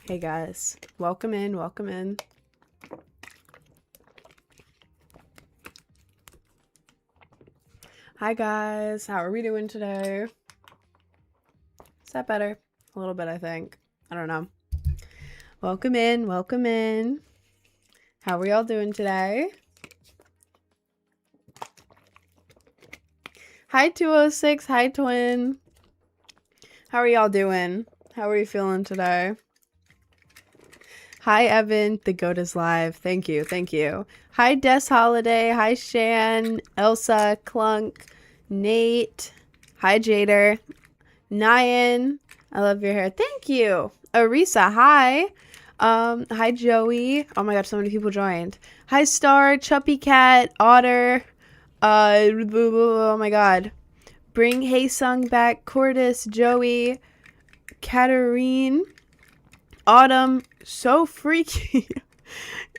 Hey guys, welcome in, welcome in. Hi guys, how are we doing today? Is that better? A little bit, I think. I don't know. Welcome in, welcome in. How are y'all doing today? Hi 206, hi twin. How are y'all doing? How are you feeling today? Hi Evan, the goat is live. Thank you, thank you. Hi Des Holiday, hi Shan, Elsa, Clunk, Nate, hi Jader, Nyan, I love your hair. Thank you. Arisa, hi. Hi Joey. Oh my god, so many people joined. Hi Star, Chuppy Cat, Otter. Oh my god. Bring Haesung back, Cordis, Joey, Katarine, Autumn, so freaky.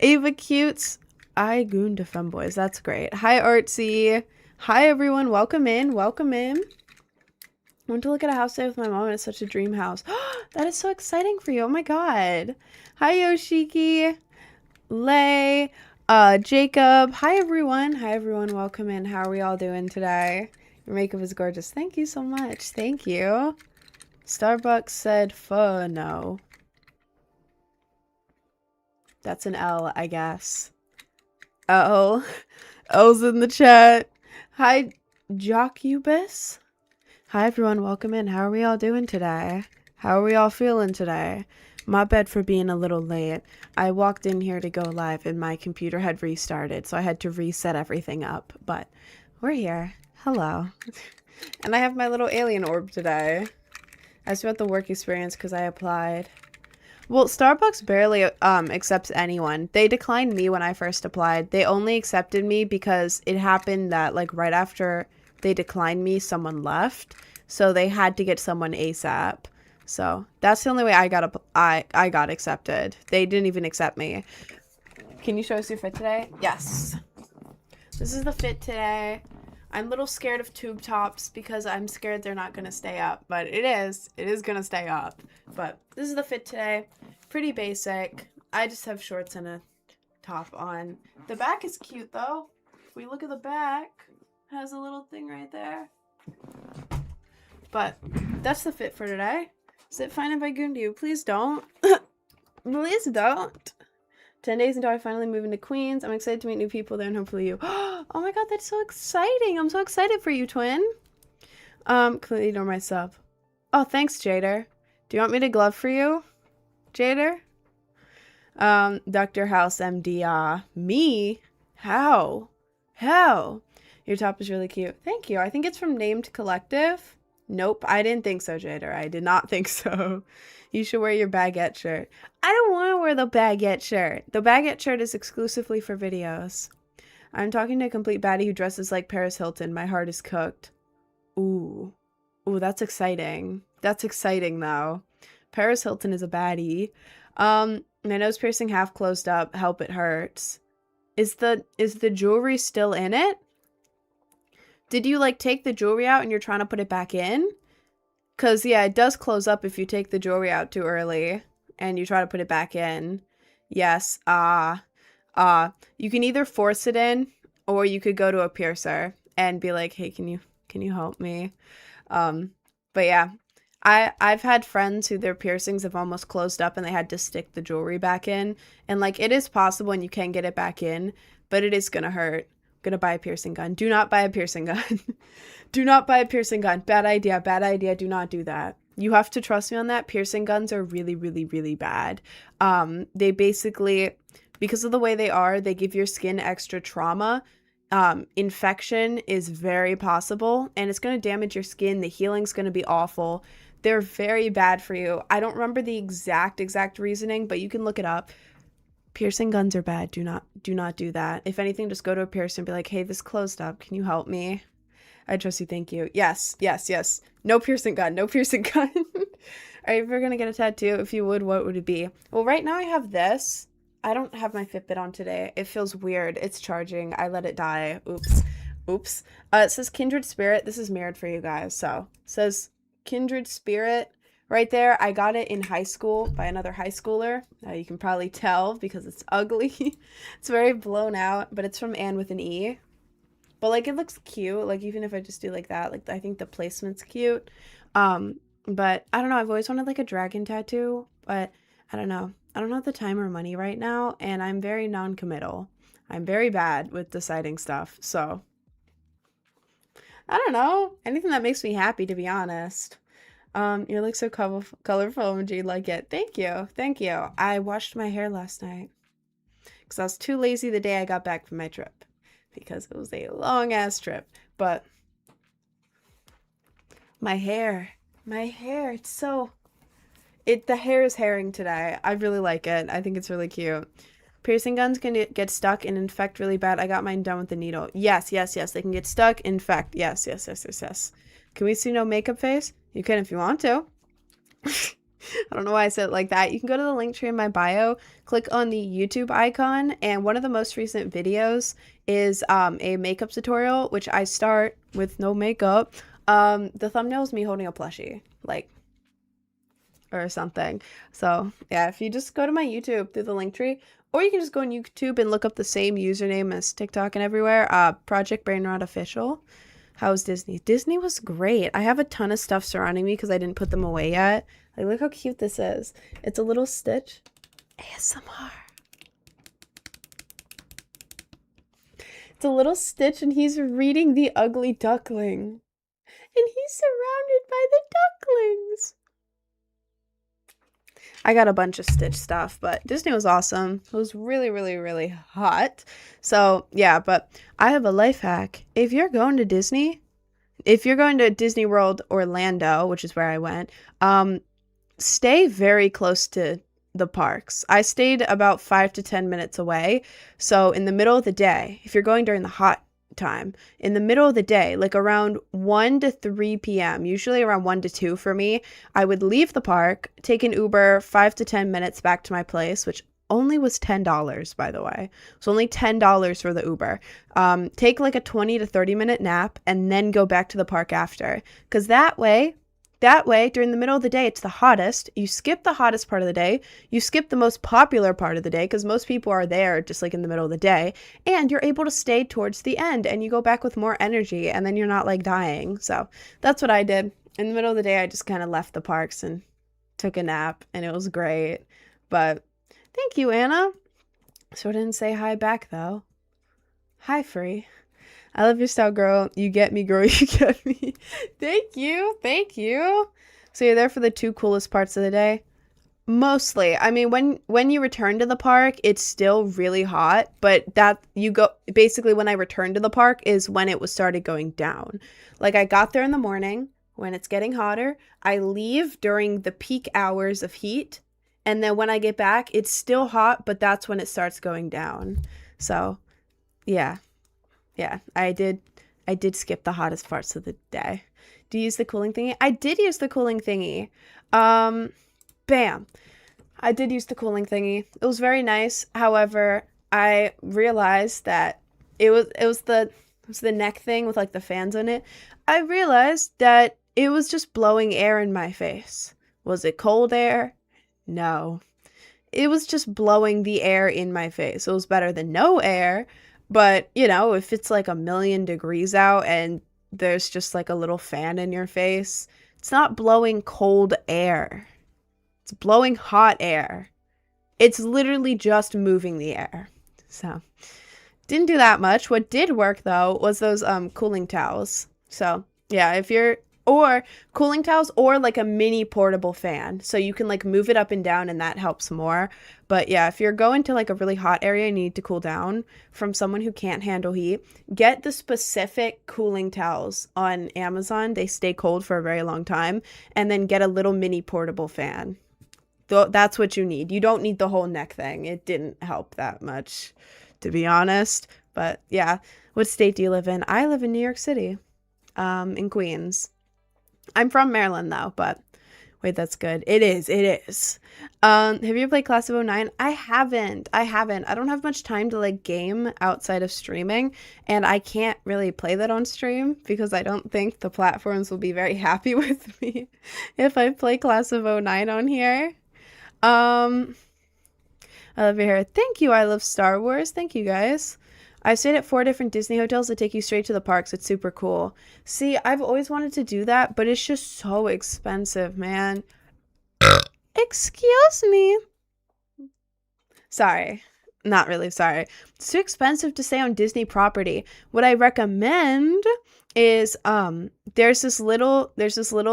Ava Cutes. I gooned to femboys. That's great. Hi Artsy. Hi everyone. Welcome in. Welcome in. I went to look at a house today with my mom and it's such a dream house. That is so exciting for you. Oh my god. Hi Yoshiki. Lay. Jacob. Hi everyone. Hi everyone. Welcome in. How are we all doing today? Your makeup is gorgeous. Thank you so much. Thank you. Starbucks said no. That's an L, I guess. Uh-oh. L's in the chat. Hi Jocubus. Hi everyone, welcome in. How are we all doing today? How are we all feeling today? My bad for being a little late. I walked in here to go live and my computer had restarted, so I had to reset everything up. But we're here. Hello. And I have my little alien orb today. I just about the work experience because I applied. Well, Starbucks barely accepts anyone. They declined me when I first applied. They only accepted me because it happened that like right after they declined me, someone left. So they had to get someone ASAP. So that's the only way I got accepted. They didn't even accept me. Can you show us your fit today? Yes. This is the fit today. I'm a little scared of tube tops because I'm scared they're not going to stay up. But it is. It is going to stay up. But this is the fit today. Pretty basic. I just have shorts and a top on. The back is cute though. If we look at the back, it has a little thing right there. But that's the fit for today. Is it fine if I goon to you? Please don't. Please don't. 10 days until I finally move into Queens. I'm excited to meet new people there and hopefully you. Oh my god, that's so exciting. I'm so excited for you, twin. Clearly ignore my sub. Oh, thanks, Jader. Do you want me to glove for you, Jader? Dr. House MD, me? How? How? Your top is really cute. Thank you. I think it's from Named Collective. Nope, I didn't think so, Jader. I did not think so. You should wear your baguette shirt. I don't want to wear the baguette shirt. The baguette shirt is exclusively for videos. I'm talking to a complete baddie who dresses like Paris Hilton. My heart is cooked. Ooh. Ooh, that's exciting. That's exciting, though. Paris Hilton is a baddie. My nose piercing half closed up. Help, it hurts. Is the jewelry still in it? Did you, like, take the jewelry out and you're trying to put it back in? Because, yeah, it does close up if you take the jewelry out too early and you try to put it back in. Yes. You can either force it in or you could go to a piercer and be like, hey, can you help me? But yeah, I've had friends who their piercings have almost closed up and they had to stick the jewelry back in. And, like, it is possible and you can get it back in, but it is gonna hurt. Gonna buy a piercing gun. Do not buy a piercing gun. Do not buy a piercing gun. Bad idea. Bad idea. Do not do that. You have to trust me on that. Piercing guns are really, really, really bad. They basically, because of the way they are, they give your skin extra trauma. Infection is very possible and it's going to damage your skin. The healing's going to be awful. They're very bad for you. I don't remember the exact reasoning, but you can look it up. Piercing guns are bad. Do not do that. If anything, just go to a piercer and be like, hey, this closed up. Can you help me? I trust you. Thank you. Yes. No piercing gun. No piercing gun. Are you ever going to get a tattoo? If you would, what would it be? Well, right now I have this. I don't have my Fitbit on today. It feels weird. It's charging. I let it die. Oops. It says Kindred Spirit. This is mirrored for you guys. So it says Kindred Spirit right there. I got it in high school by another high schooler. You can probably tell because it's ugly. It's very blown out, but it's from Anne with an E. But like it looks cute. Like even if I just do like that, like I think the placement's cute. But I don't know. I've always wanted like a dragon tattoo, but I don't know. I don't have the time or money right now, and I'm very non-committal. I'm very bad with deciding stuff. So I don't know. Anything that makes me happy, to be honest. You look so colorful and you like it. Thank you. Thank you. I washed my hair last night because I was too lazy the day I got back from my trip because it was a long ass trip. But my hair, it's so, the hair is herring today. I really like it. I think it's really cute. Piercing guns can get stuck and infect really bad. I got mine done with the needle. Yes, yes, yes. They can get stuck, infect. Yes, yes, yes, yes, yes. Can we see no makeup face? You can if you want to. I don't know why I said it like that. You can go to the link tree in my bio, click on the YouTube icon, and one of the most recent videos is a makeup tutorial, which I start with no makeup. The thumbnail is me holding a plushie, like, or something. So yeah, if you just go to my YouTube through the link tree, or you can just go on YouTube and look up the same username as TikTok and everywhere, Project Brainrot Official. How was Disney? Disney was great. I have a ton of stuff surrounding me because I didn't put them away yet. Like, look how cute this is. It's a little Stitch. ASMR. It's a little Stitch and he's reading The Ugly Duckling. And he's surrounded by the ducklings. I got a bunch of Stitch stuff, but Disney was awesome. It was really, really, really hot. So, yeah, but I have a life hack. If you're going to Disney World Orlando, which is where I went, stay very close to the parks. I stayed about 5 to 10 minutes away. So in the middle of the day, if you're going during the hot time, in the middle of the day, like around 1 to 3 p.m., usually around 1 to 2 for me, I would leave the park, take an Uber 5 to 10 minutes back to my place, which only was $10, by the way. So only $10 for the Uber. Take like a 20 to 30 minute nap and then go back to the park after. Because that way, during the middle of the day, it's the hottest. You skip the hottest part of the day. You skip the most popular part of the day because most people are there just like in the middle of the day. And you're able to stay towards the end and you go back with more energy and then you're not like dying. So that's what I did. In the middle of the day, I just kind of left the parks and took a nap and it was great. But thank you, Anna. So I didn't say hi back though. Hi, Free. I love your style, girl. You get me, girl. You get me. Thank you. Thank you. So you're there for the 2 coolest parts of the day? Mostly. I mean, when you return to the park, it's still really hot, but basically when I returned to the park is when it was started going down. Like I got there in the morning when it's getting hotter. I leave during the peak hours of heat. And then when I get back, it's still hot, but that's when it starts going down. So yeah. Yeah, I did skip the hottest parts of the day. Do you use the cooling thingy? I did use the cooling thingy. Bam. I did use the cooling thingy. It was very nice. However, I realized that it was the neck thing with like the fans in it. I realized that it was just blowing air in my face. Was it cold air? No. It was just blowing the air in my face. It was better than no air. But, you know, if it's like 1,000,000 degrees out and there's just like a little fan in your face, it's not blowing cold air. It's blowing hot air. It's literally just moving the air. So, didn't do that much. What did work though was those cooling towels. So, yeah, or cooling towels or like a mini portable fan. So you can like move it up and down and that helps more. But yeah, if you're going to like a really hot area and you need to cool down from someone who can't handle heat, get the specific cooling towels on Amazon. They stay cold for a very long time. And then get a little mini portable fan. That's what you need. You don't need the whole neck thing. It didn't help that much, to be honest. But yeah, what state do you live in? I live in New York City, in Queens. I'm from Maryland though, but Wait, that's good. It is. It is. Have you played Class of '09? I haven't. I haven't. I don't have much time to like game outside of streaming, and I can't really play that on stream because I don't think the platforms will be very happy with me if I play Class of '09 on here. Um, I love your hair. Thank you. I love Star Wars. Thank you guys. I stayed at 4 different Disney hotels that take you straight to the parks. It's super cool. See, I've always wanted to do that, but it's just so expensive, man. Excuse me. Sorry. Not really sorry. It's too expensive to stay on Disney property. What I recommend is there's this little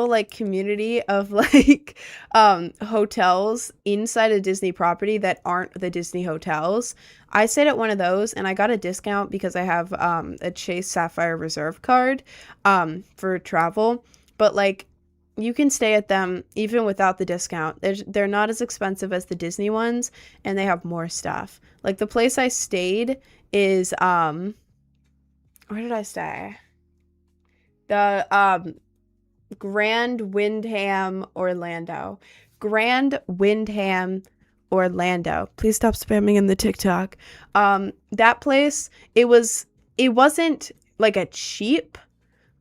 like community of like hotels inside a Disney property that aren't the Disney hotels. I stayed at one of those and I got a discount because I have a Chase Sapphire Reserve card for travel, but like you can stay at them even without the discount. They're not as expensive as the Disney ones, and they have more stuff. Like the place I stayed is where did I stay? The Grand Windham Orlando. Grand Windham Orlando. Please stop spamming in the TikTok. That place, it wasn't like a cheap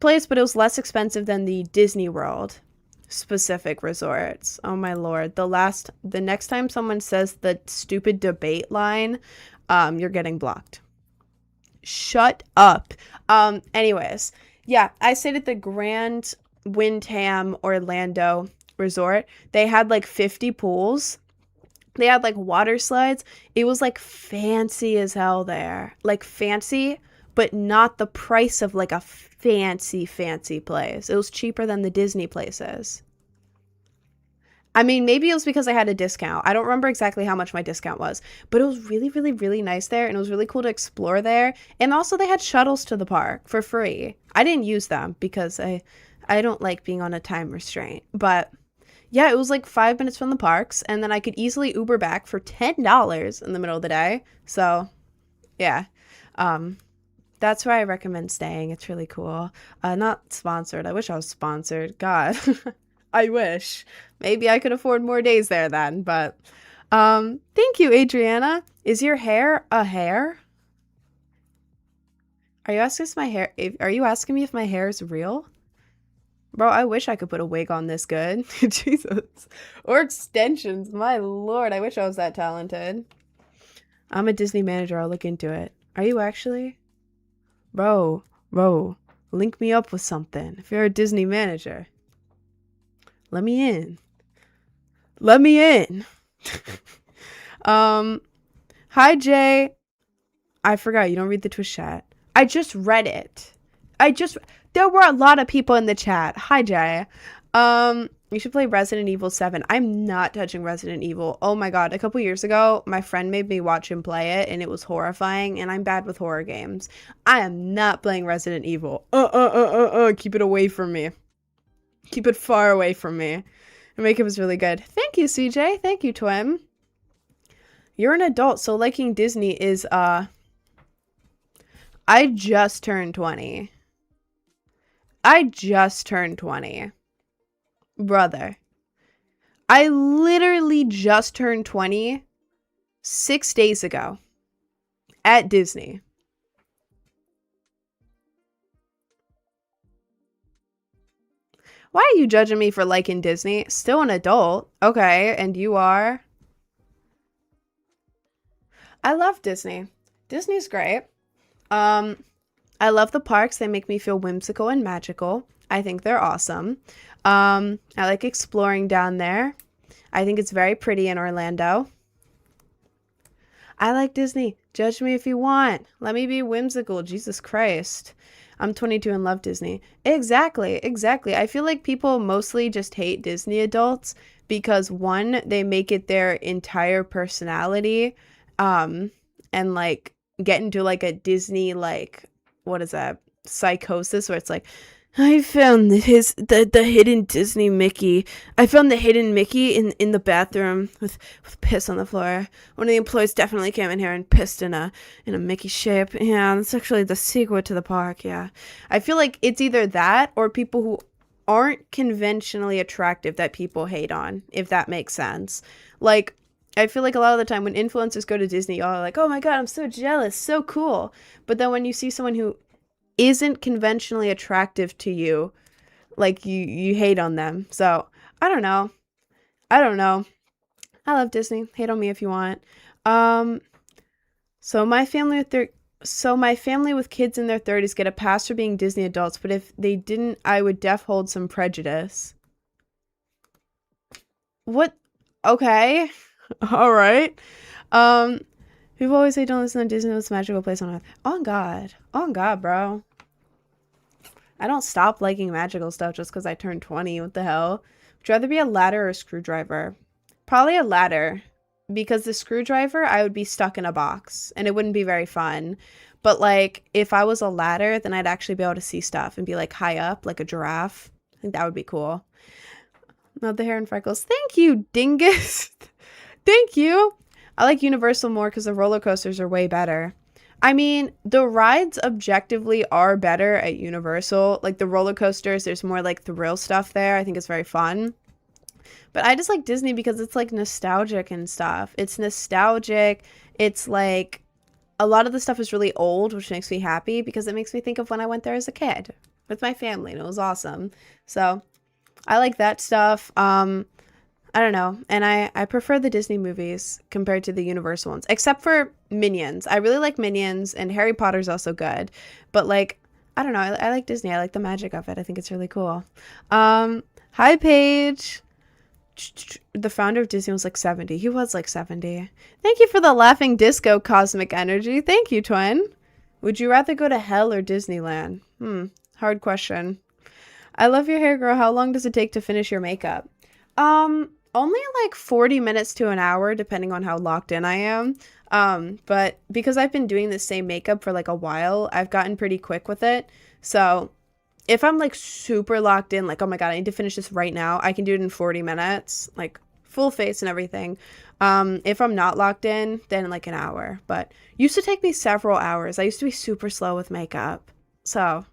place, but it was less expensive than the Disney World specific resorts. Oh my lord. The next time someone says the stupid debate line, you're getting blocked. Shut up. Anyways, yeah, I stayed at the Grand Windham Orlando Resort. They had like 50 pools. They had like water slides. It was like fancy as hell there. Like fancy, but not the price of like a fancy place. It was cheaper than the Disney places. I mean, maybe it was because I had a discount. I don't remember exactly how much my discount was, but it was really, really, really nice there, and it was really cool to explore there. And also, they had shuttles to the park for free. I didn't use them because I don't like being on a time restraint. But yeah, it was like 5 minutes from the parks, and then I could easily Uber back for $10 in the middle of the day. So yeah, that's where I recommend staying. It's really cool. Not sponsored. I wish I was sponsored. God, I wish. Maybe I could afford more days there then, but thank you, Adriana. Is your hair a hair? Are you asking me if my hair is real? Bro, I wish I could put a wig on this good. Jesus. Or extensions. My lord, I wish I was that talented. I'm a Disney manager. I'll look into it. Are you actually? Bro, link me up with something. If you're a Disney manager, let me in. Let me in. Hi, Jay. I forgot. You don't read the Twitch chat. I just read it. There were a lot of people in the chat. Hi, Jay. You should play Resident Evil 7. I'm not touching Resident Evil. Oh my god. A couple years ago, my friend made me watch him play it, and it was horrifying, and I'm bad with horror games. I am not playing Resident Evil. Keep it away from me. Keep it far away from me. The makeup is really good. Thank you, CJ. Thank you, Twim. You're an adult, so liking Disney is, I just turned 20. I just turned 20. Brother. I literally just turned 20 6 days ago at Disney. Why are you judging me for liking Disney? Still an adult. Okay, and you are? I love Disney. Disney's great. I love the parks. They make me feel whimsical and magical. I think they're awesome. I like exploring down there. I think it's very pretty in Orlando. I like Disney. Judge me if you want. Let me be whimsical. Jesus Christ. I'm 22 and love Disney. Exactly. I feel like people mostly just hate Disney adults because, one, they make it their entire personality, and like get into like a Disney, like, what is that, psychosis, where it's like, I found the hidden Disney Mickey. I found the hidden Mickey in the bathroom with piss on the floor. One of the employees definitely came in here and pissed in a Mickey shape. Yeah, that's actually the secret to the park. Yeah, I feel like it's either that or people who aren't conventionally attractive that people hate on, if that makes sense. Like, I feel like a lot of the time when influencers go to Disney, y'all are like, oh my God, I'm so jealous, so cool. But then when you see someone who isn't conventionally attractive to you, like you hate on them. So I don't know. I don't know. I love Disney. Hate on me if you want. Um, so my family with kids in their 30s get a pass for being Disney adults, but if they didn't, I would hold some prejudice. What? Okay. All right. Um, People always say don't listen to Disney, it's a magical place on earth. On God. On God, bro. I don't stop liking magical stuff just because I turned 20. What the hell? Would you rather be a ladder or a screwdriver? Probably a ladder. Because the screwdriver, I would be stuck in a box. And it wouldn't be very fun. But, like, if I was a ladder, then I'd actually be able to see stuff and be, like, high up, like a giraffe. I think that would be cool. Not the hair and freckles. Thank you, dingus. Thank you. I like Universal more because the roller coasters are way better. I mean, the rides objectively are better at Universal. Like the roller coasters, there's more like thrill stuff there. I think it's very fun. But I just like Disney because it's like nostalgic and stuff. It's nostalgic. It's like a lot of the stuff is really old, which makes me happy because it makes me think of when I went there as a kid with my family and it was awesome. So I like that stuff. I don't know. And I prefer the Disney movies compared to the Universal ones, except for Minions. I really like Minions and Harry Potter's also good. But like, I don't know. I like Disney. I like the magic of it. I think it's really cool. Hi, Paige. The founder of Disney was like 70. He was like 70. Thank you for the laughing disco cosmic energy. Thank you, twin. Would you rather go to hell or Disneyland? Hard question. I love your hair, girl. How long does it take to finish your makeup? Only like 40 minutes to an hour, depending on how locked in I am. But because I've been doing the same makeup for like a while, I've gotten pretty quick with it. So if I'm like super locked in, like, oh my God, I need to finish this right now, I can do it in 40 minutes, like full face and everything. If I'm not locked in, then like an hour. But used to take me several hours. I used to be super slow with makeup. So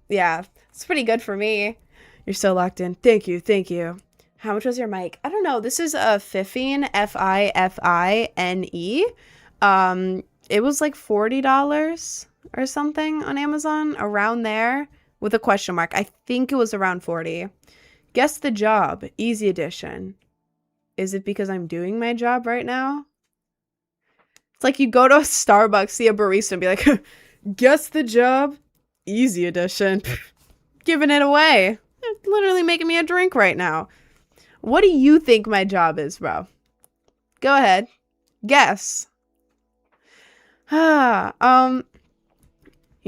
yeah, it's pretty good for me. You're so locked in. Thank you. Thank you. How much was your mic? I don't know. This is a Fifine, Fifine. It was like $40 or something on Amazon, around there, with a question mark. I think it was around 40. Guess the job, easy edition. Is it because I'm doing my job right now? It's like you go to a Starbucks, see a barista, and be like, guess the job, easy edition. Giving it away. They're literally making me a drink right now. What do you think my job is, bro? Go ahead. Guess. You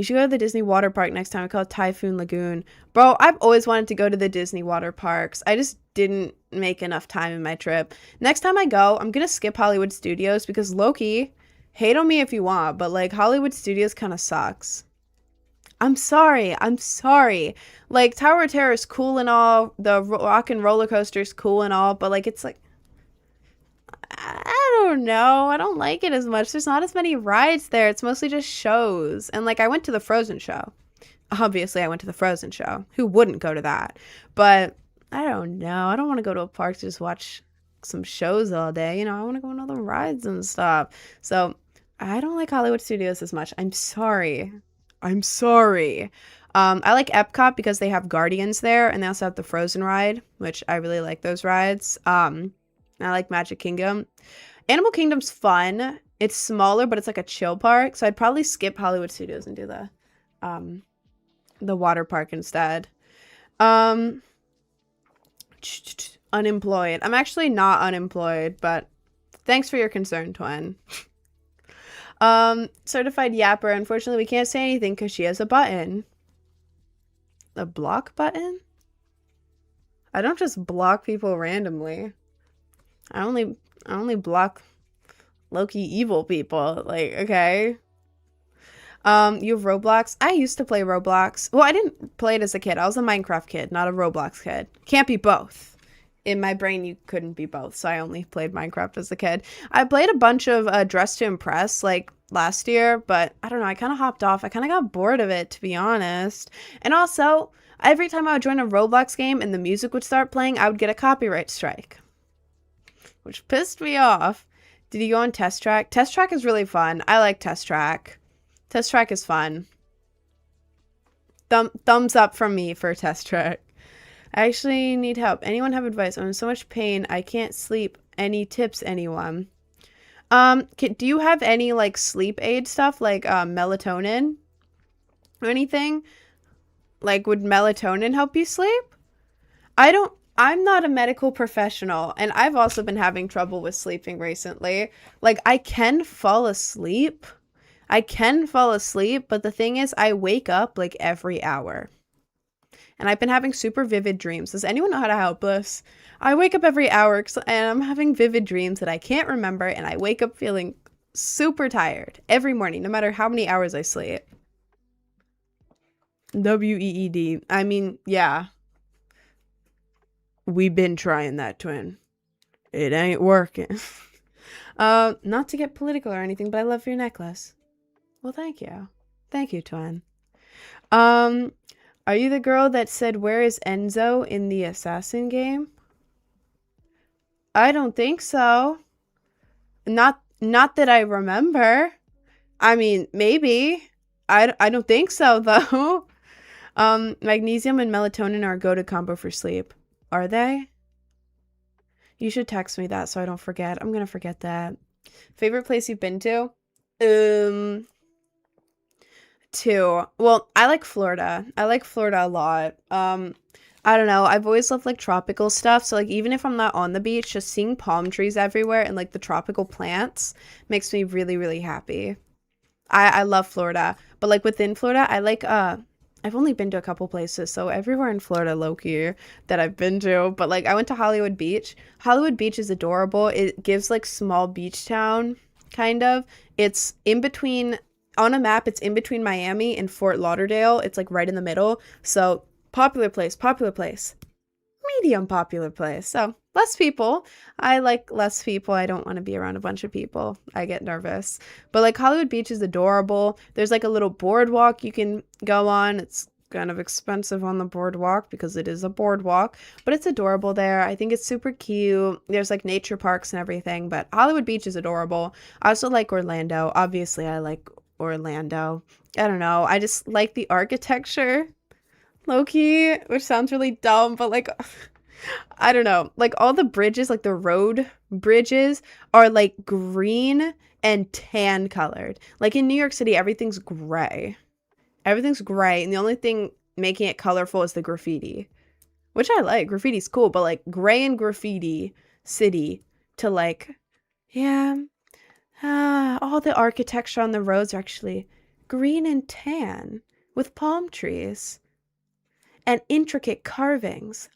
should go to the Disney water park next time. I call it Typhoon Lagoon. Bro, I've always wanted to go to the Disney water parks. I just didn't make enough time in my trip. Next time I go, I'm going to skip Hollywood Studios because Loki, hate on me if you want, but like Hollywood Studios kind of sucks. I'm sorry. Like, Tower of Terror is cool and all. The Rock and Roller Coaster is cool and all. But, like, it's like, I don't know. I don't like it as much. There's not as many rides there. It's mostly just shows. And, like, I went to the Frozen show. Obviously, I went to the Frozen show. Who wouldn't go to that? But, I don't know. I don't want to go to a park to just watch some shows all day. You know, I want to go on all the rides and stuff. So, I don't like Hollywood Studios as much. I'm sorry. I like Epcot because they have Guardians there, and they also have the Frozen ride, which I really like those rides. I like Magic Kingdom. Animal Kingdom's fun. It's smaller, but it's like a chill park, so I'd probably skip Hollywood Studios and do the water park instead. Unemployed. I'm actually not unemployed, but thanks for your concern, twin. Certified yapper. Unfortunately, we can't say anything because she has a button. A block button? I don't just block people randomly. I only block low-key evil people. Like, okay. You have Roblox? I used to play Roblox. Well, I didn't play it as a kid. I was a Minecraft kid, not a Roblox kid. Can't be both. In my brain, you couldn't be both, so I only played Minecraft as a kid. I played a bunch of Dress to Impress, like, last year, but I don't know, I kind of hopped off. I kind of got bored of it, to be honest. And also, Every time I would join a Roblox game and the music would start playing, I would get a copyright strike, which pissed me off. Did you go on Test Track? Test Track is really fun. I like Test Track. Test Track is fun. Thumbs up from me for Test Track. I actually need help. Anyone have advice? I'm in so much pain. I can't sleep. Any tips, anyone? Do you have any like sleep aid stuff like melatonin or anything? Like, would melatonin help you sleep? I'm not a medical professional, and I've also been having trouble with sleeping recently. Like, I can fall asleep, but the thing is, I wake up like every hour. And I've been having super vivid dreams. Does anyone know how to help us? I wake up every hour and I'm having vivid dreams that I can't remember, and I wake up feeling super tired every morning, no matter how many hours I sleep. WEED. I mean, yeah. We've been trying that, twin. It ain't working. Not to get political or anything, but I love your necklace. Well, thank you. Thank you, twin. Are you the girl that said, "Where is Enzo" in the Assassin game? I don't think so. Not that I remember. I mean, maybe. I don't think so, though. Magnesium and melatonin are a go-to combo for sleep. Are they? You should text me that so I don't forget. I'm gonna forget that. Favorite place you've been to? Well, I like Florida. I like Florida a lot. I don't know. I've always loved like tropical stuff. So like even if I'm not on the beach, just seeing palm trees everywhere and like the tropical plants makes me really, really happy. I love Florida. But like within Florida, I like I've only been to a couple places, so everywhere in Florida, low-key, that I've been to. But like I went to Hollywood Beach. Hollywood Beach is adorable. It gives like small beach town kind of. It's in between, on a map, it's in between Miami and Fort Lauderdale. It's like right in the middle. So popular place, medium popular place. So less people. I like less people. I don't want to be around a bunch of people. I get nervous. But like Hollywood Beach is adorable. There's like a little boardwalk you can go on. It's kind of expensive on the boardwalk because it is a boardwalk, but it's adorable there. I think it's super cute. There's like nature parks and everything, but Hollywood Beach is adorable. I also like Orlando. Obviously, I like Orlando. I don't know. I just like the architecture, low-key, which sounds really dumb, but like I don't know. Like all the bridges, like the road bridges are like green and tan colored. Like in New York City, everything's gray. Everything's gray, and the only thing making it colorful is the graffiti, which I like. Graffiti's cool, but like gray and graffiti city to like, yeah, all the architecture on the roads are actually green and tan with palm trees and intricate carvings.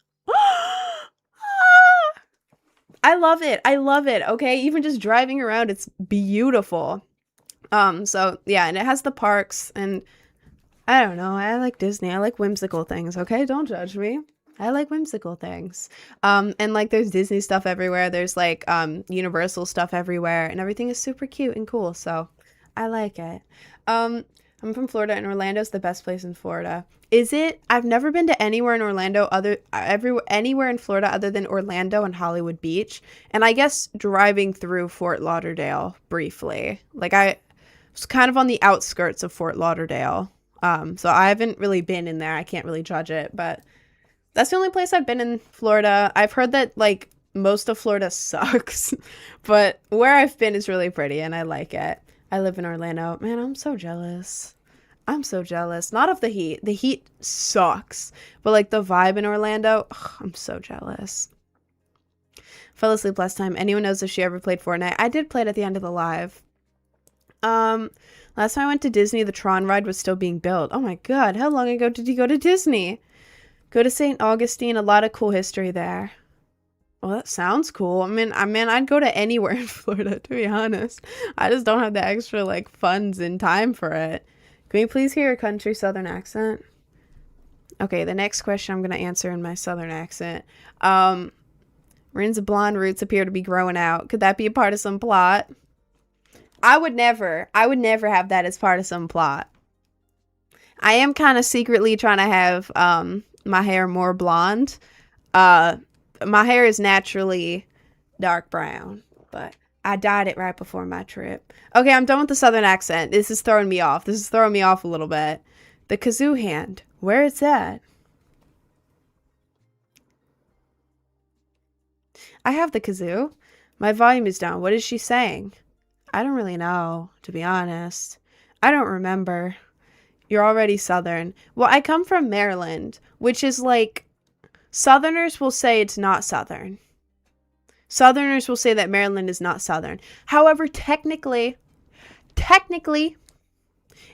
I love it. I love it. Okay. Even just driving around, it's beautiful. So yeah, and it has the parks, and I don't know. I like Disney. I like whimsical things. Okay. Don't judge me. I like whimsical things. And like there's Disney stuff everywhere. There's like Universal stuff everywhere, and everything is super cute and cool. So I like it. I'm from Florida, and Orlando's the best place in Florida. Is it? I've never been to anywhere in Orlando anywhere in Florida other than Orlando and Hollywood Beach. And I guess driving through Fort Lauderdale briefly. Like I was kind of on the outskirts of Fort Lauderdale. So I haven't really been in there. I can't really judge it, but that's the only place I've been in Florida. I've heard that like most of Florida sucks, but where I've been is really pretty and I like it. I live in Orlando. Man, I'm so jealous. I'm so jealous. Not of the heat. The heat sucks. But like the vibe in Orlando, ugh, I'm so jealous. Fell asleep last time. Anyone knows if she ever played Fortnite? I did play it at the end of the live. Last time I went to Disney, the Tron ride was still being built. Oh my god, how long ago did you go to Disney? Go to St. Augustine, a lot of cool history there. Well, that sounds cool. I mean, I'd go to anywhere in Florida, to be honest. I just don't have the extra, like, funds and time for it. Can we please hear a country southern accent? Okay, the next question I'm going to answer in my southern accent. Rin's blonde roots appear to be growing out. Could that be a part of some plot? I would never have that as part of some plot. I am kind of secretly trying to have, my hair more blonde. My hair is naturally dark brown, but I dyed it right before my trip. Okay, I'm done with the southern accent. This is throwing me off. This is throwing me off a little bit. The kazoo hand. Where is that? I have the kazoo. My volume is down. What is she saying? I don't really know, to be honest. I don't remember. You're already southern. Well, I come from Maryland, which is like, southerners will say it's not southern. Southerners will say that Maryland is not southern. However, technically,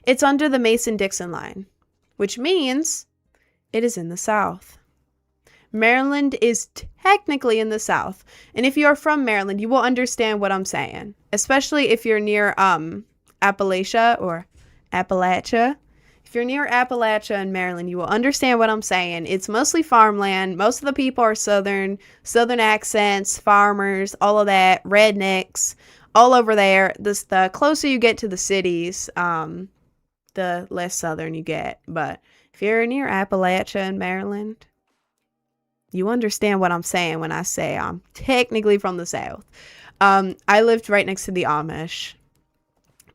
it's under the Mason-Dixon line, which means it is in the South. Maryland is technically in the South. And if you are from Maryland, you will understand what I'm saying, especially if you're near Appalachia or Appalachia. If you're near Appalachia in Maryland, you will understand what I'm saying. It's mostly farmland. Most of the people are southern accents, farmers, all of that, rednecks, all over there. The closer you get to the cities, the less southern you get. But if you're near Appalachia in Maryland, you understand what I'm saying when I say I'm technically from the South. I lived right next to the Amish.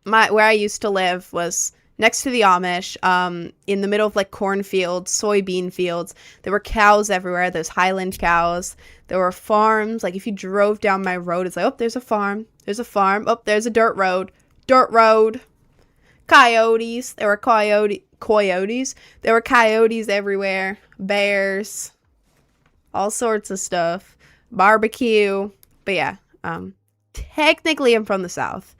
Where I used to live was next to the Amish, in the middle of like cornfields, soybean fields. There were cows everywhere. Those Highland cows. There were farms. Like if you drove down my road, it's like, oh, there's a farm. There's a farm. Oh, there's a dirt road. Dirt road. Coyotes. There were coyotes. There were coyotes everywhere. Bears. All sorts of stuff. Barbecue. But yeah, technically I'm from the South.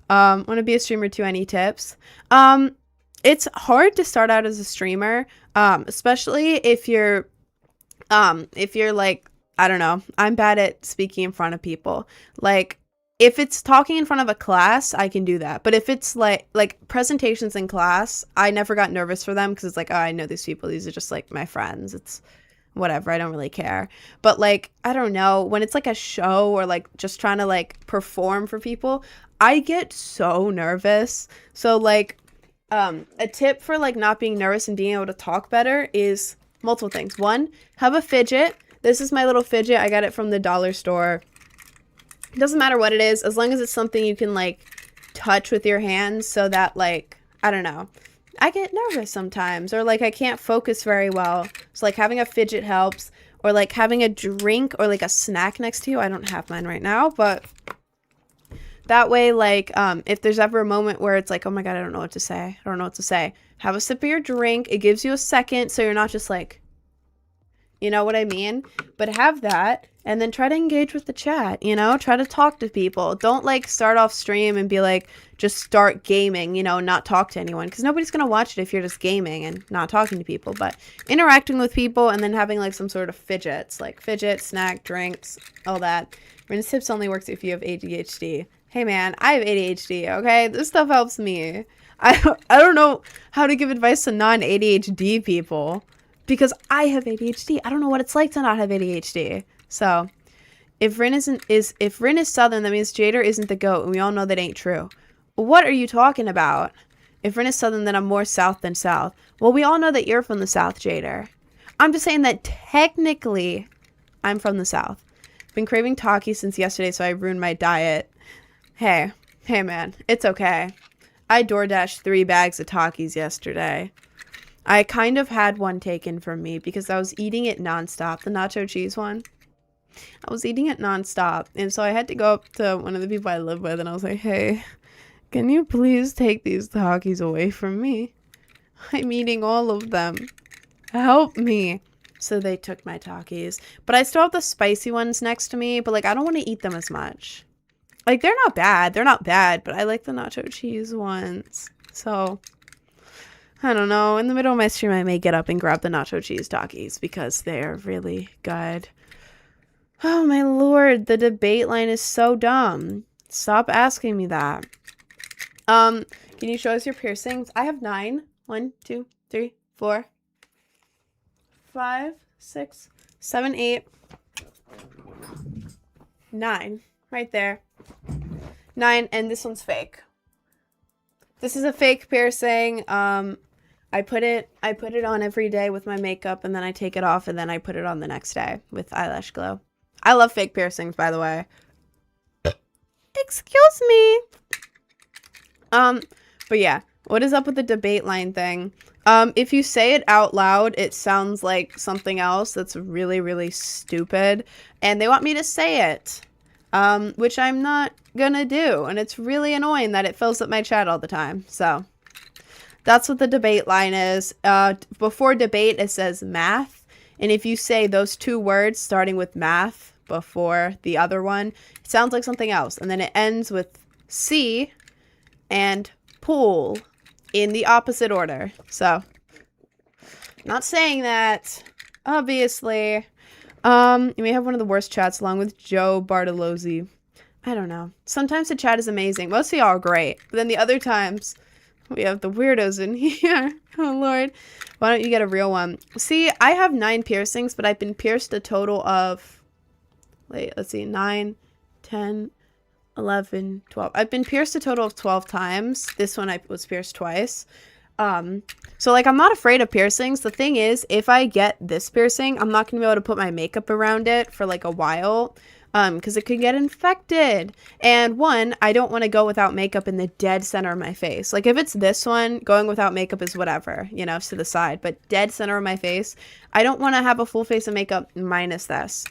Want to be a streamer too? Any tips? It's hard to start out as a streamer, especially if you're like, I don't know, I'm bad at speaking in front of people. Like, if it's talking in front of a class, I can do that. But if it's like presentations in class, I never got nervous for them because it's like, oh, I know these people. These are just like my friends. It's whatever. I don't really care. But like, I don't know, when it's like a show or like just trying to like perform for people, I get so nervous. So like, a tip for like not being nervous and being able to talk better is multiple things. One, have a fidget. This is my little fidget. I got it from the dollar store. It doesn't matter what it is, as long as it's something you can like touch with your hands so that like, I don't know, I get nervous sometimes, or like I can't focus very well. So like having a fidget helps, or like having a drink or like a snack next to you. I don't have mine right now, but that way, like, if there's ever a moment where it's like, oh my God, I don't know what to say. I don't know what to say. Have a sip of your drink. It gives you a second, so you're not just like, you know what I mean? But have that, and then try to engage with the chat, you know? Try to talk to people. Don't, like, start off stream and be like, just start gaming, you know, not talk to anyone. Because nobody's going to watch it if you're just gaming and not talking to people. But interacting with people and then having, like, some sort of fidgets. Like, fidget, snack, drinks, all that. Rinse tips only works if you have ADHD. Hey man, I have ADHD, okay? This stuff helps me. I don't know how to give advice to non-ADHD people because I have ADHD. I don't know what it's like to not have ADHD. So, if Rin is Southern, that means Jader isn't the GOAT, and we all know that ain't true. What are you talking about? If Rin is Southern, then I'm more South than South. Well, we all know that you're from the South, Jader. I'm just saying that technically, I'm from the South. Been craving Takis since yesterday, so I ruined my diet. Hey man, it's okay. I DoorDashed 3 bags of Takis yesterday. I kind of had one taken from me because I was eating it nonstop, the nacho cheese one. I was eating it nonstop, and so I had to go up to one of the people I live with, and I was like, hey, can you please take these Takis away from me? I'm eating all of them. Help me. So they took my Takis. But I still have the spicy ones next to me, but like I don't want to eat them as much. Like, they're not bad. They're not bad, but I like the nacho cheese ones. So, I don't know. In the middle of my stream, I may get up and grab the nacho cheese Takis because they're really good. Oh, my lord. The debate line is so dumb. Stop asking me that. Can you show us your piercings? I have 9. 1, 2, 3, 4, 5, 6, 7, 8. 9. Right there. 9, and this one's fake. This is a fake piercing. I put it on every day with my makeup, and then I take it off, and then I put it on the next day with eyelash glue. I love fake piercings, by the way. Excuse me. But yeah, what is up with the debate line thing? If you say it out loud, it sounds like something else that's really, really stupid, and they want me to say it, which I'm not gonna do, and it's really annoying that it fills up my chat all the time. So that's what the debate line is. Before debate, it says math, and if you say those two words starting with math before the other one, it sounds like something else, and then it ends with C and pool in the opposite order. So, not saying that, obviously. You may have one of the worst chats along with Joe Bartolozzi. I don't know. Sometimes the chat is amazing. Most of y'all are great. But then the other times, we have the weirdos in here. Oh, Lord. Why don't you get a real one? See, I have 9 piercings, but I've been pierced a total of... Wait, let's see. 9, 10... 11, 12. I've been pierced a total of 12 times. This one I was pierced twice. So like I'm not afraid of piercings. The thing is, if I get this piercing, I'm not gonna be able to put my makeup around it for like a while. Because it could get infected. And one, I don't want to go without makeup in the dead center of my face. Like if it's this one, going without makeup is whatever, you know, it's to the side. But dead center of my face, I don't want to have a full face of makeup minus this.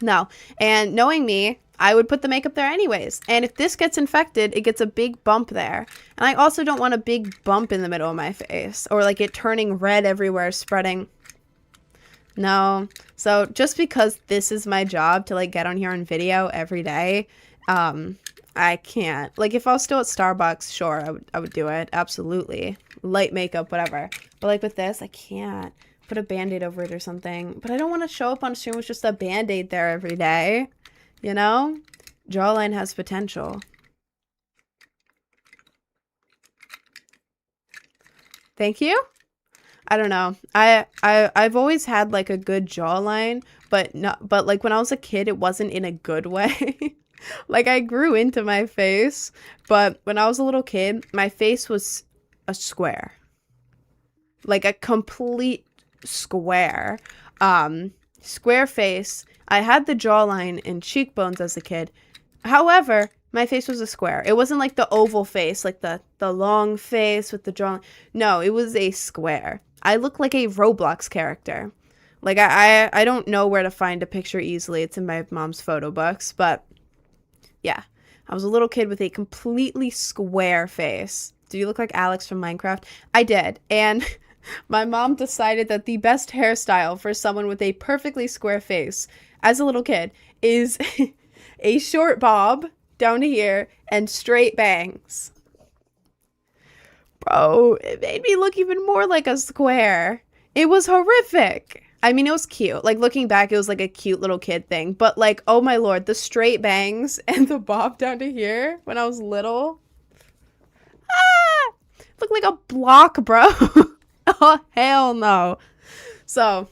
No. And knowing me, I would put the makeup there anyways. And if this gets infected, it gets a big bump there. And I also don't want a big bump in the middle of my face. Or like it turning red everywhere, spreading. No. So just because this is my job to like get on here on video every day, I can't. Like if I was still at Starbucks, sure, I would do it. Absolutely. Light makeup, whatever. But like with this, I can't. Put a band-aid over it or something. But I don't want to show up on stream with just a band-aid there every day. You know? Jawline has potential. Thank you? I don't know. I've always had like a good jawline, but like when I was a kid, it wasn't in a good way. Like I grew into my face, but when I was a little kid, my face was a square. Like a complete square. Square face. I had the jawline and cheekbones as a kid. However, my face was a square. It wasn't like the oval face, like the long face with the jawline. No, it was a square. I look like a Roblox character. Like I don't know where to find a picture easily. It's in my mom's photo books, but yeah. I was a little kid with a completely square face. Do you look like Alex from Minecraft? I did. And my mom decided that the best hairstyle for someone with a perfectly square face as a little kid is a short bob down to here and straight bangs. Bro, it made me look even more like a square. It was horrific. I mean, it was cute. Like, looking back, it was like a cute little kid thing. But, like, oh my lord, the straight bangs and the bob down to here when I was little. Ah! Looked like a block, bro. Oh, hell no. So,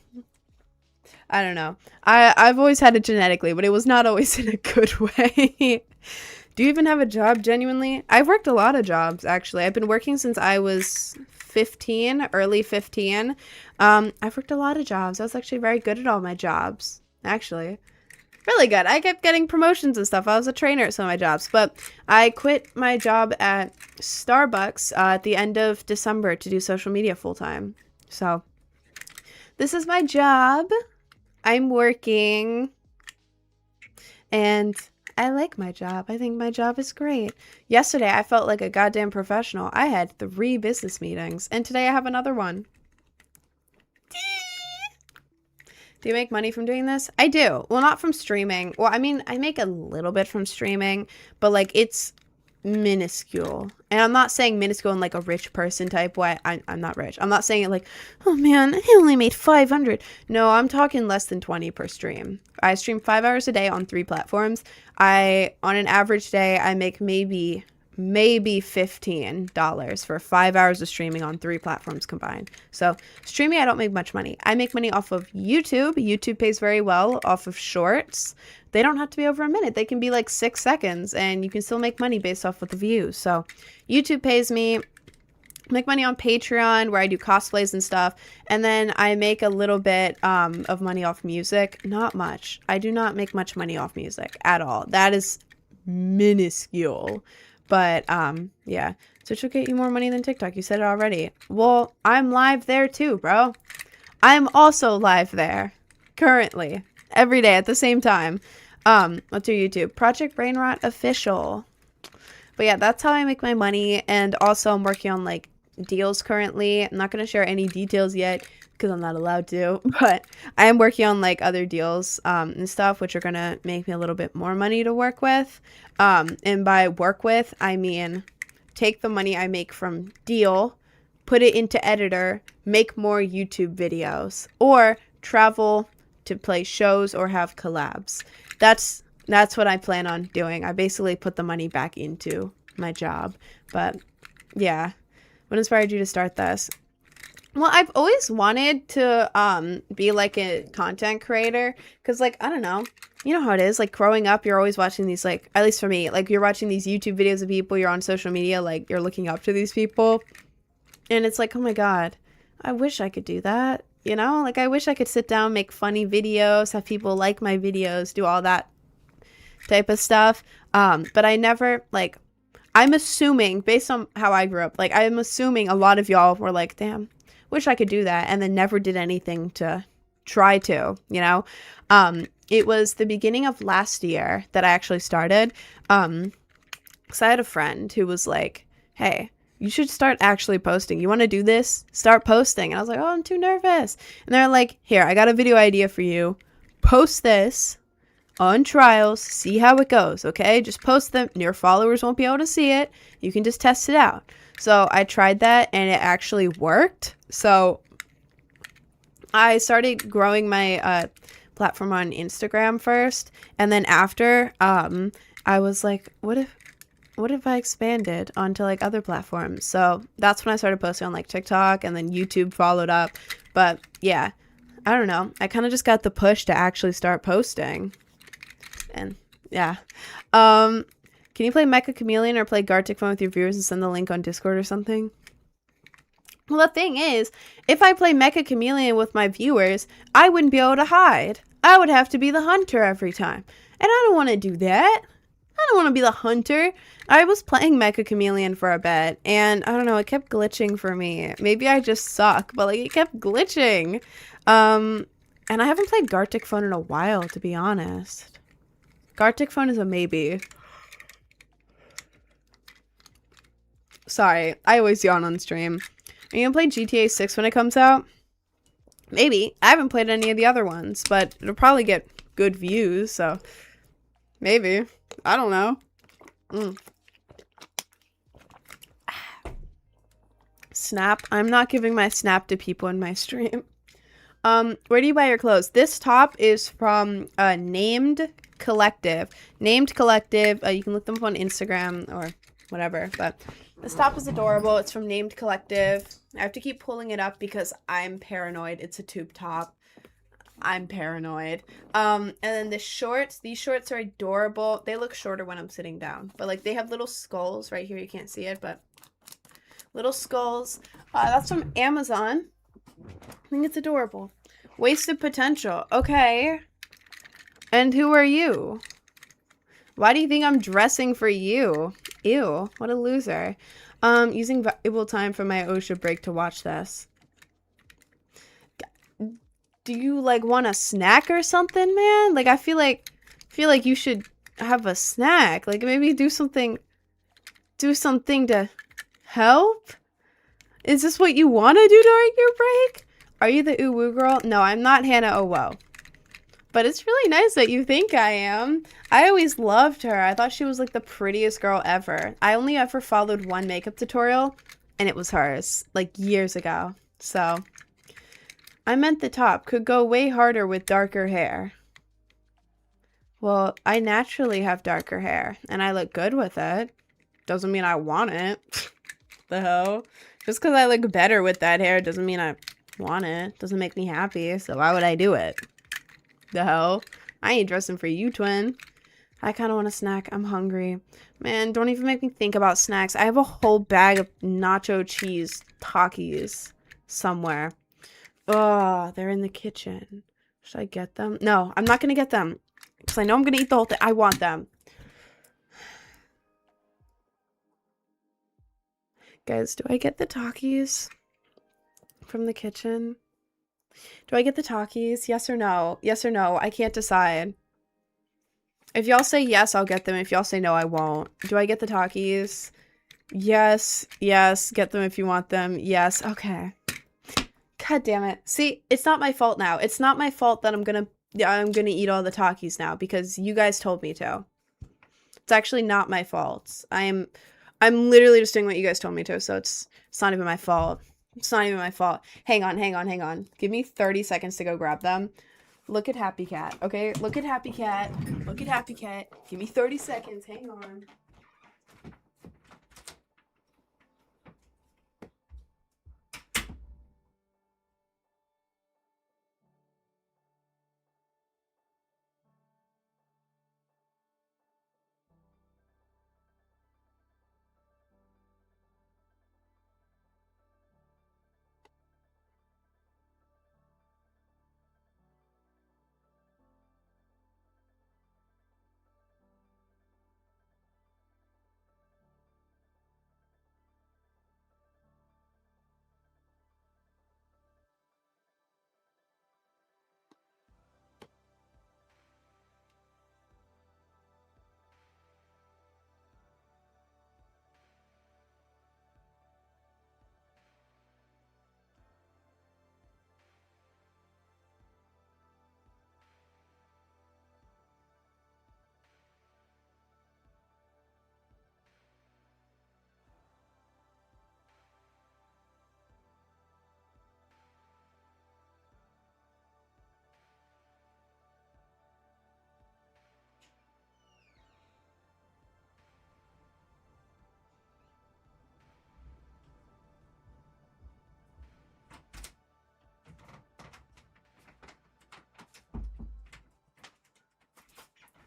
I don't know. I've always had it genetically, but it was not always in a good way. Do you even have a job, genuinely? I've worked a lot of jobs, actually. I've been working since I was 15, early 15. I've worked a lot of jobs. I was actually very good at all my jobs, actually. Really good. I kept getting promotions and stuff. I was a trainer at some of my jobs, but I quit my job at Starbucks at the end of December to do social media full-time. So, this is my job. I'm working, and I like my job. I think my job is great. Yesterday, I felt like a goddamn professional. I had 3 business meetings, and today I have another one. Do you make money from doing this? I do. Well, not from streaming. Well, I mean, I make a little bit from streaming, but like it's minuscule. And I'm not saying minuscule in like a rich person type way. I'm not rich. I'm not saying it like, oh man, I only made 500. No, I'm talking less than 20 per stream. I stream 5 hours a day on 3 platforms. On an average day, I make maybe $15 for 5 hours of streaming on 3 platforms combined. So streaming, I don't make much money. I make money off of YouTube. YouTube pays very well off of shorts. They don't have to be over a minute. They can be like 6 seconds and you can still make money based off of the views. So YouTube pays me. make money on Patreon where I do cosplays and stuff, and then I make a little bit of money off music. Not much. I do not make much money off music at all. That is minuscule. But yeah, Twitch will get you more money than TikTok. You said it already. Well, I'm live there too, bro. I'm also live there currently every day at the same time. What's your YouTube? Project Brainrot Official. But yeah, that's how I make my money. And also I'm working on like deals currently. I'm not going to share any details yet because I'm not allowed to, but I am working on like other deals and stuff, which are going to make me a little bit more money to work with. And by work with, I mean take the money I make from deal, put it into editor, make more YouTube videos, or travel to play shows or have collabs. That's what I plan on doing. I basically put the money back into my job. But yeah, what inspired you to start this? Well, I've always wanted to be like a content creator because, like, I don't know. You know how it is. Like, growing up, you're always watching these, like, at least for me, like, you're watching these YouTube videos of people, you're on social media, like, you're looking up to these people. And it's like, oh my God, I wish I could do that. You know? Like, I wish I could sit down, make funny videos, have people like my videos, do all that type of stuff. But I never, like, I'm assuming, based on how I grew up, like, I'm assuming a lot of y'all were like, damn, wish I could do that, and then never did anything to try to, you know? It was the beginning of last year that I actually started, because I had a friend who was like, hey, you should start actually posting. You want to do this? Start posting. And I was like, oh, I'm too nervous. And they're like, here, I got a video idea for you. Post this on trials, see how it goes, okay? Just post them. Your followers won't be able to see it. You can just test it out. So I tried that, and it actually worked. So I started growing my platform on Instagram first, and then after, I was like, what if I expanded onto like other platforms? So that's when I started posting on like TikTok, and then YouTube followed up. But yeah, I don't know. I kind of just got the push to actually start posting. And yeah. Can you play Mecha Chameleon or play Gartic Phone with your viewers and send the link on Discord or something? Well, the thing is, if I play Mecha Chameleon with my viewers, I wouldn't be able to hide. I would have to be the hunter every time. And I don't want to do that. I don't want to be the hunter. I was playing Mecha Chameleon for a bit, and I don't know, it kept glitching for me. Maybe I just suck, but like it kept glitching. And I haven't played Gartic Phone in a while, to be honest. Gartic Phone is a maybe. Sorry, I always yawn on stream. Are you gonna play GTA 6 when it comes out? Maybe. I haven't played any of the other ones, but it'll probably get good views, so maybe. I don't know. Snap. I'm not giving my snap to people in my stream. Where do you buy your clothes? This top is from Named Collective. Named Collective. You can look them up on Instagram or whatever, but this top is adorable. It's from Named Collective. I have to keep pulling it up because I'm paranoid. It's a tube top. I'm paranoid. And then the shorts. These shorts are adorable. They look shorter when I'm sitting down, but like they have little skulls right here. You can't see it, but little skulls. That's from Amazon. I think it's adorable. Wasted Potential. Okay. And who are you? Why do you think I'm dressing for you? Ew, what a loser. Using valuable time from my OSHA break to watch this. Do you like want a snack or something, man? Like I feel like you should have a snack. Like maybe do something to help? Is this what you want to do during your break? Are you the uwu girl? No, I'm not Hannah Owo. But it's really nice that you think I am. I always loved her. I thought she was like the prettiest girl ever. I only ever followed one makeup tutorial, and it was hers, like years ago. So, I meant the top. Could go way harder with darker hair. Well, I naturally have darker hair, and I look good with it. Doesn't mean I want it. The hell? Just because I look better with that hair doesn't mean I want it. Doesn't make me happy, so why would I do it? The hell? I ain't dressing for you, twin. I kind of want a snack. I'm hungry. Man, don't even make me think about snacks. I have a whole bag of nacho cheese Takis somewhere. Oh, they're in the kitchen. Should I get them? No, I'm not going to get them. Because I know I'm going to eat the whole thing. I want them. Guys, do I get the Takis from the kitchen? Do I get the Takis? Yes or no? Yes or no? I can't decide. If y'all say yes, I'll get them. If y'all say no, I won't. Do I get the Takis? Yes. Yes. Get them if you want them. Yes. Okay. God damn it. See, it's not my fault now. It's not my fault that I'm gonna eat all the Takis now because you guys told me to. It's actually not my fault. I'm literally just doing what you guys told me to, so it's not even my fault. It's not even my fault. Hang on. Give me 30 seconds to go grab them. Look at Happy Cat, okay? Look at Happy Cat. Look at Happy Cat. Give me 30 seconds. Hang on.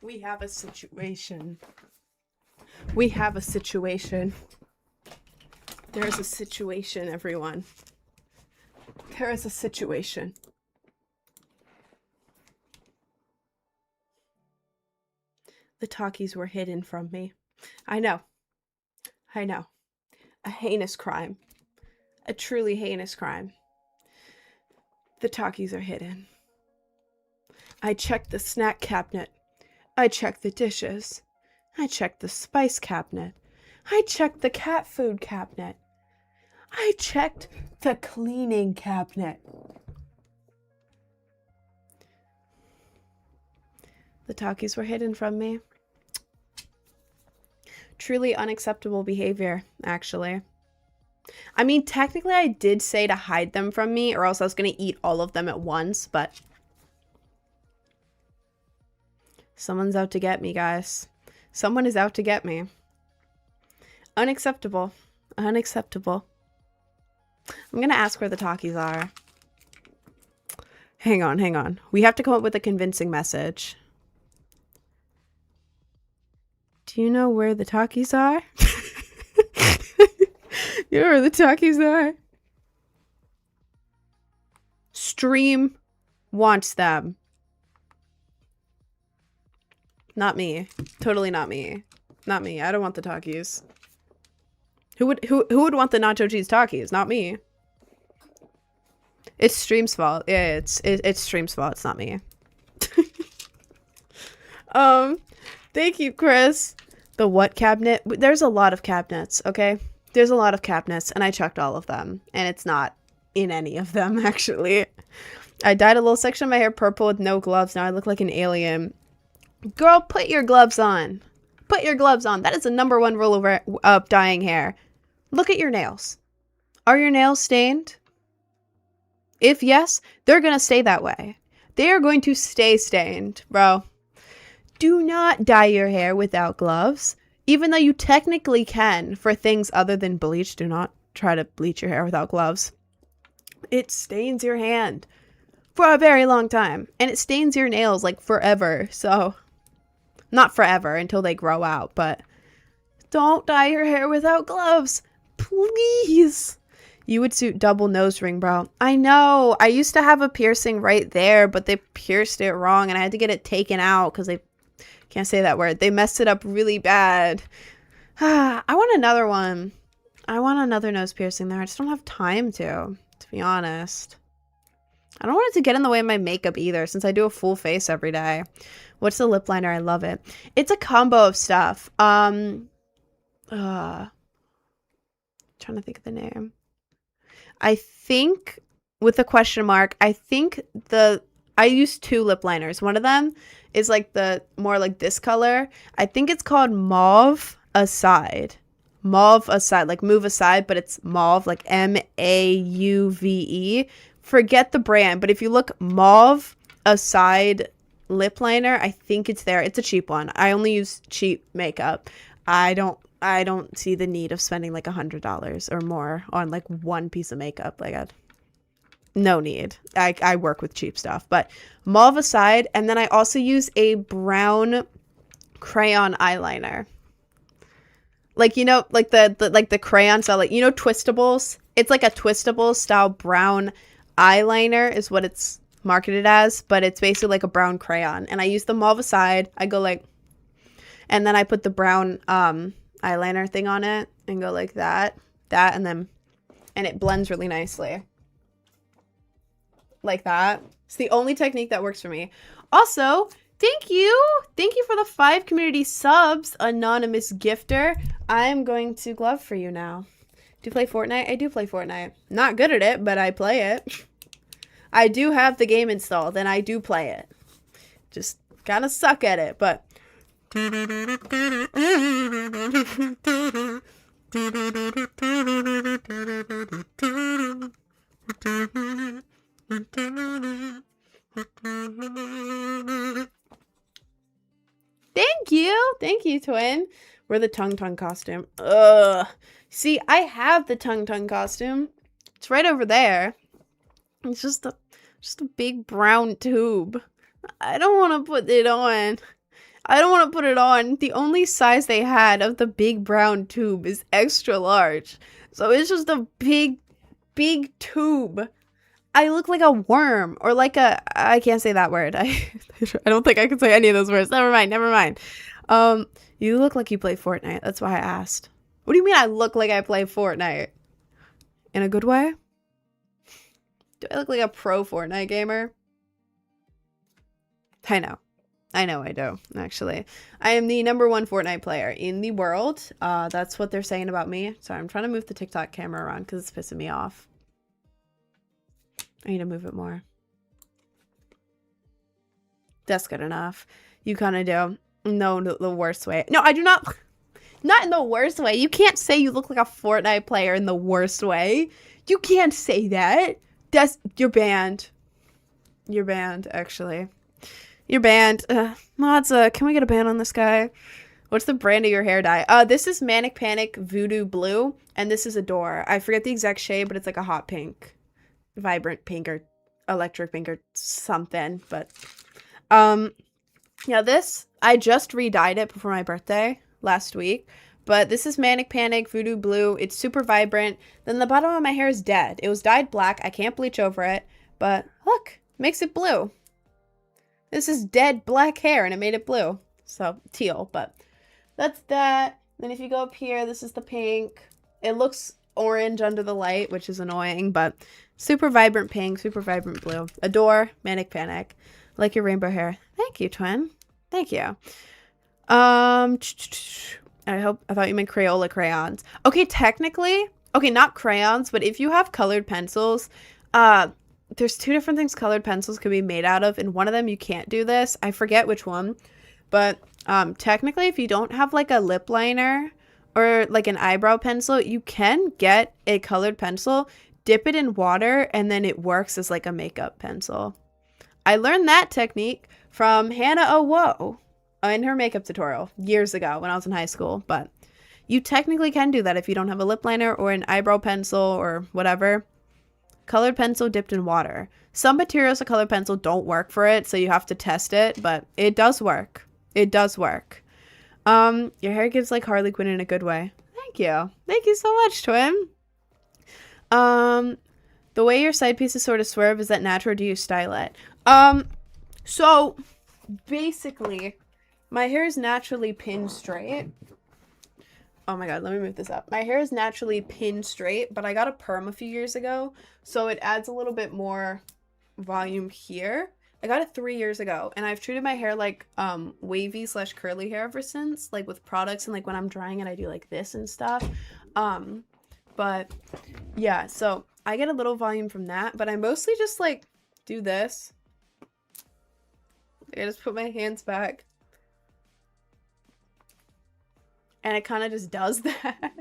We have a situation. We have a situation. There is a situation, everyone. There is a situation. The Takis were hidden from me. I know. A heinous crime. A truly heinous crime. The Takis are hidden. I checked the snack cabinet. I checked the dishes. I checked the spice cabinet. I checked the cat food cabinet. I checked the cleaning cabinet. The Takis were hidden from me. Truly unacceptable behavior, actually. I mean, technically I did say to hide them from me or else I was going to eat all of them at once, but someone's out to get me, guys. Someone is out to get me. Unacceptable. Unacceptable. I'm going to ask where the Takis are. Hang on. We have to come up with a convincing message. Do you know where the Takis are? You know where the Takis are? Stream wants them. Not me. Totally not me. Not me. I don't want the Takis. Who would want the nacho cheese Takis? Not me. It's Stream's fault. Yeah, it's Stream's fault. It's not me. Thank you, Chris. The what cabinet? There's a lot of cabinets, okay? There's a lot of cabinets, and I checked all of them, and it's not in any of them, actually. I dyed a little section of my hair purple with no gloves. Now I look like an alien. Girl, put your gloves on. Put your gloves on. That is the #1 rule of dyeing hair. Look at your nails. Are your nails stained? If yes, they're going to stay that way. They are going to stay stained, bro. Do not dye your hair without gloves. Even though you technically can for things other than bleach, do not try to bleach your hair without gloves. It stains your hand for a very long time. And it stains your nails like forever. So Not forever until they grow out, but don't dye your hair without gloves. Please. You would suit double nose ring, bro. I know. I used to have a piercing right there, but they pierced it wrong and I had to get it taken out because they can't say that word. They messed it up really bad. I want another one. I want another nose piercing there. I just don't have time to be honest. I don't want it to get in the way of my makeup either since I do a full face every day. What's the lip liner? I love it. It's a combo of stuff. Trying to think of the name. I think with a question mark, I think I use 2 lip liners. One of them is like the more like this color. I think it's called Mauve Aside. Mauve Aside, like move aside, but it's mauve, like Mauve. Forget the brand, but if you look Mauve Aside lip liner, I think it's there. It's a cheap one. I only use cheap makeup. I don't see the need of spending like $100 or more on like one piece of makeup. Like, no need. I work with cheap stuff. But Mauve Aside, and then I also use a brown crayon eyeliner. Like, you know, like the crayon style, like, you know, Twistables. It's like a Twistable style brown eyeliner is what it's marketed as, but it's basically like a brown crayon. And I use the Mauve Aside. I go like, and then I put the brown eyeliner thing on it and go like that, and it blends really nicely. Like that. It's the only technique that works for me. Also, thank you for the 5 community subs, anonymous gifter. I'm going to glove for you now. Do you play Fortnite? I do play Fortnite. Not good at it, but I play it. I do have the game installed and I do play it. Just kind of suck at it, but thank you, twin. We're the tongue costume. Ugh. See, I have the tongue costume. It's right over there. It's just a big brown tube. I don't want to put it on. The only size they had of the big brown tube is extra large. So it's just a big tube. I look like a worm or like I can't say that word. I don't think I can say any of those words. Never mind. You look like you play Fortnite. That's why I asked. What do you mean I look like I play Fortnite? In a good way? Do I look like a pro Fortnite gamer? I know I do, actually. I am the #1 Fortnite player in the world. That's what they're saying about me. Sorry, I'm trying to move the TikTok camera around because it's pissing me off. I need to move it more. That's good enough. You kind of do. No, the worst way. No, I do not. Not in the worst way. You can't say you look like a Fortnite player in the worst way. You can't say that. You're banned. You're banned, actually. You're banned. Mods, can we get a ban on this guy? What's the brand of your hair dye? This is Manic Panic Voodoo Blue, and this is Adore. I forget the exact shade, but it's like a hot pink. Vibrant pink or electric pink or something. But, yeah, this, I just re-dyed it before my birthday last week. But this is Manic Panic Voodoo Blue. It's super vibrant. Then the bottom of my hair is dead. It was dyed black. I can't bleach over it. But look, makes it blue. This is dead black hair and it made it blue. So teal, but that's that. Then if you go up here, this is the pink. It looks orange under the light, which is annoying, but super vibrant pink, super vibrant blue. Adore, Manic Panic. Like your rainbow hair. Thank you, twin. Thank you. I thought you meant Crayola crayons. Okay, technically, okay, not crayons, but if you have colored pencils, there's 2 different things colored pencils could be made out of, and one of them you can't do this. I forget which one, but technically, if you don't have like a lip liner or like an eyebrow pencil, you can get a colored pencil, dip it in water, and then it works as like a makeup pencil. I learned that technique from Hannah Owo in her makeup tutorial years ago when I was in high school, but you technically can do that if you don't have a lip liner or an eyebrow pencil or whatever. Colored pencil dipped in water. Some materials of colored pencil don't work for it, so you have to test it, but it does work. It does work. Your hair gives like Harley Quinn in a good way. Thank you. Thank you so much, twin. The way your side pieces sort of swerve, is that natural or do you style it? So basically, my hair is naturally pinned straight. Oh my god, let me move this up. My hair is naturally pinned straight, but I got a perm a few years ago, so it adds a little bit more volume here. I got it 3 years ago, and I've treated my hair like wavy / curly hair ever since, like with products, and like when I'm drying it, I do like this and stuff. But yeah, so I get a little volume from that, but I mostly just like do this. I just put my hands back. And it kind of just does that.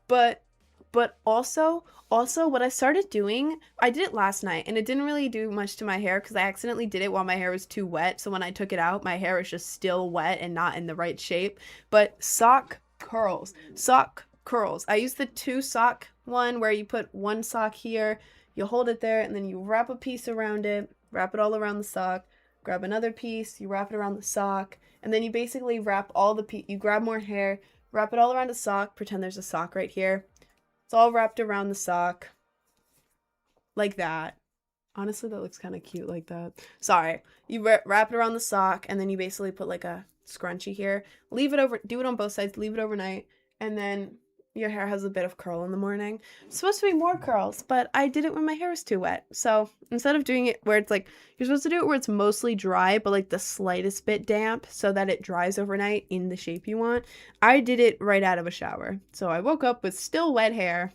But also what I started doing, I did it last night and it didn't really do much to my hair because I accidentally did it while my hair was too wet. So when I took it out, my hair was just still wet and not in the right shape. But sock curls. I use the 2 sock one where you put 1 sock here, you hold it there, and then you wrap a piece around it, wrap it all around the sock, grab another piece, you wrap it around the sock, and then you basically wrap all the you grab more hair, wrap it all around the sock, pretend there's a sock right here. It's all wrapped around the sock. Like that. Honestly, that looks kind of cute like that. Sorry. You wrap it around the sock, and then you basically put like a scrunchie here. Leave it over, do it on both sides, leave it overnight, and then your hair has a bit of curl in the morning. It's supposed to be more curls, but I did it when my hair was too wet. So instead of doing it where it's like, you're supposed to do it where it's mostly dry, but like the slightest bit damp so that it dries overnight in the shape you want. I did it right out of a shower. So I woke up with still wet hair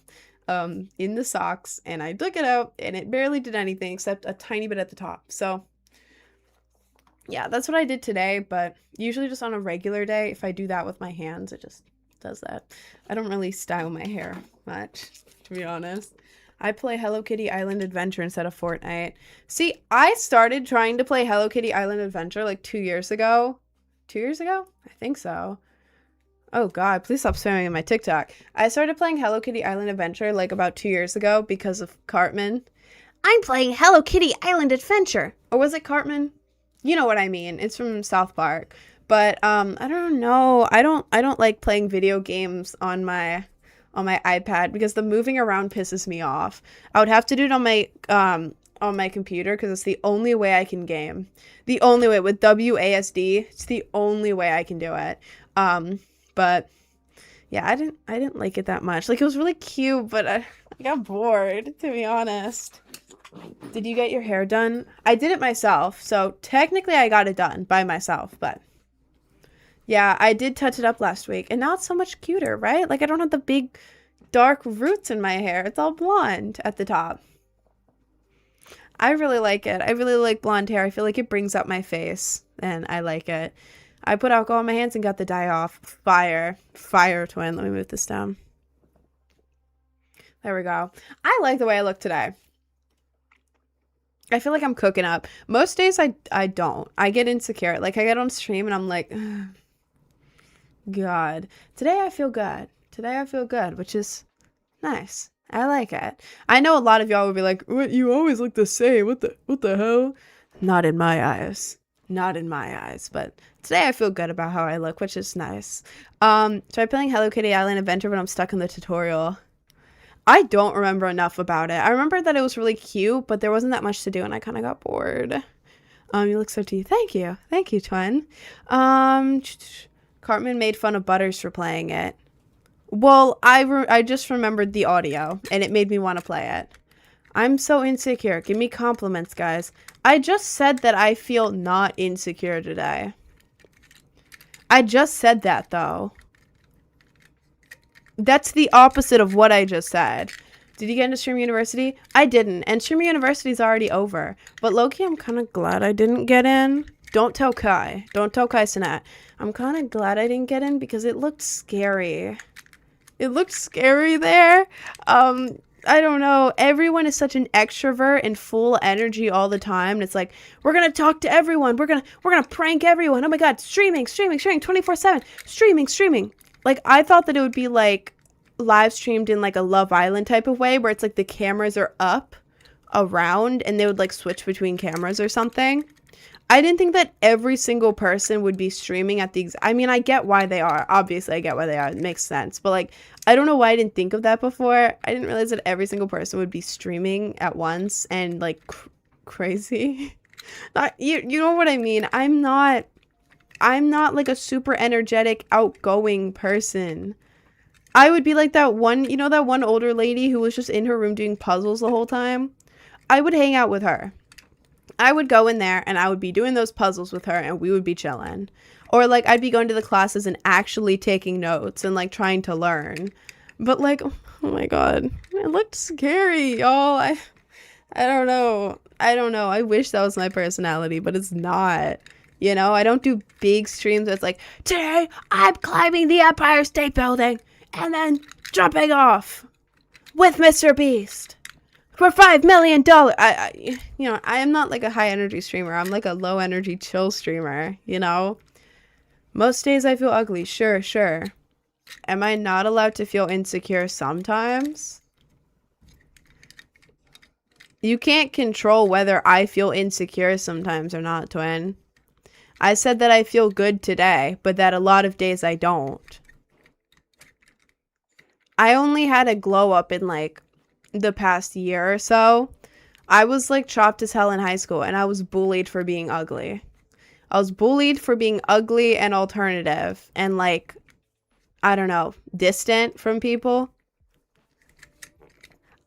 in the socks, and I took it out and it barely did anything except a tiny bit at the top. So yeah, that's what I did today, but usually just on a regular day, if I do that with my hands, it just does that. I don't really style my hair much, to be honest. I play Hello Kitty Island Adventure instead of Fortnite. See, I started trying to play Hello Kitty Island Adventure like 2 years ago. 2 years ago? I think so. Oh god, please stop spamming in my TikTok. I started playing Hello Kitty Island Adventure like about 2 years ago because of Cartman. I'm playing Hello Kitty Island Adventure. Or was it Cartman? You know what I mean. It's from South Park. But I don't know. I don't like playing video games on my iPad because the moving around pisses me off. I would have to do it on my computer because it's the only way I can game. The only way with WASD. It's the only way I can do it. But yeah, I didn't like it that much. Like, it was really cute, but I got bored, to be honest. Did you get your hair done? I did it myself, so technically I got it done by myself, but yeah, I did touch it up last week, and now it's so much cuter, right? Like, I don't have the big dark roots in my hair. It's all blonde at the top. I really like it. I really like blonde hair. I feel like it brings up my face, and I like it. I put alcohol on my hands and got the dye off. Fire. Fire, twin. Let me move this down. There we go. I like the way I look today. I feel like I'm cooking up. Most days I don't. I get insecure. Like, I get on stream and I'm like, God. Today I feel good. Today I feel good, which is nice. I like it. I know a lot of y'all will be like, "What? You always look the same. What the hell?" Not in my eyes. Not in my eyes. But today I feel good about how I look, which is nice. Try playing Hello Kitty Island Adventure, but I'm stuck in the tutorial. I don't remember enough about it. I remember that it was really cute, but there wasn't that much to do, and I kind of got bored. You look so tea. Thank you. Thank you, twin. Cartman made fun of Butters for playing it. Well, I just remembered the audio, and it made me want to play it. I'm so insecure. Give me compliments, guys. I just said that I feel not insecure today. I just said that, though. That's the opposite of what I just said. Did you get into Stream University? I didn't, and Stream University is already over. But low-key, I'm kind of glad I didn't get in. Don't tell Kai. Don't tell Kai Sinat. I'm kind of glad I didn't get in because it looked scary. It looked scary there. I don't know. Everyone is such an extrovert and full energy all the time. And it's like, we're going to talk to everyone. We're going to prank everyone. Oh my God. Streaming 24/7. Streaming. Like, I thought that it would be like live streamed in like a Love Island type of way where it's like the cameras are up around and they would like switch between cameras or something. I didn't think that every single person would be streaming at the I mean, I get why they are. Obviously, I get why they are. It makes sense. But like, I don't know why I didn't think of that before. I didn't realize that every single person would be streaming at once and like crazy. Not, you know what I mean? I'm not like a super energetic, outgoing person. I would be like that one, you know, that one older lady who was just in her room doing puzzles the whole time. I would hang out with her. I would go in there and I would be doing those puzzles with her and we would be chilling. Or like I'd be going to the classes and actually taking notes and like trying to learn. But like, oh my God, it looked scary, y'all. I don't know. I wish that was my personality, but it's not. You know, I don't do big streams that's like, today I'm climbing the Empire State Building and then jumping off with Mr. Beast for $5 million. You know, I am not like a high energy streamer. I'm like a low energy chill streamer, you know? Most days I feel ugly. Sure. Am I not allowed to feel insecure sometimes? You can't control whether I feel insecure sometimes or not, twin. I said that I feel good today, but that a lot of days I don't. I only had a glow up in like the past year or so. I was like chopped as hell in high school and I was bullied for being ugly. I was bullied for being ugly and alternative and like, I don't know, distant from people.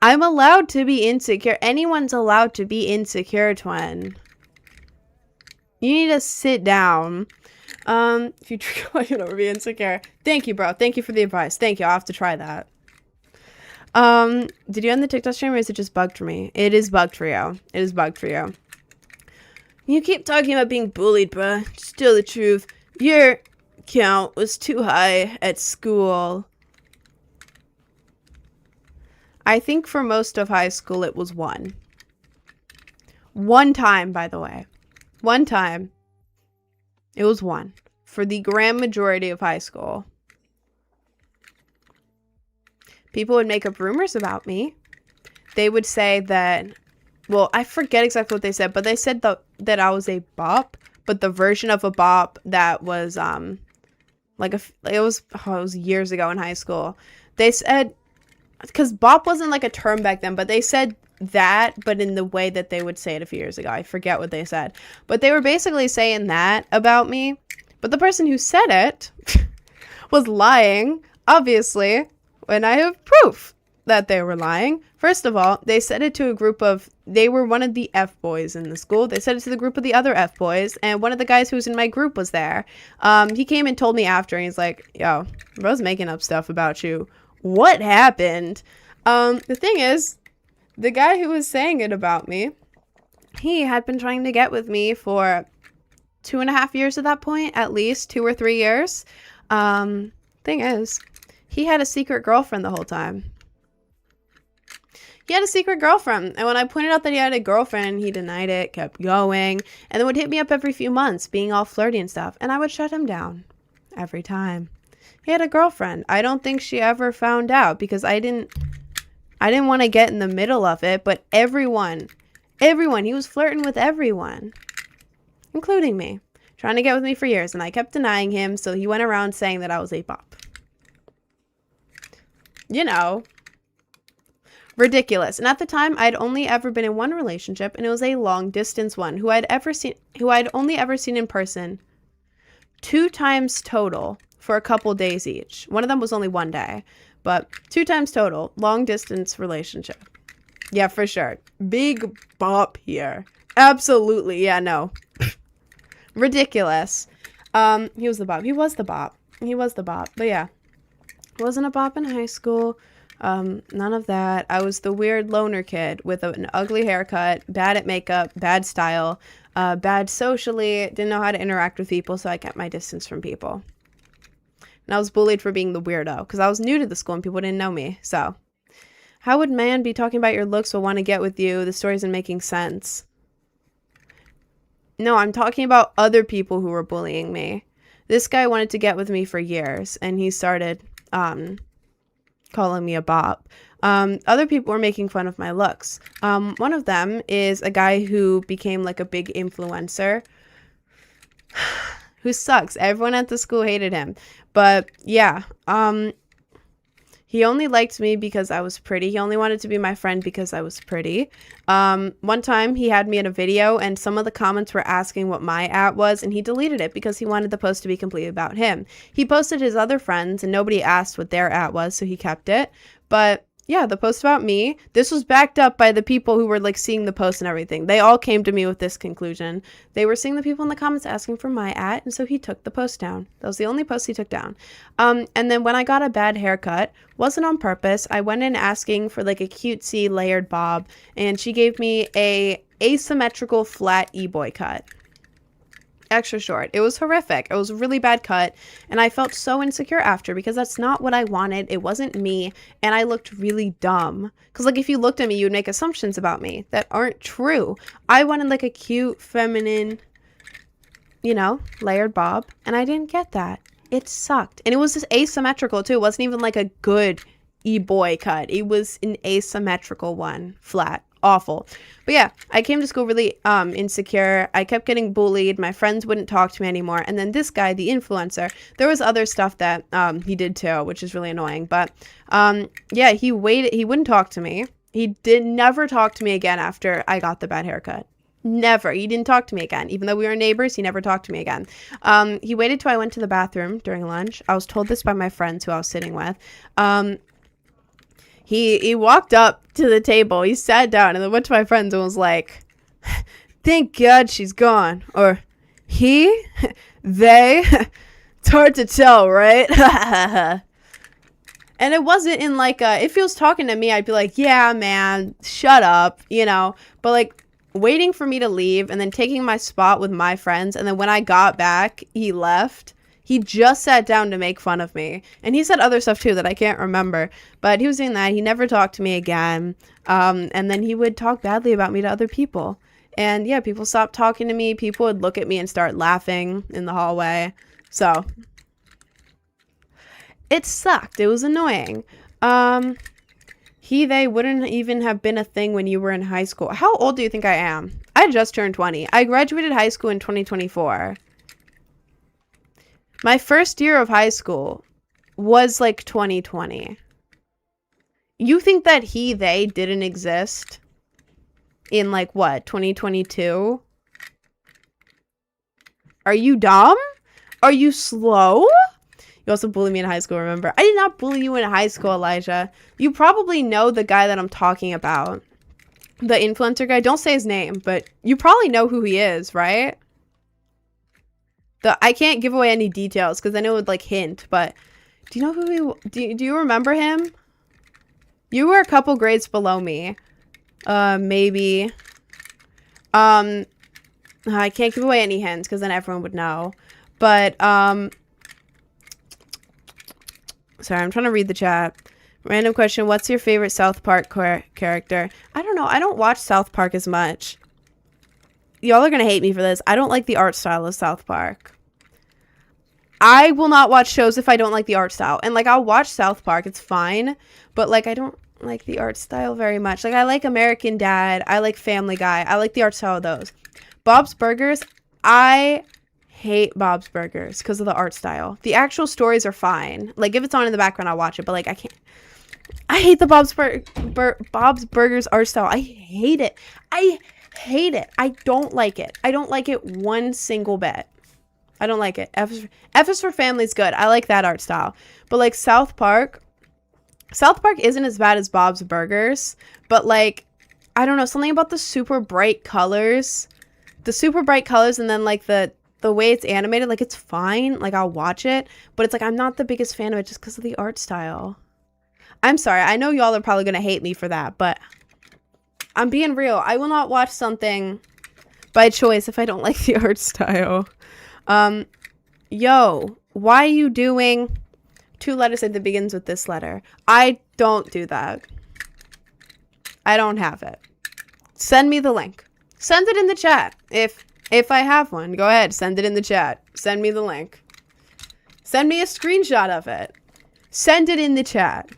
I'm allowed to be insecure. Anyone's allowed to be insecure, twin. You need to sit down. If you try to be insecure. Thank you, bro. Thank you for the advice. Thank you. I'll have to try that. Did you end the TikTok stream or is it just bugged for me? It is bugged for you. It is bugged for you. You keep talking about being bullied, bruh. Still the truth. Your count was too high at school. I think for most of high school it was 1. One time, by the way. One time. It was 1. For the grand majority of high school. People would make up rumors about me. They would say that, well, I forget exactly what they said, but they said that I was a bop, but the version of a bop that was, like it was years ago in high school. They said, because bop wasn't like a term back then, but they said that, but in the way that they would say it a few years ago. I forget what they said, but they were basically saying that about me. But the person who said it was lying, obviously, when I have proof that they were lying. First of all, they said it to a group of, they were one of the F boys in the school. They said it to the group of the other F boys, and one of the guys who was in my group was there. He came and told me after, and he's like, yo, bro's making up stuff about you. What happened? The thing is, the guy who was saying it about me, he had been trying to get with me for 2.5 years at that point, at least 2 or 3 years. Thing is, he had a secret girlfriend the whole time. He had a secret girlfriend, and when I pointed out that he had a girlfriend, he denied it, kept going, and then would hit me up every few months, being all flirty and stuff, and I would shut him down every time. He had a girlfriend. I don't think she ever found out because I didn't want to get in the middle of it, but everyone, he was flirting with everyone, including me, trying to get with me for years, and I kept denying him, so he went around saying that I was a bop. You know, ridiculous. And at the time, I'd only ever been in one relationship, and it was a long distance one who I'd only ever seen in person 2 times total for a couple days each. One of them was only 1 day, but 2 times total, long distance relationship. Yeah, for sure. Big bop here. Absolutely. Yeah, no. Ridiculous. He was the bop. He was the bop. But yeah, wasn't a bop in high school. None of that. I was the weird loner kid with an ugly haircut, bad at makeup, bad style, bad socially, didn't know how to interact with people, so I kept my distance from people. And I was bullied for being the weirdo, because I was new to the school and people didn't know me, so. How would man be talking about your looks will want to get with you? The story isn't making sense. No, I'm talking about other people who were bullying me. This guy wanted to get with me for years, and he started, calling me a bop. Other people were making fun of my looks. One of them is a guy who became like a big influencer. who sucks. Everyone at the school hated him. But yeah, he only liked me because I was pretty. He only wanted to be my friend because I was pretty. One time he had me in a video and some of the comments were asking what my @ was, and he deleted it because he wanted the post to be completely about him. He posted his other friends and nobody asked what their @ was, so he kept it. But yeah, the post about me, this was backed up by the people who were like seeing the post and everything. They all came to me with this conclusion. They were seeing the people in the comments asking for my @ and so he took the post down. That was the only post he took down. And then when I got a bad haircut, wasn't on purpose. I went in asking for like a cutesy layered bob, and she gave me a asymmetrical flat e-boy cut. Extra short. It was horrific. It was a really bad cut, and I felt so insecure after because that's not what I wanted. It wasn't me, and I looked really dumb. Because like if you looked at me, you would make assumptions about me that aren't true. I wanted like a cute, feminine, you know, layered bob, and I didn't get that. It sucked. And it was just asymmetrical too. It wasn't even like a good e-boy cut. It was an asymmetrical one, flat. Awful. But yeah, I came to school really insecure. I kept getting bullied. My friends wouldn't talk to me anymore. And then this guy, the influencer, there was other stuff that he did too, which is really annoying. But yeah, he wouldn't talk to me. He never talk to me again after I got the bad haircut. Never. He didn't talk to me again. Even though we were neighbors, he never talked to me again. He waited till I went to the bathroom during lunch. I was told this by my friends who I was sitting with. He walked up to the table, he sat down, and then went to my friends and was like, thank God she's gone. Or, they, it's hard to tell, right? And it wasn't in like if he was talking to me, I'd be like, yeah, man, shut up, you know? But like, waiting for me to leave and then taking my spot with my friends, and then when I got back, he left. He just sat down to make fun of me. And he said other stuff too that I can't remember. But he was doing that. He never talked to me again. And then he would talk badly about me to other people. And yeah, people stopped talking to me. People would look at me and start laughing in the hallway. So it sucked. It was annoying. They wouldn't even have been a thing when you were in high school. How old do you think I am? I just turned 20. I graduated high school in 2024. My first year of high school was like 2020. You think that they didn't exist in like what, 2022? Are you dumb? Are you slow? You also bullied me in high school, remember? I did not bully you in high school, Elijah. You probably know the guy that I'm talking about. The influencer guy. Don't say his name, but you probably know who he is, right? I can't give away any details because then it would like hint, but do you know who do you remember him? You were a couple grades below me. Maybe. I can't give away any hints because then everyone would know. But, sorry, I'm trying to read the chat. Random question, what's your favorite South Park character? I don't know. I don't watch South Park as much. Y'all are going to hate me for this. I don't like the art style of South Park. I will not watch shows if I don't like the art style. And, like, I'll watch South Park. It's fine. But, like, I don't like the art style very much. Like, I like American Dad. I like Family Guy. I like the art style of those. Bob's Burgers, I hate Bob's Burgers because of the art style. The actual stories are fine. Like, if it's on in the background, I'll watch it. But, like, I can't. I hate the Bob's Burgers art style. I hate it. I hate it. I don't like it. I don't like it one single bit. I don't like it. F is for Family's good. I like that art style. But like South Park isn't as bad as Bob's Burgers. But like, I don't know, something about the super bright colors. The super bright colors and then like the way it's animated, like it's fine. Like I'll watch it. But it's like I'm not the biggest fan of it just because of the art style. I'm sorry. I know y'all are probably going to hate me for that. But I'm being real. I will not watch something by choice if I don't like the art style. Yo, why are you doing 2 letters that begins with this letter? I don't do that. I don't have it. Send me the link. Send it in the chat. If I have one, go ahead. Send it in the chat. Send me the link. Send me a screenshot of it. Send it in the chat.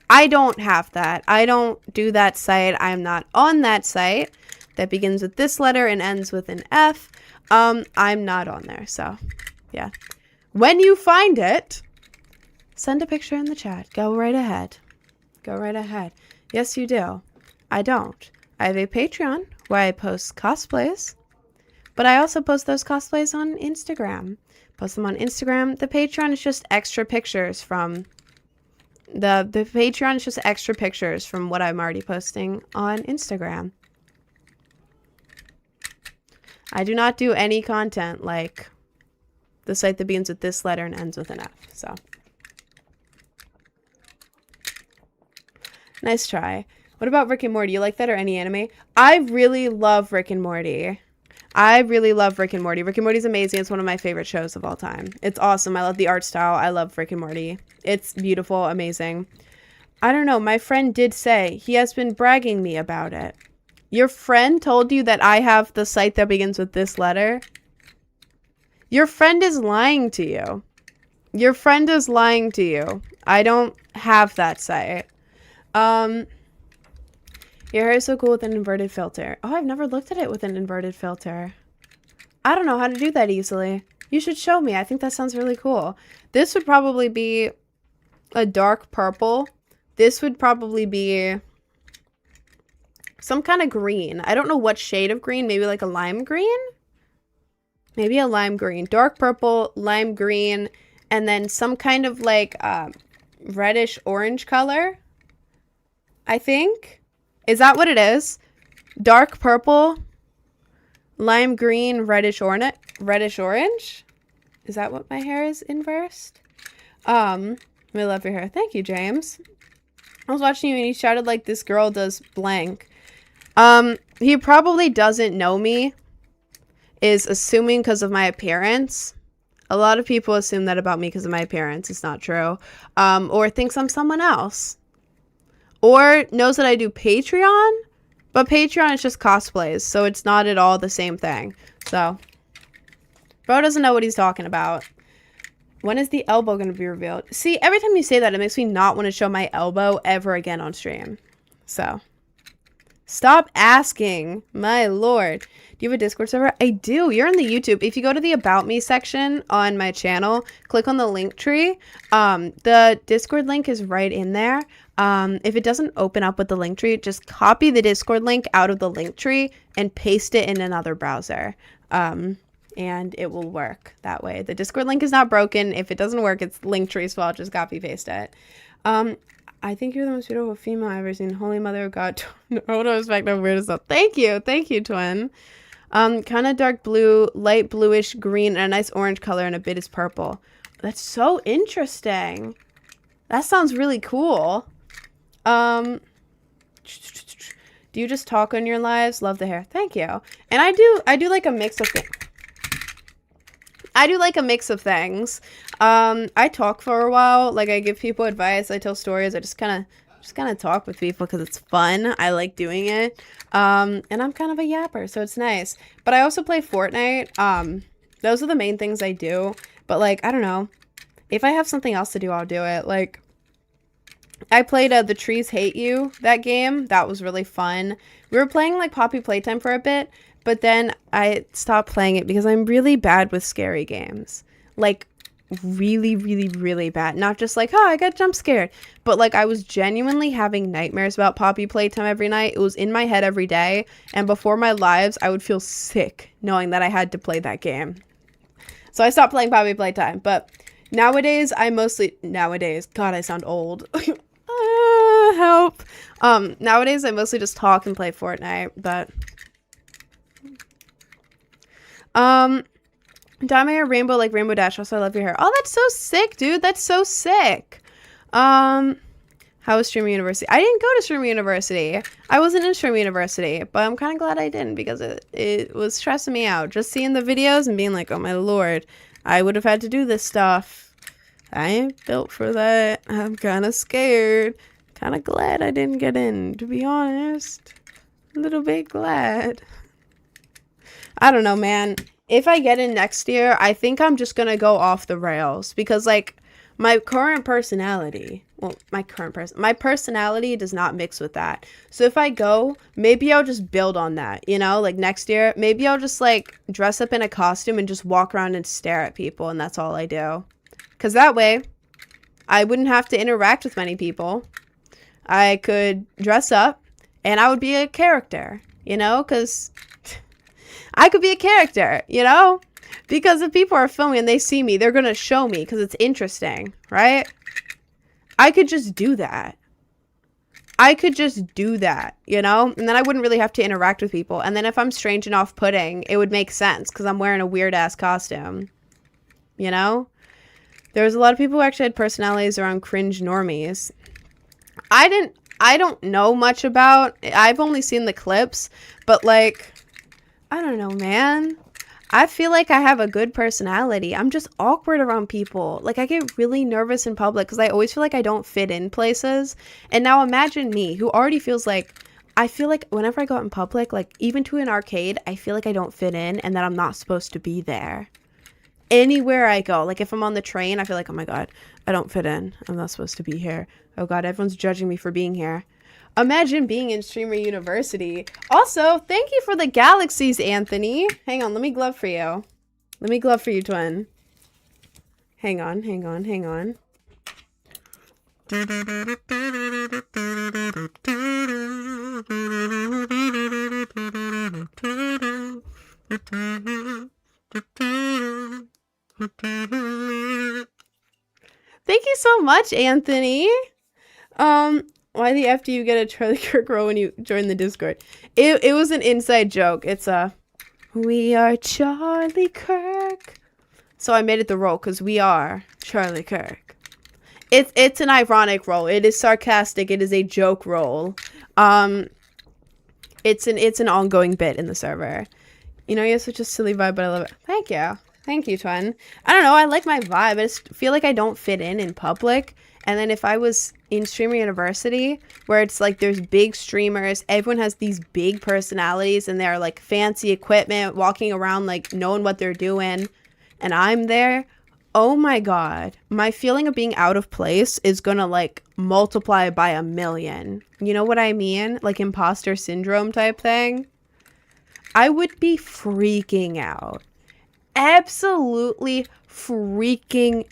I don't have that. I don't do that site. I'm not on that site that begins with this letter and ends with an F. I'm not on there, so yeah. When you find it, send a picture in the chat. Go right ahead. Go right ahead. Yes, you do. I don't. I have a Patreon where I post cosplays, but I also post those cosplays on Instagram. Post them on Instagram. The Patreon is just extra pictures from the Patreon is just extra pictures from what I'm already posting on Instagram. I do not do any content like the site that begins with this letter and ends with an F. So nice try. What about Rick and Morty? You like that or any anime? I really love Rick and Morty. I really love Rick and Morty. Rick and Morty is amazing. It's one of my favorite shows of all time. It's awesome. I love the art style. I love Rick and Morty. It's beautiful, amazing. I don't know. My friend did say he has been bragging me about it. Your friend told you that I have the site that begins with this letter? Your friend is lying to you. Your friend is lying to you. I don't have that site. Your hair is so cool with an inverted filter. Oh, I've never looked at it with an inverted filter. I don't know how to do that easily. You should show me. I think that sounds really cool. This would probably be a dark purple. This would probably be some kind of green. I don't know what shade of green. Maybe like a lime green? Maybe a lime green. Dark purple, lime green, and then some kind of like reddish orange color. I think. Is that what it is? Dark purple, lime green, reddish orange? Is that what my hair is inversed? I love your hair. Thank you, James. I was watching you and he shouted like this girl does blank. He probably doesn't know me, is assuming because of my appearance. A lot of people assume that about me because of my appearance. It's not true. Or thinks I'm someone else. Or knows that I do Patreon, but Patreon is just cosplays, so it's not at all the same thing. So, bro doesn't know what he's talking about. When is the elbow going to be revealed? See, every time you say that, it makes me not want to show my elbow ever again on stream. So, stop asking. My lord. Do you have a Discord server? I do. You're in the YouTube. If you go to the About Me section on my channel, click on the link tree. The Discord link is right in there. If it doesn't open up with the link tree, just copy the Discord link out of the link tree and paste it in another browser. And it will work that way. The Discord link is not broken. If it doesn't work, it's Linktree's fault. Just copy paste it. I think you're the most beautiful female I've ever seen. Holy Mother of God. No respect, no weird stuff. Thank you, twin. Kind of dark blue, light bluish green, and a nice orange color, and a bit is purple. That's so interesting. That sounds really cool. Do you just talk on your lives? Love the hair. Thank you. And I do like a mix of things. I do like a mix of things. I talk for a while. Like, I give people advice. I tell stories. I just kind of talk with people because it's fun. I like doing it. And I'm kind of a yapper, so it's nice. But I also play Fortnite. Those are the main things I do. But, like, I don't know. If I have something else to do, I'll do it. Like, I played The Trees Hate You, that game. That was really fun. We were playing, like, Poppy Playtime for a bit. But then I stopped playing it because I'm really bad with scary games. Like, really, really, really bad. Not just like, oh, I got jump scared. But, like, I was genuinely having nightmares about Poppy Playtime every night. It was in my head every day. And before my lives, I would feel sick knowing that I had to play that game. So I stopped playing Poppy Playtime. But nowadays, God, I sound old. Help. Nowadays, I mostly just talk and play Fortnite. But dye my hair rainbow like Rainbow Dash. Also, I love your hair. Oh, that's so sick, dude. That's so sick. How was Streamer University? I didn't go to Streamer University. I wasn't in Streamer University, but I'm kind of glad I didn't because it was stressing me out. Just seeing the videos and being like, oh my lord, I would have had to do this stuff. I ain't built for that. I'm kind of scared. Kind of glad I didn't get in, to be honest. A little bit glad. I don't know, man. if I get in next year, I think I'm just gonna go off the rails because like my current personality, well, my personality does not mix with that. So if I go, maybe I'll just build on that, you know, like next year, maybe I'll just like dress up in a costume and just walk around and stare at people, and that's all I do. Because that way, I wouldn't have to interact with many people. I could dress up and I would be a character, you know, because I could be a character, you know? Because if people are filming and they see me, they're going to show me because it's interesting, right? I could just do that. I could just do that, you know? And then I wouldn't really have to interact with people. And then if I'm strange and off-putting, it would make sense because I'm wearing a weird-ass costume, you know? There's a lot of people who actually had personalities around cringe normies. I don't know much about, I've only seen the clips, but like, I don't know, man. I feel like I have a good personality. I'm just awkward around people. Like, I get really nervous in public because I always feel like I don't fit in places. And now imagine me, who already feels like, I feel like whenever I go out in public, like, even to an arcade, I feel like I don't fit in and that I'm not supposed to be there. Anywhere I go, like, if I'm on the train, I feel like, oh my God, I don't fit in. I'm not supposed to be here. Oh God, everyone's judging me for being here. Imagine being in Streamer University. Also, thank you for the galaxies, Anthony. Hang on, let me glove for you. Let me glove for you, twin. Hang on, hang on, hang on. Thank you so much, Anthony. Why the F do you get a Charlie Kirk role when you join the Discord? It was an inside joke. It's we are Charlie Kirk. So I made it the role because we are Charlie Kirk. It's an ironic role. It is sarcastic. It is a joke role. It's an ongoing bit in the server. You know, you have such a silly vibe, but I love it. Thank you. Thank you, twin. I don't know. I like my vibe. I just feel like I don't fit in public. And then if I was in Streamer University, where it's like there's big streamers, everyone has these big personalities and they're like fancy equipment, walking around like knowing what they're doing, and I'm there, oh my God, my feeling of being out of place is gonna like multiply by 1,000,000. You know what I mean? Like imposter syndrome type thing. I would be freaking out. Absolutely freaking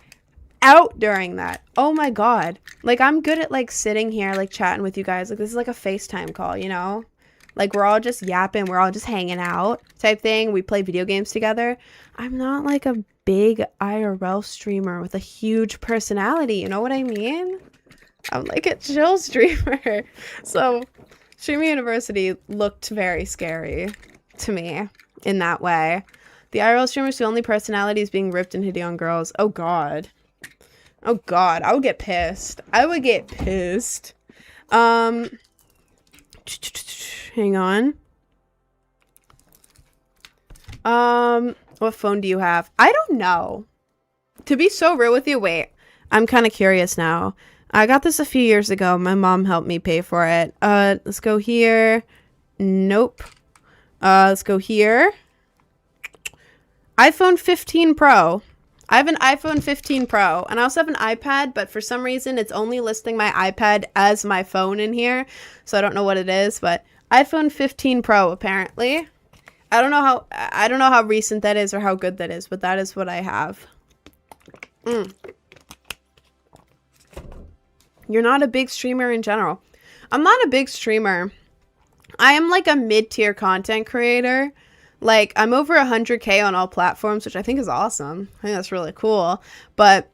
out during that. Oh my God. Like, I'm good at like sitting here like chatting with you guys. Like, this is like a FaceTime call, you know? Like, we're all just yapping, we're all just hanging out type thing. We play video games together. I'm not like a big IRL streamer with a huge personality, you know what I mean? I'm like a chill streamer. So Streamer University looked very scary to me in that way. The IRL streamers, the only personality is being ripped and hitting on girls. Oh God. Oh God, I would get pissed. I would get pissed. Hang on. What phone do you have? I don't know. To be so real with you, wait. I'm kind of curious now. I got this a few years ago. My mom helped me pay for it. Let's go here. Nope. Let's go here. iPhone 15 Pro. I have an iPhone 15 Pro, and I also have an iPad, but for some reason it's only listing my iPad as my phone in here, so I don't know what it is, but iPhone 15 Pro apparently. I don't know how recent that is or how good that is, but that is what I have. You're not a big streamer in general. I'm not a big streamer. I am like a mid-tier content creator. Like, I'm over 100K on all platforms, which I think is awesome. I think that's really cool. But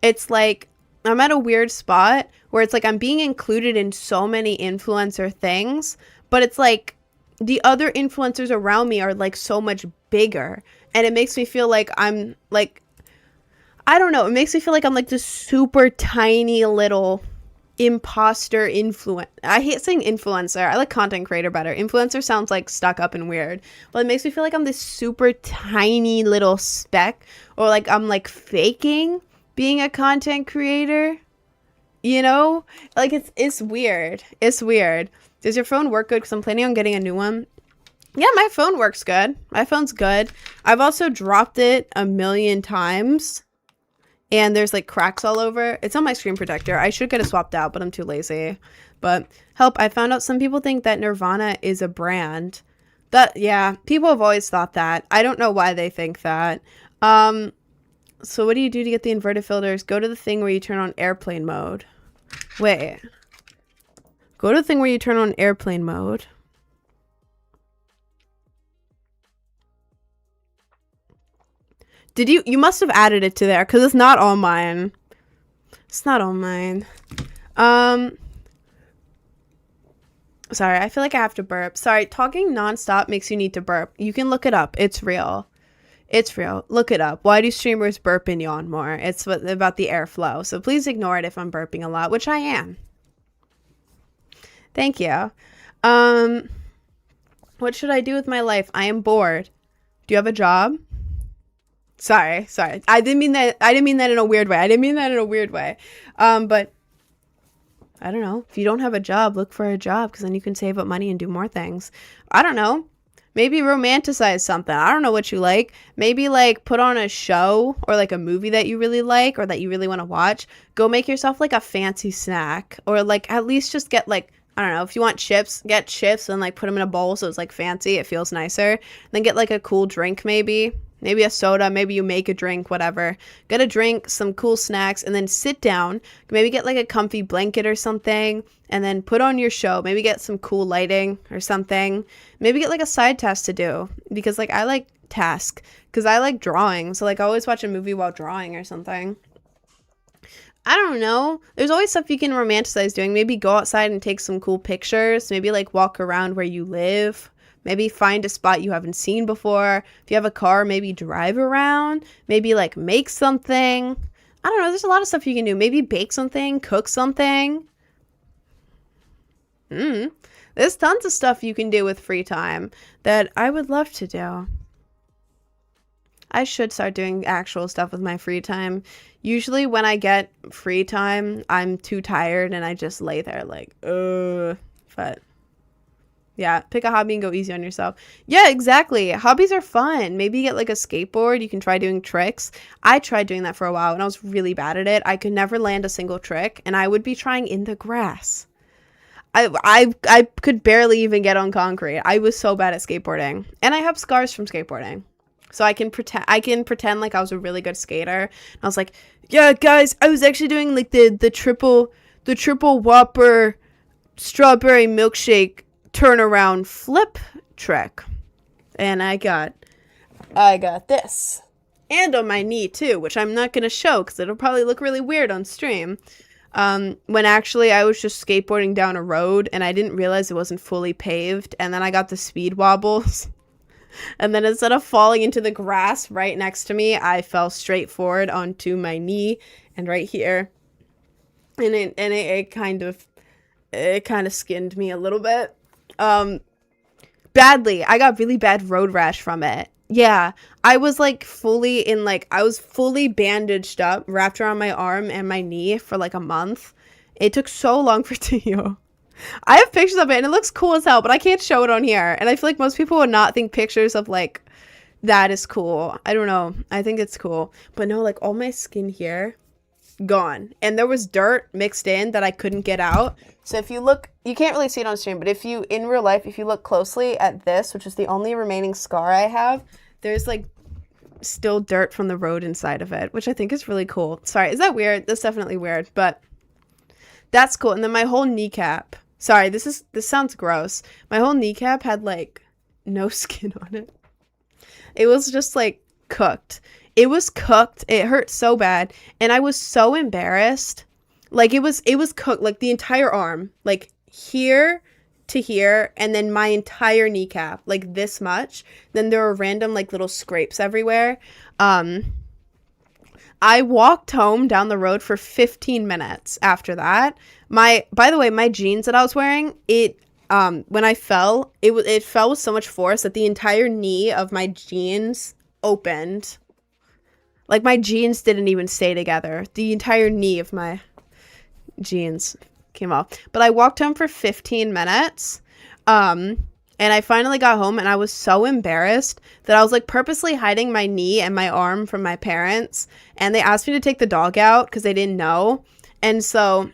it's like, I'm at a weird spot where it's like I'm being included in so many influencer things, but it's like the other influencers around me are like so much bigger. And it makes me feel like I'm like, I don't know. It makes me feel like I'm like this super tiny little imposter influence. I hate saying influencer. I like content creator better. Influencer sounds like stuck up and weird, but it makes me feel like I'm this super tiny little speck, or like I'm like faking being a content creator, you know? Like it's weird. It's weird. Does your phone work good? Because I'm planning on getting a new one. Yeah, my phone works good. My phone's good. I've also dropped it a million times. And there's like cracks all over. It's on my screen protector. I should get it swapped out, but I'm too lazy. But help, I found out some people think that Nirvana is a brand. Yeah, people have always thought that. I don't know why they think that. So what do you do to get the inverted filters? Go to the thing where you turn on airplane mode. Wait. Go to the thing where you turn on airplane mode. Did you must have added it to there because it's not on mine. It's not on mine. Sorry, I feel like I have to burp. Sorry, talking nonstop makes you need to burp. You can look it up. It's real. It's real. Look it up. Why do streamers burp and yawn more? It's about the airflow. So please ignore it if I'm burping a lot, which I am. Thank you. What should I do with my life? I am bored. Do you have a job? Sorry. I didn't mean that in a weird way. But I don't know. If you don't have a job, look for a job because then you can save up money and do more things. I don't know. Maybe romanticize something. I don't know what you like. Maybe like put on a show or like a movie that you really like or that you really want to watch. Go make yourself like a fancy snack or like at least just get like, I don't know, if you want chips, get chips and like put them in a bowl so it's like fancy. It feels nicer. Then get like a cool drink maybe a soda, maybe you make a drink, whatever. Get a drink, some cool snacks, and then sit down. Maybe get like a comfy blanket or something, and then put on your show. Maybe get some cool lighting or something. Maybe get like a side task to do because like I like task because I like drawing. So like I always watch a movie while drawing or something. I don't know. There's always stuff you can romanticize doing. Maybe go outside and take some cool pictures. Maybe like walk around where you live. Maybe find a spot you haven't seen before. If you have a car, maybe drive around. Maybe like make something. I don't know. There's a lot of stuff you can do. Maybe bake something, cook something. There's tons of stuff you can do with free time that I would love to do. I should start doing actual stuff with my free time. Usually when I get free time, I'm too tired and I just lay there like, but yeah, pick a hobby and go easy on yourself. Yeah, exactly. Hobbies are fun. Maybe get like a skateboard. You can try doing tricks. I tried doing that for a while and I was really bad at it. I could never land a single trick and I would be trying in the grass. I could barely even get on concrete. I was so bad at skateboarding. And I have scars from skateboarding. So I can pretend like I was a really good skater. And I was like, yeah, guys, I was actually doing like the triple Whopper strawberry milkshake turnaround flip trick. And I got this. And on my knee too, which I'm not going to show because it'll probably look really weird on stream. When actually I was just skateboarding down a road and I didn't realize it wasn't fully paved. And then I got the speed wobbles. And then instead of falling into the grass right next to me, I fell straight forward onto my knee and right here. And it kind of skinned me a little bit. Badly. I got really bad road rash from it. Yeah. I was like I was fully bandaged up, wrapped around my arm and my knee for like a month. It took so long for it to heal. I have pictures of it and it looks cool as hell, but I can't show it on here. And I feel like most people would not think pictures of like that is cool. I don't know. I think it's cool. But no, like all my skin here, gone. And there was dirt mixed in that I couldn't get out. So if you look, you can't really see it on stream, but if you, in real life, if you look closely at this, which is the only remaining scar I have, there's like still dirt from the road inside of it, which I think is really cool. Sorry, is that weird? That's definitely weird, but that's cool. And then my whole kneecap. Sorry, this sounds gross. My whole kneecap had like no skin on it. It was just like cooked. It was cooked. It hurt so bad. And I was so embarrassed. Like it was cooked, like the entire arm, like here to here. And then my entire kneecap, like this much. Then there were random like little scrapes everywhere. I walked home down the road for 15 minutes after that. By the way, my jeans that I was wearing, when I fell, it fell with so much force that the entire knee of my jeans opened. Like my jeans didn't even stay together. The entire knee of my jeans came off. But I walked home for 15 minutes. And I finally got home and I was so embarrassed that I was like purposely hiding my knee and my arm from my parents. And they asked me to take the dog out because they didn't know. And so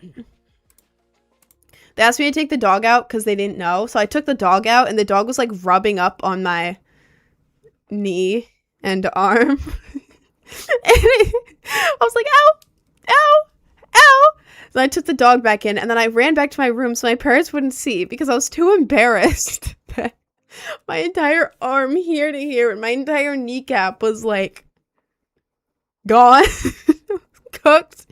they asked me to take the dog out because they didn't know. So I took the dog out and the dog was like rubbing up on my knee and arm. I was like, ow, ow, ow. So I took the dog back in and then I ran back to my room so my parents wouldn't see because I was too embarrassed that my entire arm here to here and my entire kneecap was like gone, cooked.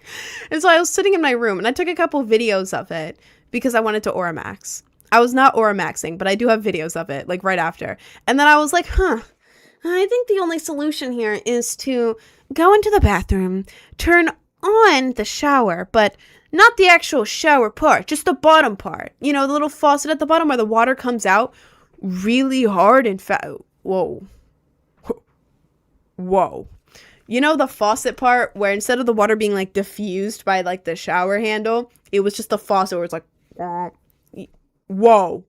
And so I was sitting in my room and I took a couple videos of it because I wanted to Oramax. I was not Oramaxing, but I do have videos of it like right after. And then I was like, I think the only solution here is to go into the bathroom, turn on the shower, but not the actual shower part, just the bottom part. You know, the little faucet at the bottom where the water comes out really hard and fast. Whoa. Whoa. You know the faucet part where instead of the water being like diffused by like the shower handle, it was just the faucet where it's like, whoa.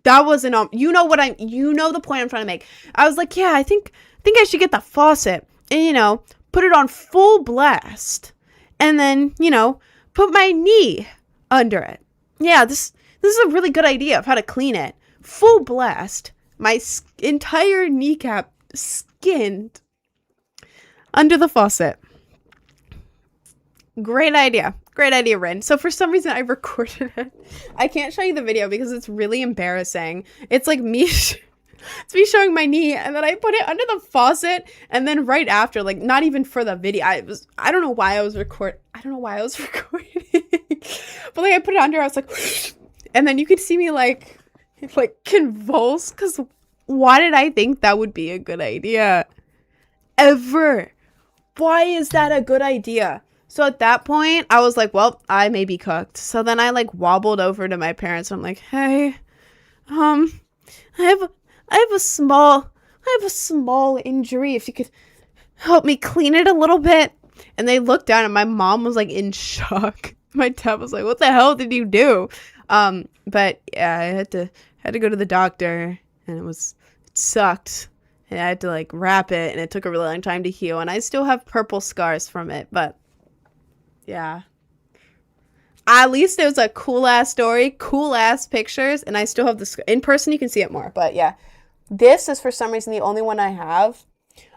That wasn't, you know the point I'm trying to make. I was like, yeah, I think I should get the faucet and, you know, put it on full blast and then, you know, put my knee under it. Yeah, this is a really good idea of how to clean it. Full blast. My entire kneecap skinned under the faucet. Great idea. Great idea, Rin. So for some reason I recorded it. I can't show you the video because it's really embarrassing. It's like me it's me showing my knee and then I put it under the faucet and then right after, like not even for the video. I don't know why I was recording. But like I put it under, I was like and then you could see me like convulse because why did I think that would be a good idea? Ever. Why is that a good idea? So at that point, I was like, well, I may be cooked. So then I like wobbled over to my parents. I'm like, hey, I have a small injury. If you could help me clean it a little bit. And they looked down and my mom was like in shock. My dad was like, what the hell did you do? But yeah, I had to go to the doctor and it sucked. And I had to like wrap it and it took a really long time to heal. And I still have purple scars from it, but yeah. At least it was a cool ass story, cool ass pictures, and I still have the in person. You can see it more, but yeah, this is for some reason the only one I have.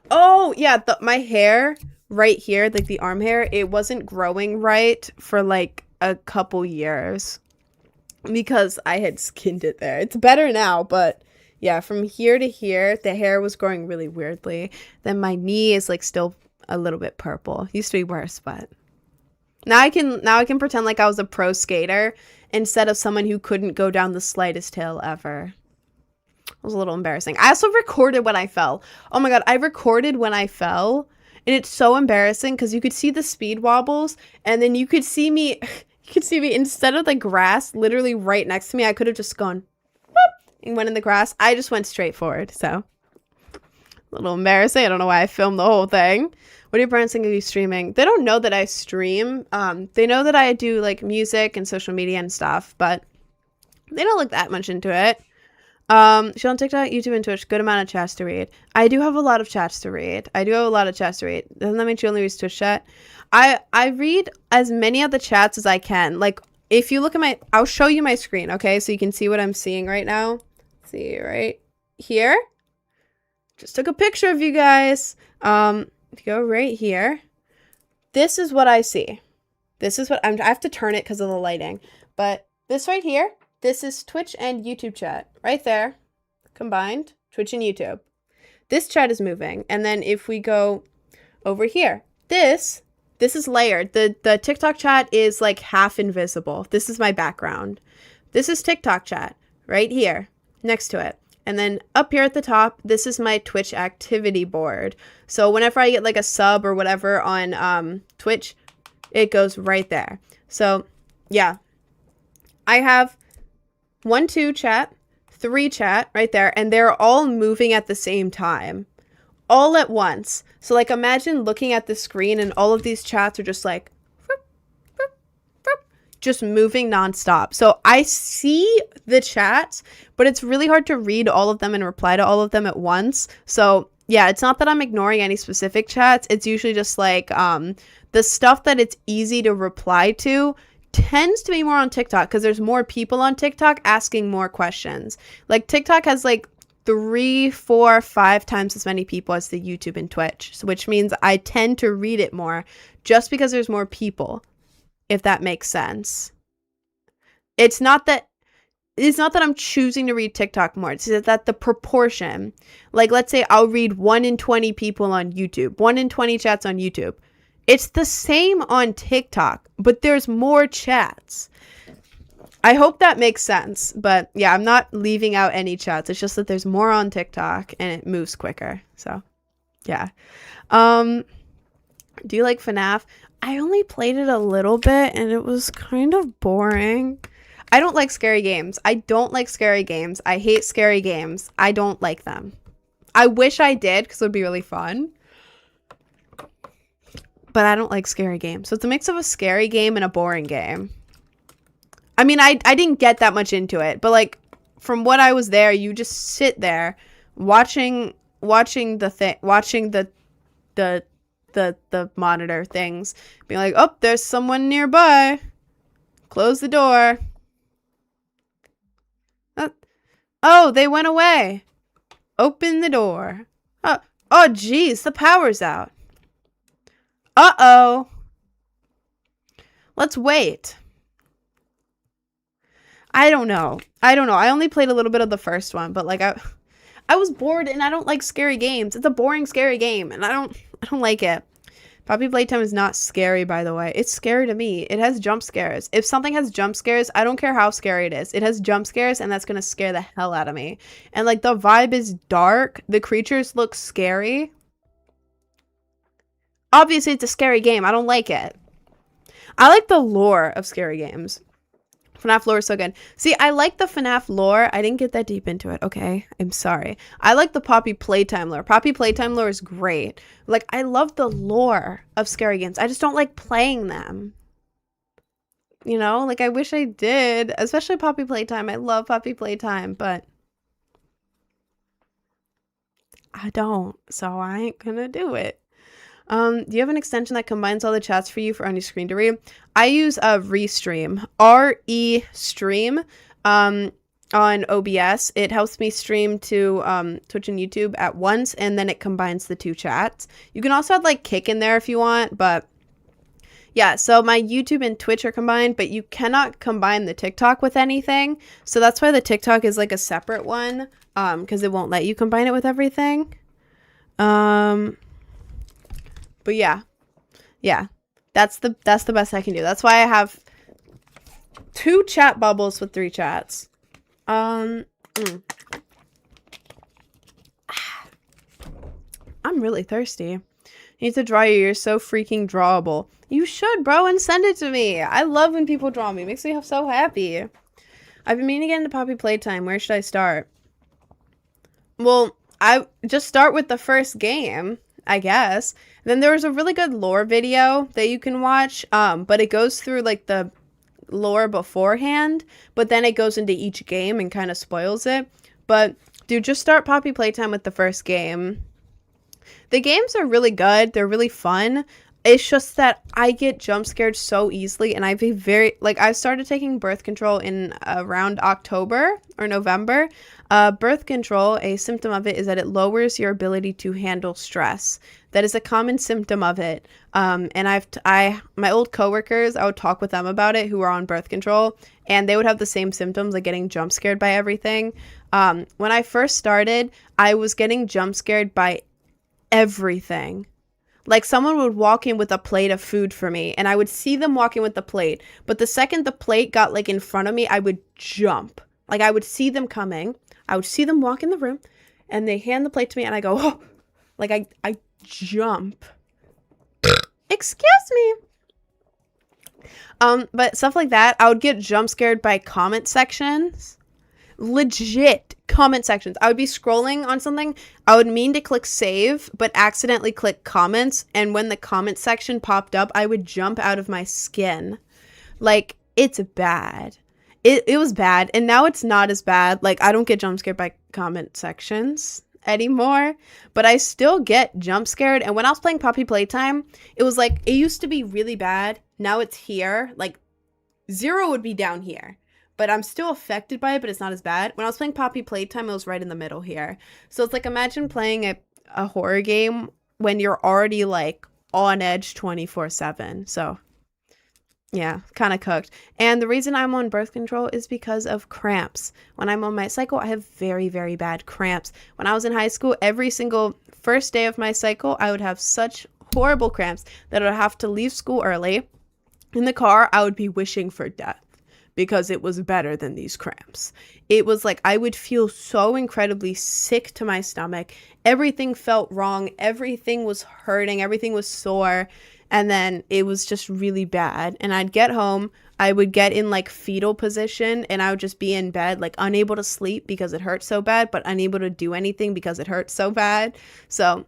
Oh yeah, my hair right here, like the arm hair, it wasn't growing right for like a couple years because I had skinned it there. It's better now, but yeah, from here to here, the hair was growing really weirdly. Then my knee is like still a little bit purple. Used to be worse, but. Now I can pretend like I was a pro skater instead of someone who couldn't go down the slightest hill ever. It was a little embarrassing. I also recorded when I fell. Oh my god, I recorded when I fell. And it's so embarrassing because you could see the speed wobbles and then you could see me instead of the grass literally right next to me, I could have just gone whoop, and went in the grass. I just went straight forward, so a little embarrassing. I don't know why I filmed the whole thing. What do your parents think of you streaming? They don't know that I stream. They know that I do like music and social media and stuff, but they don't look that much into it. She on TikTok, YouTube, and Twitch. Good amount of chats to read. I do have a lot of chats to read. Doesn't that mean she only reads Twitch chat? I read as many of the chats as I can. Like if you look at I'll show you my screen, okay? So you can see what I'm seeing right now. See right here. Just took a picture of you guys. If you go right here, this is what I see. This is what I have to turn it because of the lighting. But this right here, this is Twitch and YouTube chat. Right there. Combined. Twitch and YouTube. This chat is moving. And then if we go over here, this is layered. The TikTok chat is like half invisible. This is my background. This is TikTok chat right here next to it. And then up here at the top, this is my Twitch activity board. So whenever I get like a sub or whatever on Twitch, it goes right there. So yeah, I have 1, 2 chat, 3 chat right there, and they're all moving at the same time, all at once. So like imagine looking at the screen and all of these chats are just like just moving nonstop. So I see the chats, but it's really hard to read all of them and reply to all of them at once. So yeah, it's not that I'm ignoring any specific chats. It's usually just like the stuff that it's easy to reply to tends to be more on TikTok because there's more people on TikTok asking more questions. Like TikTok has like 3, 4, 5 times as many people as the YouTube and Twitch, so which means I tend to read it more just because there's more people, if that makes sense. It's not that I'm choosing to read TikTok more. It's that the proportion, like let's say I'll read 1 in 20 people on YouTube, 1 in 20 chats on YouTube. It's the same on TikTok, but there's more chats. I hope that makes sense. But yeah, I'm not leaving out any chats. It's just that there's more on TikTok and it moves quicker. So yeah. Do you like FNAF? I only played it a little bit and it was kind of boring. I don't like scary games. I don't like scary games. I hate scary games. I don't like them. I wish I did because it would be really fun. But I don't like scary games. So it's a mix of a scary game and a boring game. I mean, I didn't get that much into it, but like from what I was there, you just sit there watching the monitor things, being like, oh, there's someone nearby. Close the door. Oh, they went away. Open the door. Oh, geez, the power's out. Uh-oh. Let's wait. I don't know. I only played a little bit of the first one, but like I was bored and I don't like scary games. It's a boring scary game and I don't like it. Poppy Playtime is not scary, by the way. It's scary to me. It has jump scares. If something has jump scares, I don't care how scary it is. It has jump scares and that's going to scare the hell out of me. And like the vibe is dark. The creatures look scary. Obviously, it's a scary game. I don't like it. I like the lore of scary games. FNAF lore is so good. See, I like the FNAF lore. I didn't get that deep into it, okay? I'm sorry. I like the Poppy Playtime lore. Poppy Playtime lore is great. Like, I love the lore of scary games. I just don't like playing them. You know? Like, I wish I did. Especially Poppy Playtime. I love Poppy Playtime, but I don't. So I ain't gonna do it. Do you have an extension that combines all the chats for you for on your screen to read? I use Restream, R-E-Stream, on OBS. It helps me stream to Twitch and YouTube at once, and then it combines the two chats. You can also add like Kick in there if you want, but yeah, so my YouTube and Twitch are combined, but you cannot combine the TikTok with anything. So that's why the TikTok is like a separate one, because it won't let you combine it with everything. But yeah, that's the best I can do. That's why I have 2 chat bubbles with 3 chats. I'm really thirsty. You need to draw you. You're so freaking drawable. You should, bro, and send it to me. I love when people draw me. It makes me so happy. I've been meaning to get into Poppy Playtime. Where should I start? Well, I just start with the first game, I guess. Then there was a really good lore video that you can watch, but it goes through like the lore beforehand, but then it goes into each game and kind of spoils it. But dude, just start Poppy Playtime with the first game. The games are really good. They're really fun. It's just that I get jump scared so easily, and I started taking birth control in around October or November. Birth control, a symptom of it is that it lowers your ability to handle stress. That is a common symptom of it. And my old coworkers, I would talk with them about it who were on birth control, and they would have the same symptoms, like getting jump scared by everything. When I first started, I was getting jump scared by everything. Like someone would walk in with a plate of food for me and I would see them walk in with the plate. But the second the plate got like in front of me, I would jump. Like I would see them coming. I would see them walk in the room and they hand the plate to me and I go, oh, like I jump. Excuse me. But stuff like that, I would get jump scared by comment sections. Legit comment sections. I would be scrolling on something, I would mean to click save but accidentally click comments, and when the comment section popped up I would jump out of my skin. Like It's bad. It was bad, and now it's not as bad. Like, I don't get jump scared by comment sections anymore, but I still get jump scared. And when I was playing Poppy Playtime, it was like, it used to be really bad. Now it's here. Like, 0 would be down here, but I'm still affected by it, but it's not as bad. When I was playing Poppy Playtime, it was right in the middle here. So it's like, imagine playing a horror game when you're already like on edge 24/7. So yeah, kind of cooked. And the reason I'm on birth control is because of cramps. When I'm on my cycle, I have very, very bad cramps. When I was in high school, every single first day of my cycle, I would have such horrible cramps that I would have to leave school early. In the car, I would be wishing for death because it was better than these cramps. It was like I would feel so incredibly sick to my stomach. Everything felt wrong. Everything was hurting. Everything was sore. And then it was just really bad. And I'd get home, I would get in like fetal position, and I would just be in bed, like unable to sleep because it hurt so bad, but unable to do anything because it hurt so bad. So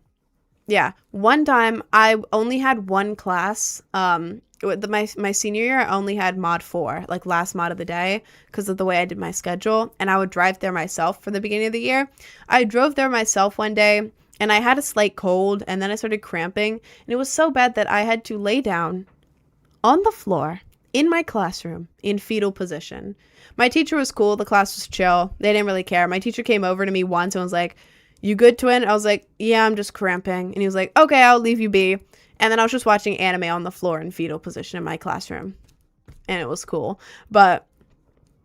yeah, one time I only had one class. My senior year, I only had mod 4, like last mod of the day, because of the way I did my schedule. And I would drive there myself for the beginning of the year. I drove there myself one day, and I had a slight cold, and then I started cramping, and it was so bad that I had to lay down on the floor in my classroom in fetal position. My teacher was cool. The class was chill. They didn't really care. My teacher came over to me once and was like, "You good, twin?" I was like, "Yeah, I'm just cramping." And he was like, "Okay, I'll leave you be." And then I was just watching anime on the floor in fetal position in my classroom, and it was cool. But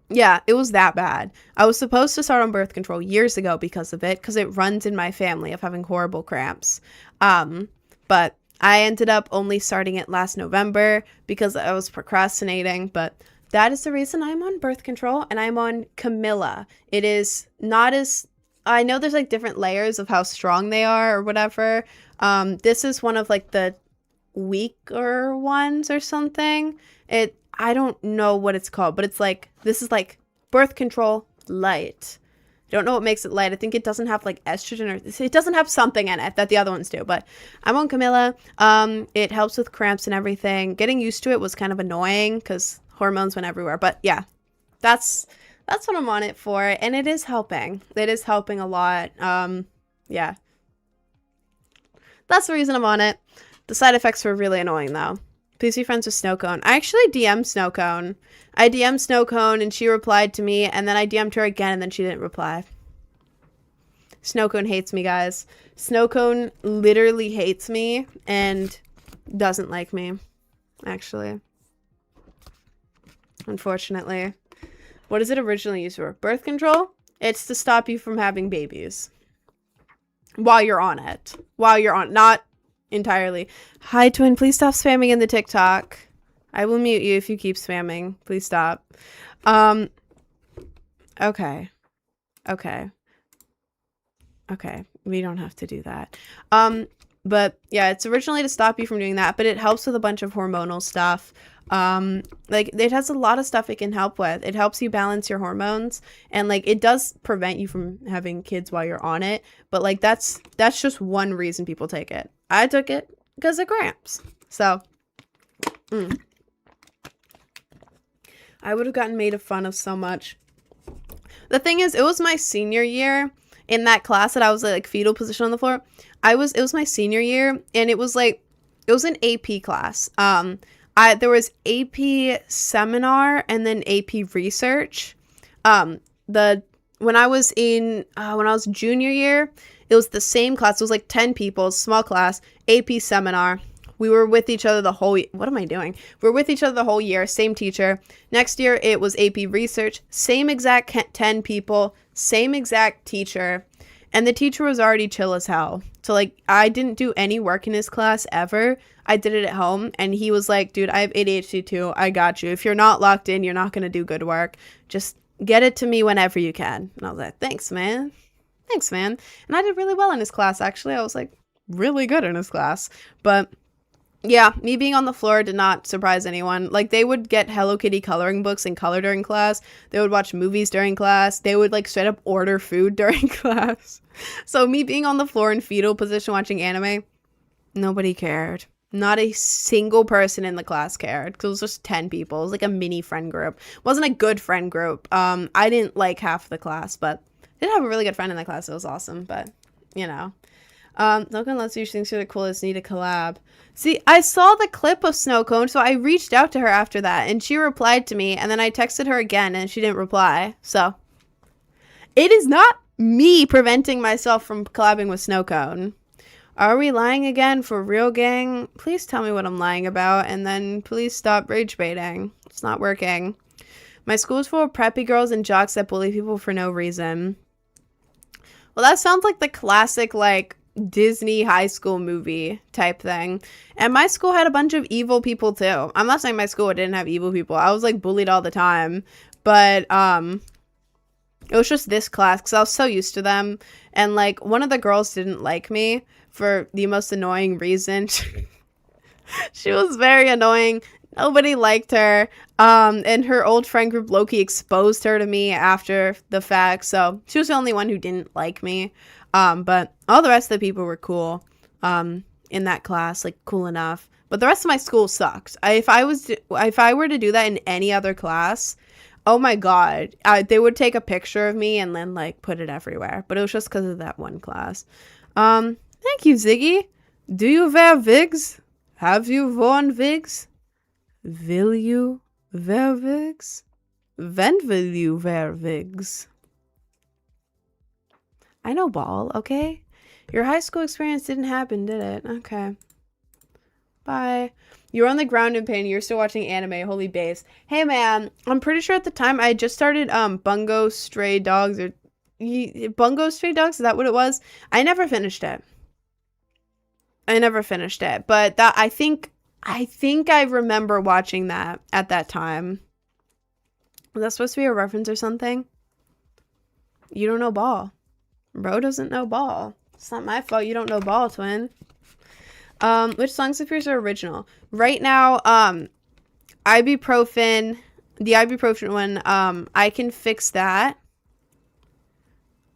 yeah, it was that bad. I was supposed to start on birth control years ago because of it, because it runs in my family of having horrible cramps. But I ended up only starting it last November because I was procrastinating. But that is the reason I'm on birth control, and I'm on Camilla. It is not as, I know there's like different layers of how strong they are or whatever. This is one of like the weaker ones or something. I don't know what it's called, but it's like, this is like birth control light. I don't know what makes it light. I think it doesn't have like estrogen, or it doesn't have something in it that the other ones do, but I'm on Camilla. It helps with cramps and everything. Getting used to it was kind of annoying because hormones went everywhere, but yeah, that's what I'm on it for, and it is helping. It is helping a lot. Yeah, that's the reason I'm on it. The side effects were really annoying though. Please be friends with Snowcone. I actually DM'd Snowcone. I DM'd Snowcone and she replied to me, and then I DM'd her again and then she didn't reply. Snowcone hates me, guys. Snowcone literally hates me and doesn't like me, actually. Unfortunately. What is it originally used for? Birth control? It's to stop you from having babies. While you're on it. Not entirely. Hi, twin. Please stop spamming in the TikTok. I will mute you if you keep spamming. Please stop. Okay. We don't have to do that. But yeah, it's originally to stop you from doing that, but it helps with a bunch of hormonal stuff. Like it has a lot of stuff it can help with. It helps you balance your hormones, and like it does prevent you from having kids while you're on it. But like that's just one reason people take it. I took it because of cramps. So, I would have gotten made fun of so much. The thing is, it was my senior year in that class that I was like fetal position on the floor. It was my senior year, and it was an AP class. There was AP seminar and then AP research. When I was junior year, it was the same class. It was like 10 people, small class, AP seminar. We were with each other the whole, what am I doing? We were with each other the whole year, same teacher. Next year, it was AP research, same exact 10 people, same exact teacher. And the teacher was already chill as hell. So like, I didn't do any work in his class ever. I did it at home, and he was like, "Dude, I have ADHD too. I got you. If you're not locked in, you're not going to do good work. Just get it to me whenever you can." And I was like, "Thanks, man. Thanks, man." And I did really well in his class, actually. I was like really good in his class. But yeah, me being on the floor did not surprise anyone. Like, they would get Hello Kitty coloring books and color during class. They would watch movies during class. They would like straight up order food during class. So me being on the floor in fetal position watching anime, nobody cared. Not a single person in the class cared because it was just 10 people. It was like a mini friend group. It wasn't a good friend group. I didn't like half the class, but I did have a really good friend in the class. It was awesome, but you know. Logan Let's You thinks you're the coolest. Need a collab. See, I saw the clip of Snow Cone, so I reached out to her after that, and she replied to me, and then I texted her again, and she didn't reply. So, it is not me preventing myself from collabing with Snow Cone. Are we lying again for real, gang? Please tell me what I'm lying about, and then please stop rage baiting. It's not working. My school is full of preppy girls and jocks that bully people for no reason. Well, that sounds like the classic, like, Disney high school movie type thing. And my school had a bunch of evil people, too. I'm not saying my school didn't have evil people. I was, like, bullied all the time. But, it was just this class because I was so used to them. And, like, one of the girls didn't like me for the most annoying reason. She was very annoying. Nobody liked her. And her old friend group Loki exposed her to me after the fact. So she was the only one who didn't like me. But all the rest of the people were cool. In that class, like cool enough. But the rest of my school sucked. If I were to do that in any other class, oh my god, they would take a picture of me and then like put it everywhere. But it was just because of that one class. Thank you, Ziggy. Do you wear wigs? Have you worn wigs? Will you wear wigs? When will you wear wigs? I know ball, okay? Your high school experience didn't happen, did it? Okay. Bye. You're on the ground in pain. You're still watching anime. Holy base. Hey, man. I'm pretty sure at the time I just started Bungo Stray Dogs or Bungo Stray Dogs. Is that what it was? I never finished it. But that I think I remember watching that at that time. Was that supposed to be a reference or something? You don't know ball. Bro doesn't know ball. It's not my fault you don't know ball, twin. Which songs of yours are original? Right now, Ibuprofen, the Ibuprofen one, I Can Fix That.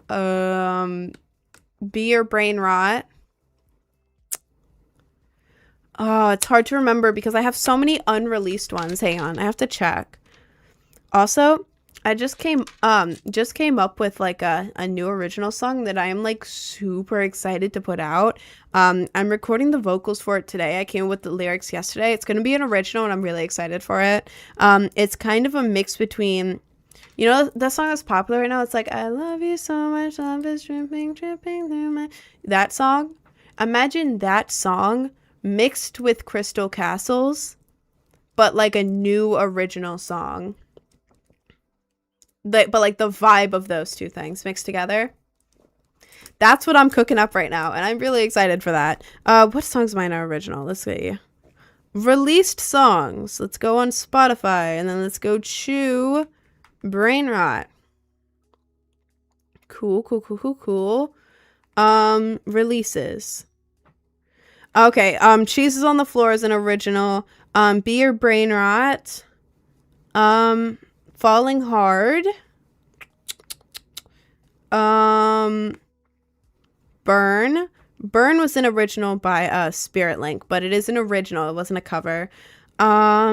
Be Your Brain Rot. Oh, it's hard to remember because I have so many unreleased ones. Hang on, I have to check. Also, I just came up with like a new original song that I am like super excited to put out. I'm recording the vocals for it today. I came up with the lyrics yesterday. It's going to be an original and I'm really excited for it. It's kind of a mix between, you know, the song that's popular right now. It's like, I love you so much, love is dripping through my... That song. Imagine that song mixed with Crystal Castles, but like a new original song. But like the vibe of those two things mixed together. That's what I'm cooking up right now, and I'm really excited for that. What songs of mine are original? Let's see. Released songs. Let's go on Spotify, and then let's go Chew Brain Rot. Cool. Releases. Okay, Cheese is on the Floor is an original. Be Your Brain Rot. Falling Hard. Burn. Burn was an original by Spirit Link, but it is an original. It wasn't a cover. I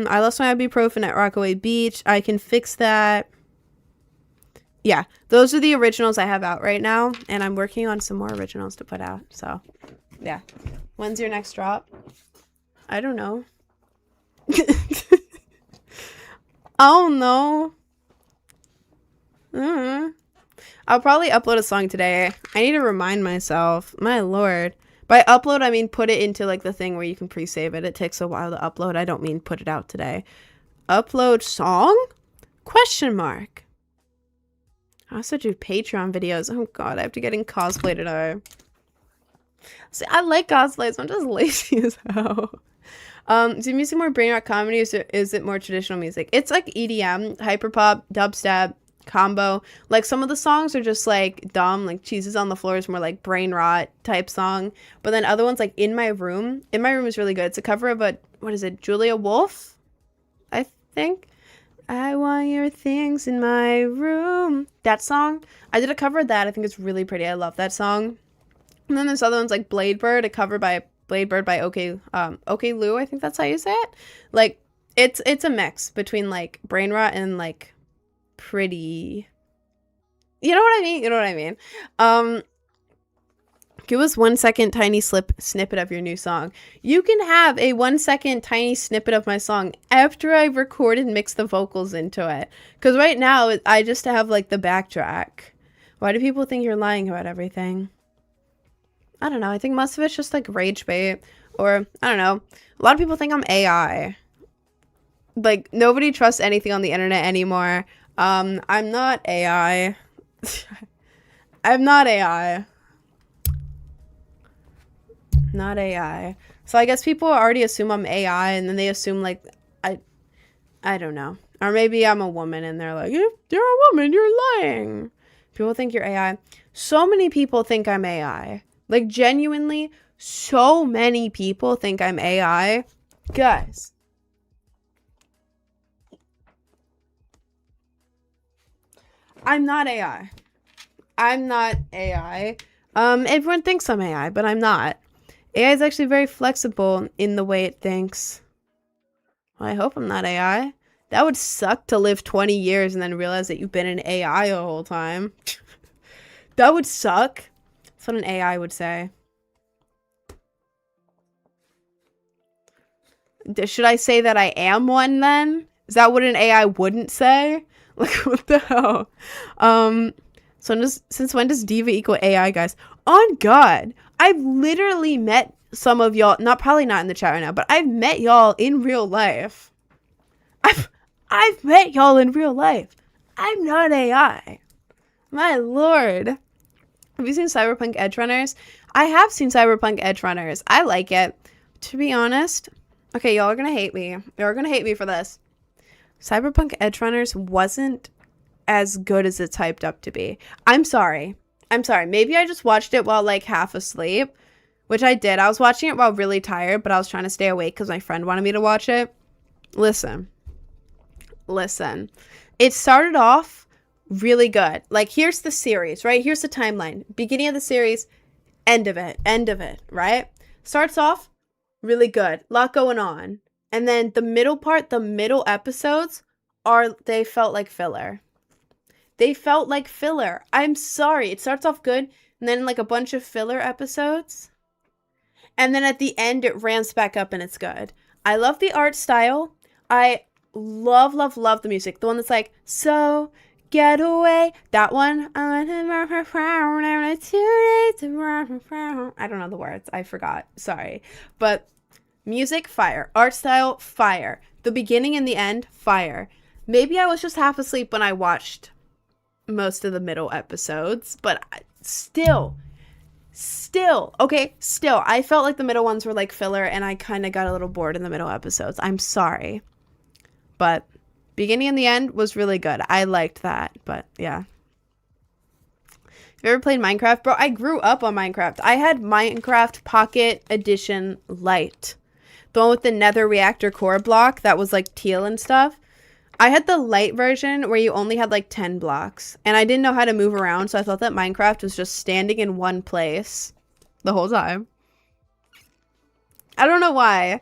Lost My Ibuprofen at Rockaway Beach. I Can Fix That. Yeah, those are the originals I have out right now, and I'm working on some more originals to put out. So, yeah. When's your next drop? I don't know. Oh no. I'll probably upload a song today. I need to remind myself. My lord. By upload, I mean put it into like the thing where you can pre-save it. It takes a while to upload. I don't mean put it out today. Upload song? Question mark. I also do Patreon videos. Oh god, I have to get in cosplay today. See, I like cosplays. I'm just lazy as hell. Is your music more brain rot comedy or is it more traditional music? It's like EDM, hyperpop, dubstep, combo. Like some of the songs are just like dumb, like Cheeses on the Floor is more like brain rot type song. But then other ones like In My Room is really good. It's a cover of what is it, Julia Wolf? I think. I want your things in my room. That song. I did a cover of that. I think it's really pretty. I love that song. And then there's other ones like Blade Bird, a cover by Blade Bird by OK Lou, I think that's how you say it. Like, it's a mix between like brain rot and like pretty, you know what I mean? You know what I mean? Give us 1 second tiny snippet of your new song. You can have a 1 second tiny snippet of my song after I've recorded and mixed the vocals into it. Because right now, I just have like the backtrack. Why do people think you're lying about everything? I don't know. I think most of it's just like rage bait. Or, I don't know. A lot of people think I'm AI. Like, nobody trusts anything on the internet anymore. I'm not AI. I'm not AI. Not AI. So I guess people already assume I'm AI, and then they assume like I don't know. Or maybe I'm a woman and they're like, if you're a woman, you're lying. People think you're AI. So many people think I'm AI. Like, genuinely, so many people think I'm AI. Guys. I'm not AI. I'm not AI. Everyone thinks I'm AI, but I'm not. AI is actually very flexible in the way it thinks. Well, I hope I'm not AI. That would suck to live 20 years and then realize that you've been an AI the whole time. That would suck. That's what an AI would say. Should I say that I am one then? Is that what an AI wouldn't say? Like, what the hell? So since when does diva equal AI, guys? On God, I've literally met some of y'all, probably not in the chat right now, but I've met y'all in real life. I've met y'all in real life. I'm not AI. My lord. Have you seen Cyberpunk Edgerunners? I have seen Cyberpunk Edgerunners. I like it. To be honest, okay, y'all are gonna hate me. You're gonna hate me for this. Cyberpunk Edgerunners wasn't as good as it's hyped up to be. I'm sorry. Maybe I just watched it while like half asleep, which I did. I was watching it while really tired, but I was trying to stay awake because my friend wanted me to watch it. Listen. It started off really good. Like, here's the series, right? Here's the timeline. Beginning of the series, end of it, right? Starts off really good. Lot going on. And then the middle part, the middle episodes, they felt like filler. I'm sorry. It starts off good, and then like a bunch of filler episodes. And then at the end, it ramps back up and it's good. I love the art style. I love the music. The one that's like, so get away. That one. I don't know the words. I forgot. Sorry. But music, fire. Art style, fire. The beginning and the end, fire. Maybe I was just half asleep when I watched most of the middle episodes, but still, I felt like the middle ones were like filler, and I kind of got a little bored in the middle episodes. I'm sorry. But beginning and the end was really good. I liked that, but yeah. Have you ever played Minecraft? Bro, I grew up on Minecraft. I had Minecraft Pocket Edition Lite. The one with the nether reactor core block that was like teal and stuff. I had the light version where you only had like 10 blocks. And I didn't know how to move around, so I thought that Minecraft was just standing in one place the whole time. I don't know why.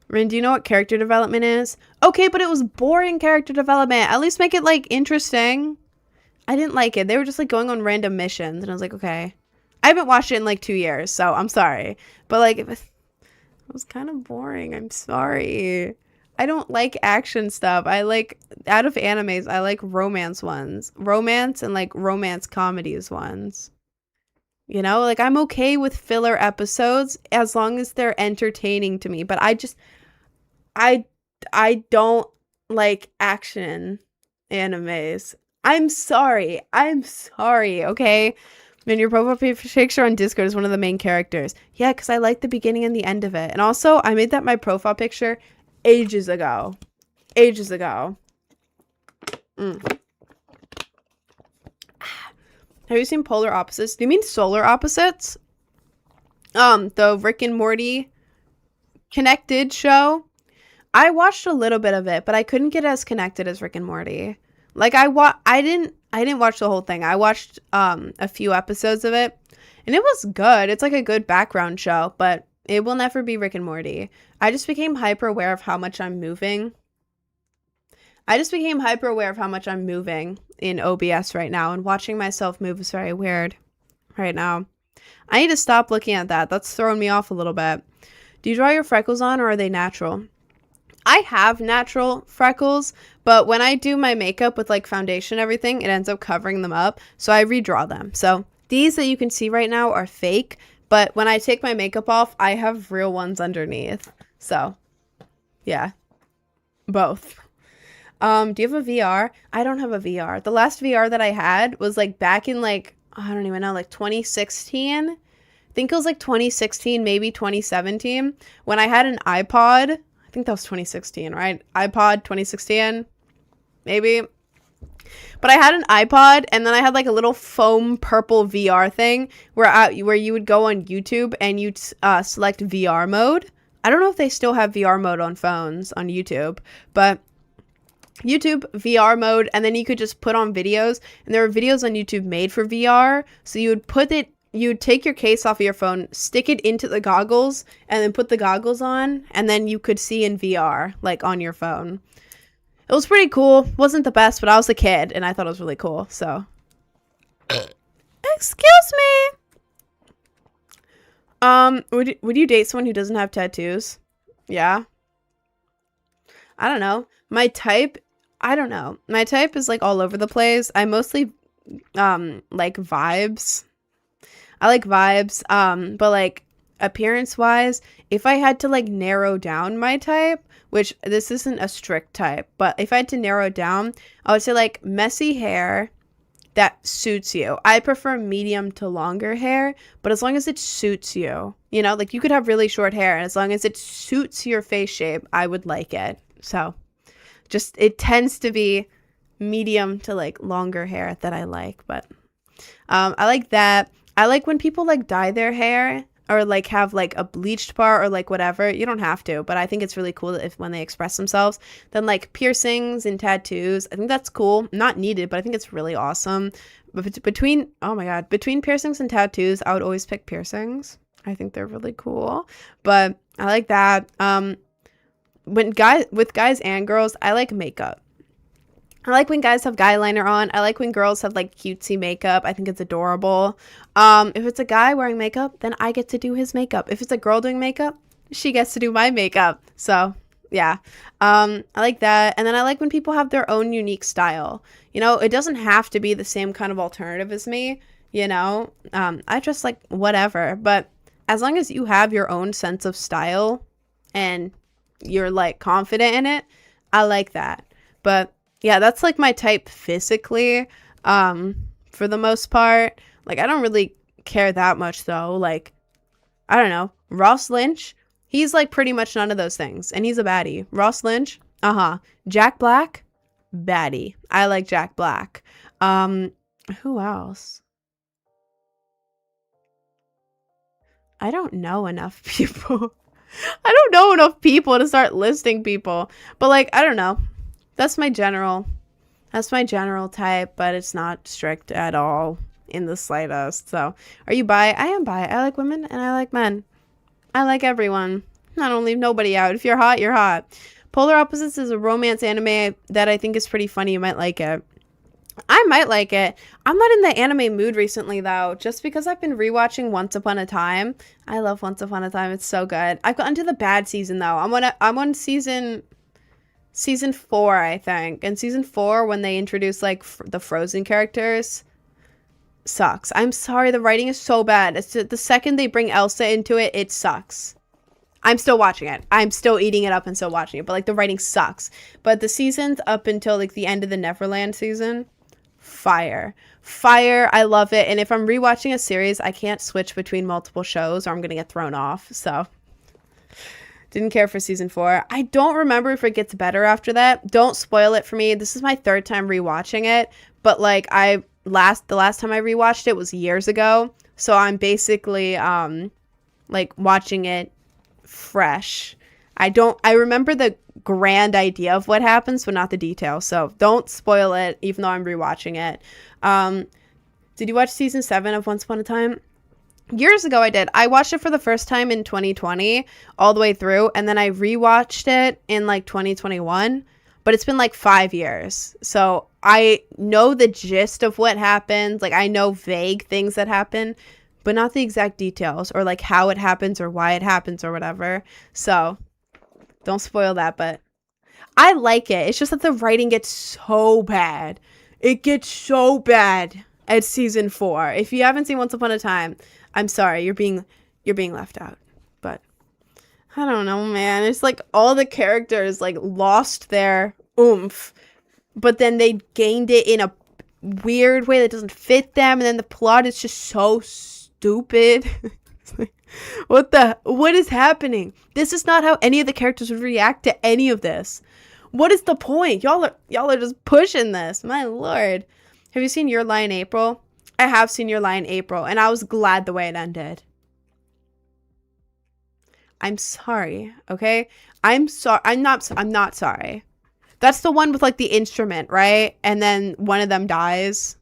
Rin, do you know what character development is? Okay, but it was boring character development. At least make it, like, interesting. I didn't like it. They were just, like, going on random missions. And I was like, okay. I haven't watched it in, like, 2 years, so I'm sorry. But, like, it was kind of boring. I'm sorry. I don't like action stuff. I like, out of animes, I like romance ones. Romance and, like, romance comedies ones. You know? Like, I'm okay with filler episodes as long as they're entertaining to me. But I don't like action animes. I'm sorry, okay? And your profile picture on Discord is one of the main characters. Yeah, because I like the beginning and the end of it. And also, I made that my profile picture ages ago. Have you seen Polar Opposites? Do you mean Solar Opposites? The Rick and Morty connected show. I watched a little bit of it, but I couldn't get as connected as Rick and Morty. Like, I didn't watch the whole thing. I watched a few episodes of it, and it was good. It's like a good background show, but It will never be Rick and Morty. I just became hyper aware of how much I'm moving. In OBS right now, and watching myself move is very weird right now. I need to stop looking at that. That's throwing me off a little bit. Do you draw your freckles on, or are they natural? I have natural freckles, but when I do my makeup with like foundation and everything, it ends up covering them up. So I redraw them. So these that you can see right now are fake, but when I take my makeup off, I have real ones underneath. So yeah, both. Do you have a VR? I don't have a VR. The last VR that I had was like back in like, I don't even know, like 2016. I think it was like 2016, maybe 2017, when I had an iPod. I think that was 2016, right? iPod 2016, maybe. But I had an iPod, and then I had like a little foam purple VR thing where you would go on YouTube and you'd select VR mode. I don't know if they still have VR mode on phones on YouTube, but YouTube VR mode, and then you could just put on videos, and there were videos on YouTube made for VR. So you'd take your case off of your phone, stick it into the goggles, and then put the goggles on, and then you could see in VR, like on your phone. It was pretty cool. Wasn't the best, but I was a kid, and I thought it was really cool, so. Excuse me! Would you date someone who doesn't have tattoos? Yeah. I don't know. My type is like all over the place. I mostly like vibes. I like vibes, but like appearance wise, if I had to like narrow down my type, which this isn't a strict type, but if I had to narrow it down, I would say like messy hair that suits you. I prefer medium to longer hair, but as long as it suits you, you know, like you could have really short hair, and as long as it suits your face shape, I would like it. So just, it tends to be medium to like longer hair that I like, but I like that. I like when people like dye their hair or like have like a bleached part or like whatever. You don't have to, but I think it's really cool if when they express themselves. Then like piercings and tattoos, I think that's cool. Not needed, but I think it's really awesome. But between piercings and tattoos, I would always pick piercings. I think they're really cool, but I like that. With guys and girls, I like makeup. I like when guys have guy liner on. I like when girls have like cutesy makeup. I think it's adorable. If it's a guy wearing makeup, then I get to do his makeup. If it's a girl doing makeup, she gets to do my makeup. So yeah, I like that. And then I like when people have their own unique style. You know, it doesn't have to be the same kind of alternative as me. You know, I just like whatever. But as long as you have your own sense of style and you're like confident in it, I like that. But yeah, that's like my type physically, for the most part. Like, I don't really care that much though. Like, I don't know. Ross Lynch, he's like pretty much none of those things, and he's a baddie. Ross Lynch, Jack Black, baddie. I like Jack Black. Who else? I don't know enough people. I don't know enough people to start listing people, but like, I don't know. That's my general type, but it's not strict at all in the slightest. So, are you bi? I am bi. I like women and I like men. I like everyone. I don't leave nobody out. If you're hot, you're hot. Polar Opposites is a romance anime that I think is pretty funny. You might like it. I might like it. I'm not in the anime mood recently though, just because I've been rewatching Once Upon a Time. I love Once Upon a Time. It's so good. I've gotten to the bad season though. I'm on season 4, I think. And season 4, when they introduce like the Frozen characters, sucks. I'm sorry, the writing is so bad. It's the second they bring Elsa into it, it sucks. I'm still watching it. I'm still eating it up and still watching it, but like the writing sucks. But the seasons up until like the end of the Neverland season, fire. I love it. And if I'm rewatching a series, I can't switch between multiple shows or I'm gonna get thrown off. So didn't care for season 4. I don't remember if it gets better after that. Don't spoil it for me. This is my 3rd time rewatching it, but like the last time I rewatched it was years ago. So I'm basically like watching it fresh. I remember the grand idea of what happens, but not the details. So don't spoil it, even though I'm rewatching it. Did you watch season 7 of Once Upon a Time? Years ago I did. I watched it for the first time in 2020 all the way through, and then I rewatched it in like 2021, but it's been like 5 years. So I know the gist of what happened. Like I know vague things that happen, but not the exact details or like how it happens or why it happens or whatever. So don't spoil that, but I like it. It's just that the writing gets so bad. It gets so bad at season 4. If you haven't seen Once Upon a Time, I'm sorry, you're being left out. But I don't know, man. It's like all the characters like lost their oomph, but then they gained it in a weird way that doesn't fit them, and then the plot is just so stupid. What is happening? This is not how any of the characters would react to any of this. What is the point? Y'all are just pushing this. My lord. Have you seen Your Lie in April? I have seen Your Lie in April, and I was glad the way it ended. I'm sorry, okay? I'm sorry. I'm not sorry. That's the one with like the instrument, right? And then one of them dies.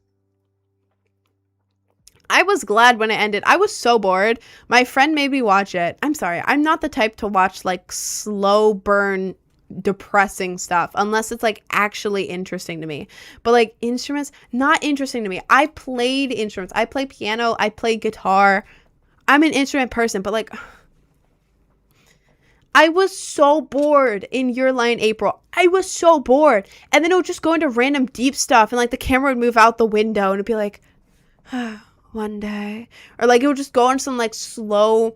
I was glad when it ended. I was so bored. My friend made me watch it. I'm sorry. I'm not the type to watch like slow burn depressing stuff unless it's like actually interesting to me. But like instruments, not interesting to me. I played instruments. I play piano. I play guitar. I'm an instrument person, but like I was so bored in Your Lie in April. I was so bored. And then it would just go into random deep stuff and like the camera would move out the window and it'd be like one day, or like it would just go on some like slow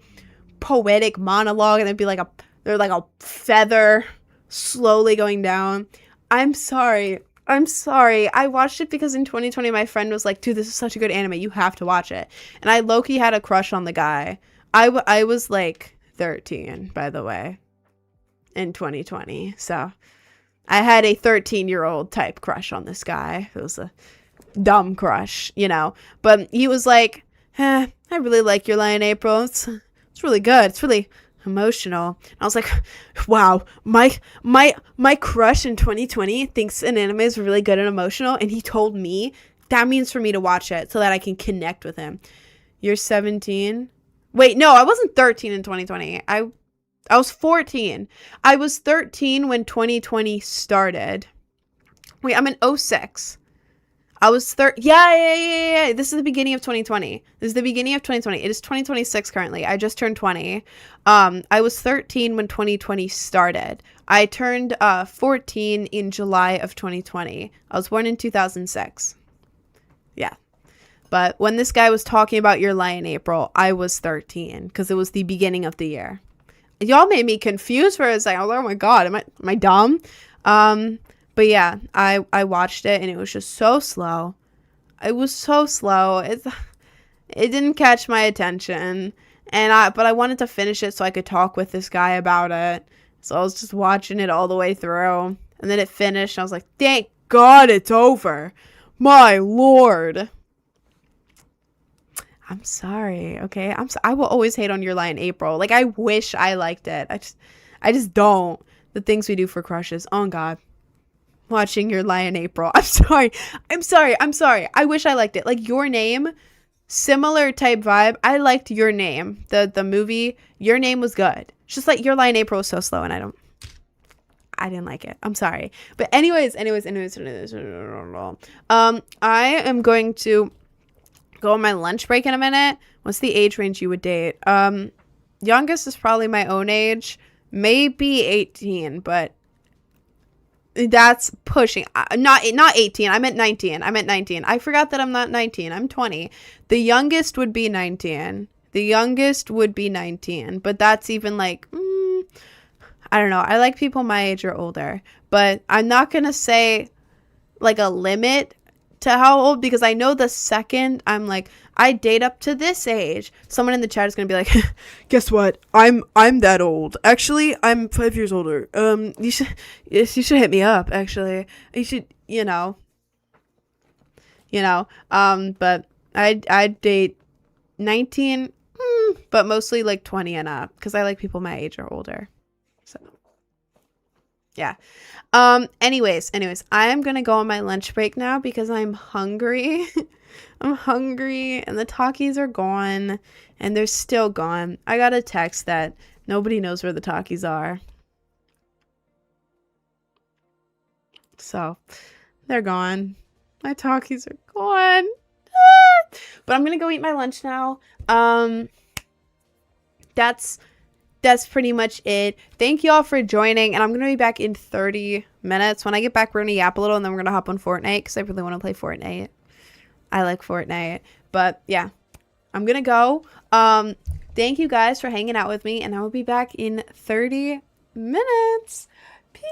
poetic monologue and it'd be like a feather slowly going down. I'm sorry. I watched it because in 2020 my friend was like, dude, this is such a good anime, you have to watch it. And I low-key had a crush on the guy. I was like 13, by the way, in 2020. So I had a 13-year-old type crush on this guy. It was a dumb crush, you know. But he was like, I really like Your Lie in April. It's really good. It's really emotional. And I was like, wow, my crush in 2020 thinks an anime is really good and emotional, and he told me that means for me to watch it so that I can connect with him. You're 17? Wait, no, I wasn't 13 in 2020. I was 14. I was 13 when 2020 started. Wait, I'm in 06. I was yeah. This is the beginning of 2020. This is the beginning of 2020. It is 2026 currently. I just turned 20. I was 13 when 2020 started. I turned 14 in July of 2020. I was born in 2006. Yeah. But when this guy was talking about Your Lie in April, I was 13 because it was the beginning of the year. Y'all made me confused for a second. I was like, oh my god, am I dumb? But yeah, I watched it and it was just so slow. It was so slow. It didn't catch my attention. But I wanted to finish it so I could talk with this guy about it. So I was just watching it all the way through. And then it finished and I was like, thank God it's over. My lord. I'm sorry, okay? I will always hate on Your Lie in April. Like, I wish I liked it. I just don't. The things we do for crushes. Oh god. Watching Your Lie in April. I'm sorry. I wish I liked it. Like Your Name, similar type vibe. I liked Your Name. The movie, Your Name was good. It's just like Your Lie in April was so slow and I didn't like it. I'm sorry. But anyways. I am going to go on my lunch break in a minute. What's the age range you would date? Youngest is probably my own age. Maybe 18, but that's pushing. Not 18. I meant 19. I forgot that I'm not 19. I'm 20. The youngest would be 19. But that's even like, I don't know. I like people my age or older. But I'm not going to say like a limit to how old, because I know the second I'm like, I date up to this age, someone in the chat is gonna be like, guess what, I'm that old, actually I'm 5 years older, you should hit me up, actually you should, but I'd date 19, but mostly like 20 and up, because I like people my age or older. So Yeah. Anyways, I am gonna go on my lunch break now because I'm hungry. I'm hungry and the Takis are gone and they're still gone. I got a text that nobody knows where the Takis are. So they're gone. My Takis are gone. But I'm gonna go eat my lunch now. That's pretty much it. Thank you all for joining, and I'm gonna be back in 30 minutes. When I get back, we're gonna yap a little, and then we're gonna hop on Fortnite because I really want to play Fortnite. I like Fortnite, but yeah, I'm gonna go. Thank you guys for hanging out with me, and I will be back in 30 minutes. Peace.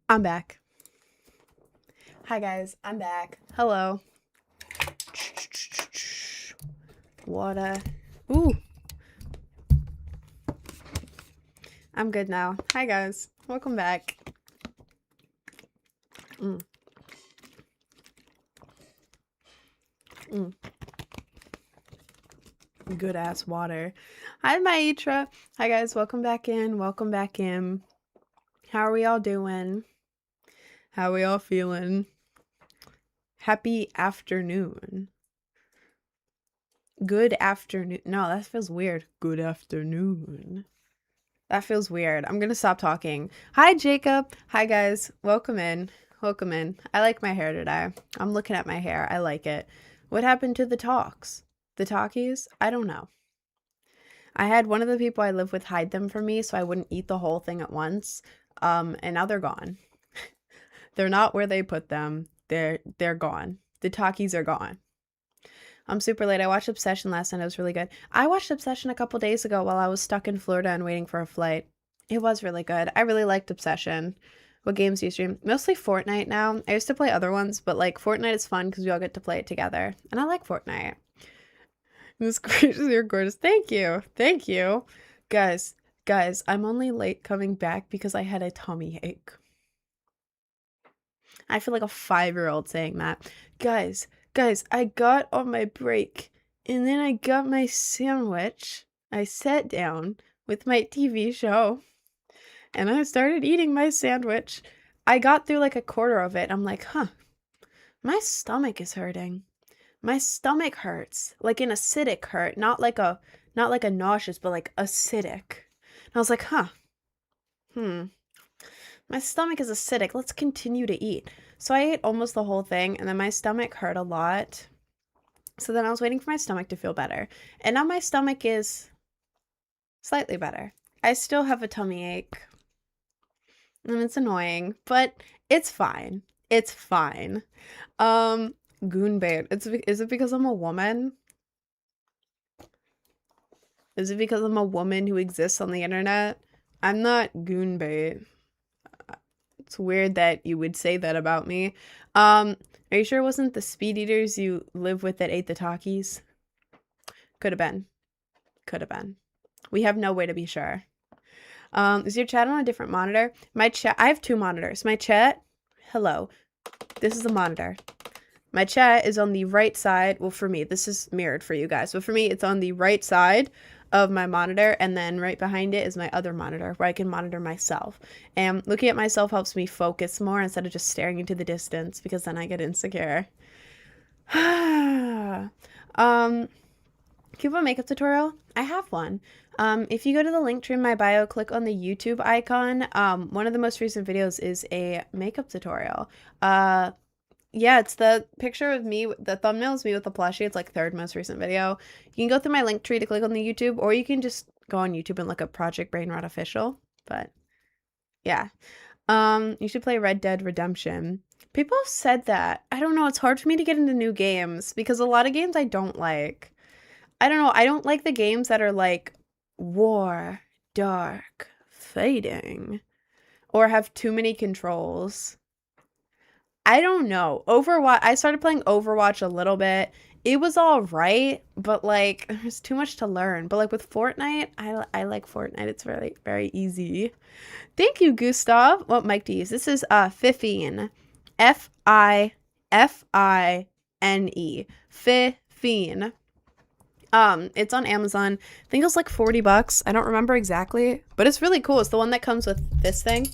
I'm back. Hi guys, I'm back. Hello. Water. Ooh. I'm good now. Hi guys. Welcome back. Good ass water. Hi Maitra. Hi guys, welcome back in. Welcome back in. How are we all doing? How are we all feeling? Happy afternoon. Good afternoon. No, that feels weird. Good afternoon. That feels weird. I'm gonna stop talking. Hi Jacob. Hi guys. Welcome in. Welcome in. I like my hair today. I'm looking at my hair. I like it. What happened to the talks? The talkies? I don't know. I had one of the people I live with hide them from me so I wouldn't eat the whole thing at once. And now they're gone. They're not where they put them. They're gone. The talkies are gone. I'm super late. I watched Obsession last night. It was really good. I watched Obsession a couple days ago while I was stuck in Florida and waiting for a flight. It was really good. I really liked Obsession. What games do you stream? Mostly Fortnite now. I used to play other ones, but like Fortnite is fun because we all get to play it together. And I like Fortnite. This gracious, you're gorgeous. Thank you. Thank you. Guys, I'm only late coming back because I had a tummy ache. I feel like a 5-year-old saying that. Guys, I got on my break and then I got my sandwich. I sat down with my TV show and I started eating my sandwich. I got through like a quarter of it. I'm like, huh, my stomach is hurting. My stomach hurts, like an acidic hurt, not like a nauseous, but like acidic. And I was like, huh, my stomach is acidic. Let's continue to eat. So I ate almost the whole thing, and then my stomach hurt a lot. So then I was waiting for my stomach to feel better. And now my stomach is slightly better. I still have a tummy ache. And it's annoying, but it's fine. It's fine. Goonbait. Is it because I'm a woman? Is it because I'm a woman who exists on the internet? I'm not goonbait. It's weird that you would say that about me. Are you sure it wasn't the speed eaters you live with that ate the Takis? Could have been. Could have been. We have no way to be sure. Is your chat on a different monitor? My chat, I have 2 monitors. My chat, hello. This is a monitor. My chat is on the right side. Well, for me, this is mirrored for you guys. But for me, it's on the right side of my monitor, and then right behind it is my other monitor where I can monitor myself. And looking at myself helps me focus more instead of just staring into the distance, because then I get insecure. Cuba makeup tutorial? I have one. If you go to the link tree in my bio, click on the YouTube icon. One of the most recent videos is a makeup tutorial. Yeah, it's the picture of me. The thumbnail is me with the plushie. It's like 3rd most recent video. You can go through my link tree to click on the YouTube, or you can just go on YouTube and look up Project Brainrot Official. But yeah, you should play Red Dead Redemption. People have said that. I don't know. It's hard for me to get into new games because a lot of games I don't like. I don't know. I don't like the games that are like war, dark, fighting, or have too many controls. I don't know. Overwatch, I started playing Overwatch a little bit. It was all right, but like there's too much to learn. But like with Fortnite, I like Fortnite. It's very, very easy. Thank you, Gustav. What mic to use? This is Fifine. Fifine. Fifine. It's on Amazon. I think it was like $40. I don't remember exactly, but it's really cool. It's the one that comes with this thing,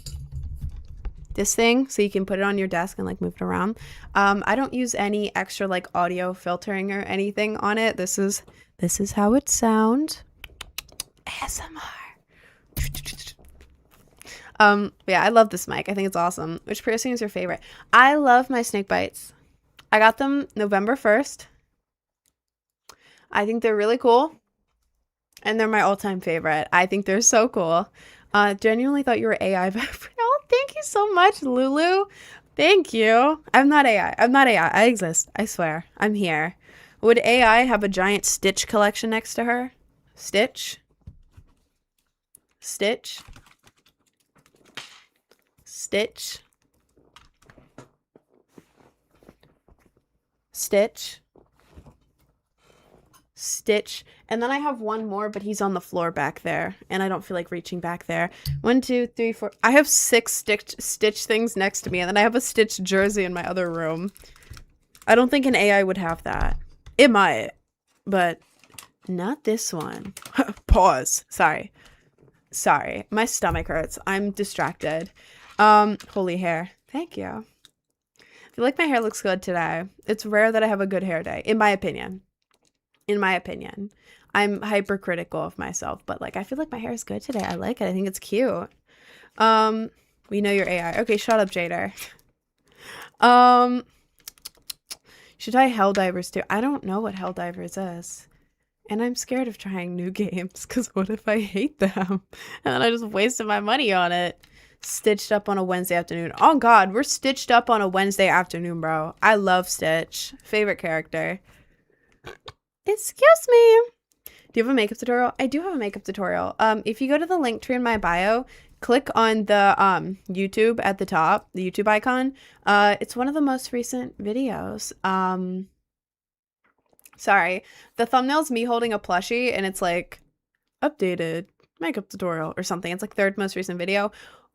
so you can put it on your desk and like move it around. I don't use any extra like audio filtering or anything on it. This is how it sounds. ASMR. Yeah, I love this mic. I think it's awesome. Which piercing is your favorite? I love my snake bites. I got them November 1st. I think they're really cool. And they're my all-time favorite. I think they're so cool. Genuinely thought you were AI. Oh, thank you so much, Lulu. Thank you. I'm not AI. I exist. I swear. I'm here. Would AI have a giant Stitch collection next to her? Stitch? Stitch? Stitch? Stitch. Stitch. And then I have one more, but he's on the floor back there. And I don't feel like reaching back there. 1, 2, 3, 4. I have 6 Stitch things next to me. And then I have a Stitch jersey in my other room. I don't think an AI would have that. It might. But not this one. Pause. Sorry. My stomach hurts. I'm distracted. Holy hair. Thank you. I feel like my hair looks good today. It's rare that I have a good hair day, in my opinion. I'm hypercritical of myself, but like I feel like my hair is good today. I like it. I think it's cute. We know you're AI. Okay, shut up, Jader. Should try Helldivers too. I don't know what Helldivers is. And I'm scared of trying new games, because what if I hate them? And then I just wasted my money on it. Stitched up on a Wednesday afternoon. Oh god, we're stitched up on a Wednesday afternoon, bro. I love Stitch. Favorite character. Excuse me. Do you have a makeup tutorial? I do have a makeup tutorial. If you go to the link tree in my bio, click on the YouTube at the top, the YouTube icon. It's one of the most recent videos. Sorry. The thumbnail's me holding a plushie and it's like updated makeup tutorial or something. It's like third most recent video.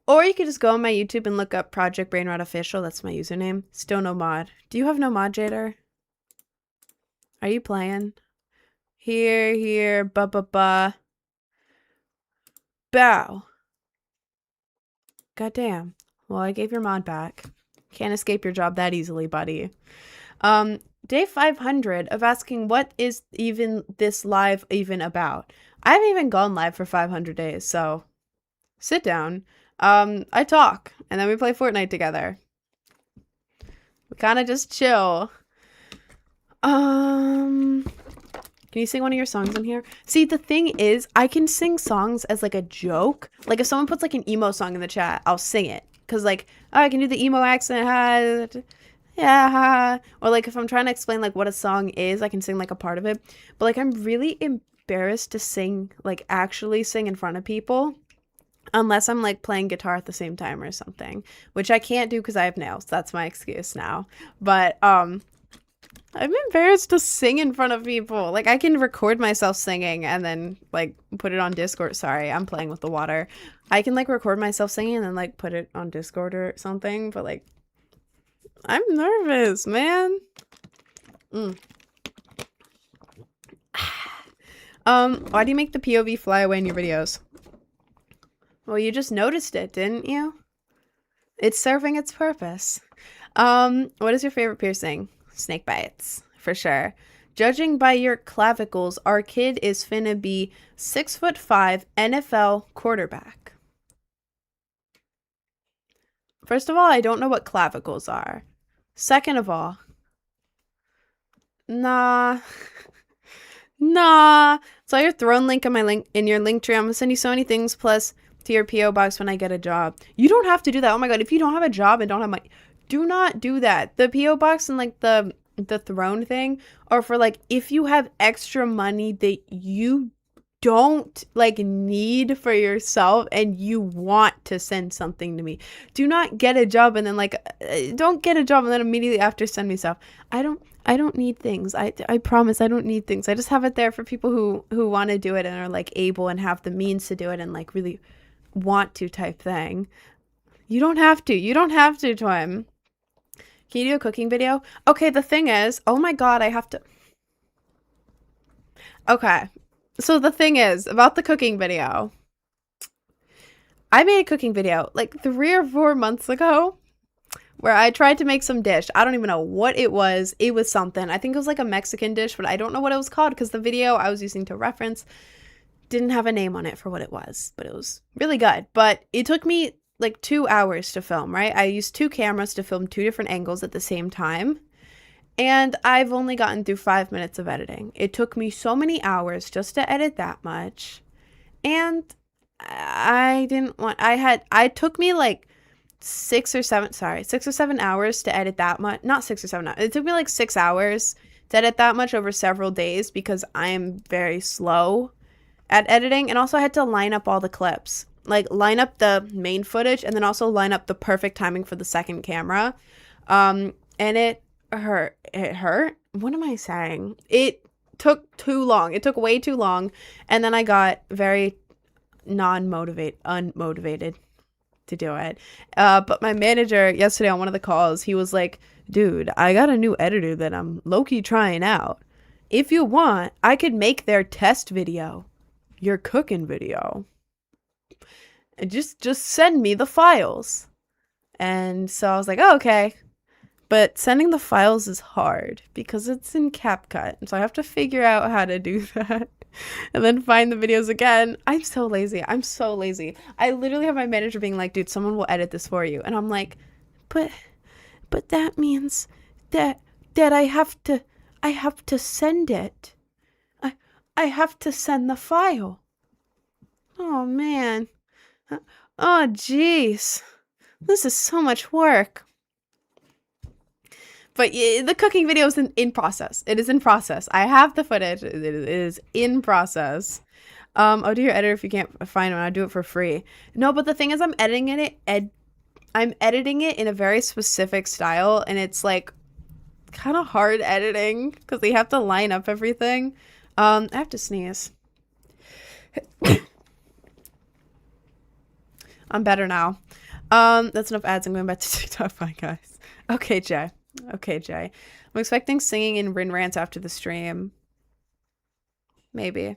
Or you could just go on my YouTube and look up Project Brainrot Official. That's my username. Still no mod. Do you have no mod, Jader? Are you playing? Here, ba. Bow. Goddamn. Well, I gave your mod back. Can't escape your job that easily, buddy. Day 500 of asking what is even this live even about. I haven't even gone live for 500 days, so sit down. I talk, and then we play Fortnite together. We kind of just chill. Can you sing one of your songs in here? See, the thing is, I can sing songs as like a joke. Like if someone puts like an emo song in the chat, I'll sing it. Cause like, oh, I can do the emo accent. Yeah. Or like if I'm trying to explain like what a song is, I can sing like a part of it. But like I'm really embarrassed to sing, like actually sing in front of people. Unless I'm like playing guitar at the same time or something. Which I can't do because I have nails. That's my excuse now. But I'm embarrassed to sing in front of people. Like, I can record myself singing and then, like, put it on Discord. Sorry, I'm playing with the water. I can, like, record myself singing and then, like, put it on Discord or something. But, like, I'm nervous, man. Why do you make the POV fly away in your videos? Well, you just noticed it, didn't you? It's serving its purpose. What is your favorite piercing? Snake bites, for sure. Judging by your clavicles, our kid is finna be 6'5" NFL quarterback. First of all, I don't know what clavicles are. Second of all, nah. Saw your throne link in your link tree. I'm gonna send you so many things plus to your PO box when I get a job. You don't have to do that. Oh my god, if you don't have a job and don't have money, do not do that. The PO box and like the throne thing are for like if you have extra money that you don't like need for yourself and you want to send something to me. Do not get a job and then like don't get a job and then immediately after send me stuff. I don't need things. I promise I don't need things. I just have it there for people who want to do it and are like able and have the means to do it and like really want to type thing. You don't have to. You don't have to, Twim. Can you do a cooking video? Okay, the thing is, oh my god, I have to. Okay, so the thing is, about the cooking video. I made a cooking video like 3 or 4 months ago where I tried to make some dish. I don't even know what it was. It was something. I think it was like a Mexican dish, but I don't know what it was called because the video I was using to reference didn't have a name on it for what it was, but it was really good. But it took me like 2 hours to film, right? I used 2 cameras to film 2 different angles at the same time. And I've only gotten through 5 minutes of editing. It took me so many hours just to edit that much. And it took me like 6 or 7 hours to edit that much. Not 6 or 7 hours. It took me like 6 hours to edit that much over several days because I am very slow at editing. And also I had to line up all the clips. Like line up the main footage and then also line up the perfect timing for the second camera. And it it hurt. What am I saying? It took too long. It took way too long. And then I got very unmotivated to do it. But my manager yesterday on one of the calls, he was like, dude, I got a new editor that I'm low-key trying out. If you want, I could make their test video your cooking video. And just send me the files. And so I was like, oh, okay. But sending the files is hard because it's in CapCut. So I have to figure out how to do that. And then find the videos again. I'm so lazy. I literally have my manager being like, dude, someone will edit this for you. And I'm like, but that means that I have to send it. I have to send the file. Oh man. Oh jeez. This is so much work. But the cooking video is in process. It is in process. I have the footage. It is in process. Oh, do your editor if you can't find it. I'll do it for free. No, but the thing is, I'm editing it in a very specific style, and it's like kind of hard editing because they have to line up everything. I have to sneeze. I'm better now. That's enough ads. I'm going back to TikTok. Bye, guys. Okay, Jay. I'm expecting singing in Rin Rants after the stream. Maybe.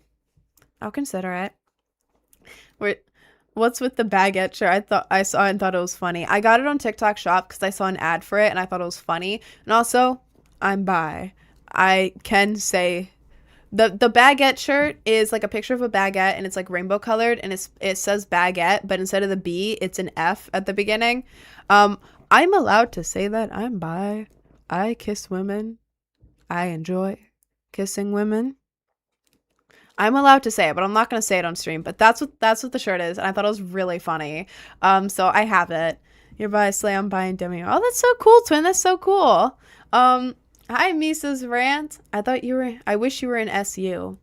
I'll consider it. What's with the baguette shirt? I saw it and thought it was funny. I got it on TikTok Shop because I saw an ad for it and I thought it was funny. And also, I'm bi. I can say the baguette shirt is like a picture of a baguette and it's like rainbow colored and it says baguette, but instead of the B, it's an F at the beginning. I'm allowed to say that I'm bi. I kiss women. I enjoy kissing women. I'm allowed to say it, but I'm not going to say it on stream. But that's what the shirt is, and I thought it was really funny. So I have it. You're bi, Slay, I'm bi, and Demi. Oh, that's so cool, twin. That's so cool. Hi, Misa's rant. I wish you were in SU.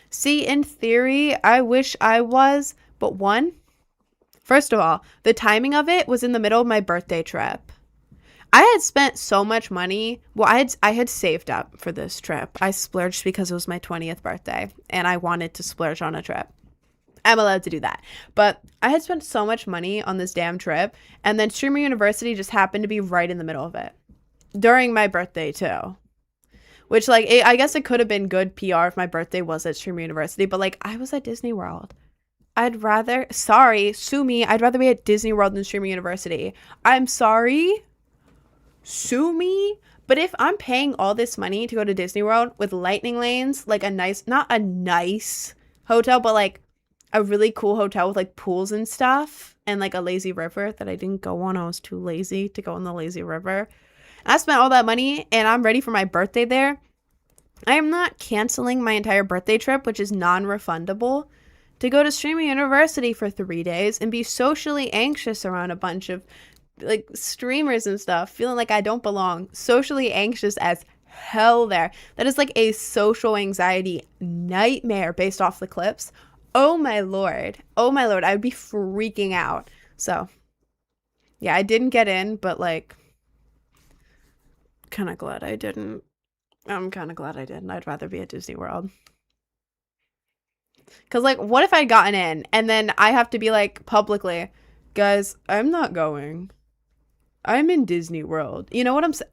See, in theory, I wish I was, but first of all, the timing of it was in the middle of my birthday trip. I had spent so much money. Well, I had saved up for this trip. I splurged because it was my 20th birthday and I wanted to splurge on a trip. I'm allowed to do that. But I had spent so much money on this damn trip, and then Streamer University just happened to be right in the middle of it. During my birthday too. Which, like, I guess it could have been good PR if my birthday was at Streamer University, but like, I was at Disney World. Sue me, I'd rather be at Disney World than Streamer University. I'm sorry. Sue me, but if I'm paying all this money to go to Disney World with lightning lanes, like not a nice hotel, but like a really cool hotel with like pools and stuff and like a lazy river that I didn't go on. I was too lazy to go on the lazy river. And I spent all that money and I'm ready for my birthday there. I am not canceling my entire birthday trip, which is non-refundable, to go to Streamer University for 3 days and be socially anxious around a bunch of like streamers and stuff, feeling like I don't belong, socially anxious as hell there. That is like a social anxiety nightmare based off the clips. Oh my lord, I would be freaking out. So yeah, I didn't get in, but like kind of glad I didn't. I'm kind of glad I didn't. I'd rather be at Disney World. Because like, what if I'd gotten in and then I have to be like publicly, guys, I'm not going. I'm in Disney World. You know what I'm saying?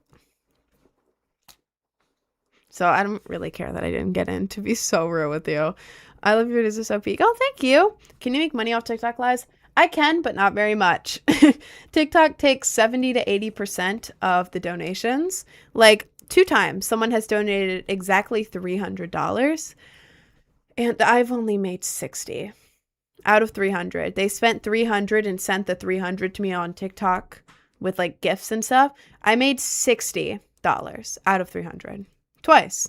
So I don't really care that I didn't get in, to be so real with you. I love your videos, so peak. Oh, thank you. Can you make money off TikTok lives? I can, but not very much. TikTok takes 70 to 80% of the donations. Like 2 times, someone has donated exactly $300, and I've only made 60 out of 300. They spent 300 and sent the 300 to me on TikTok with like gifts and stuff. I made $60 out of 300 twice.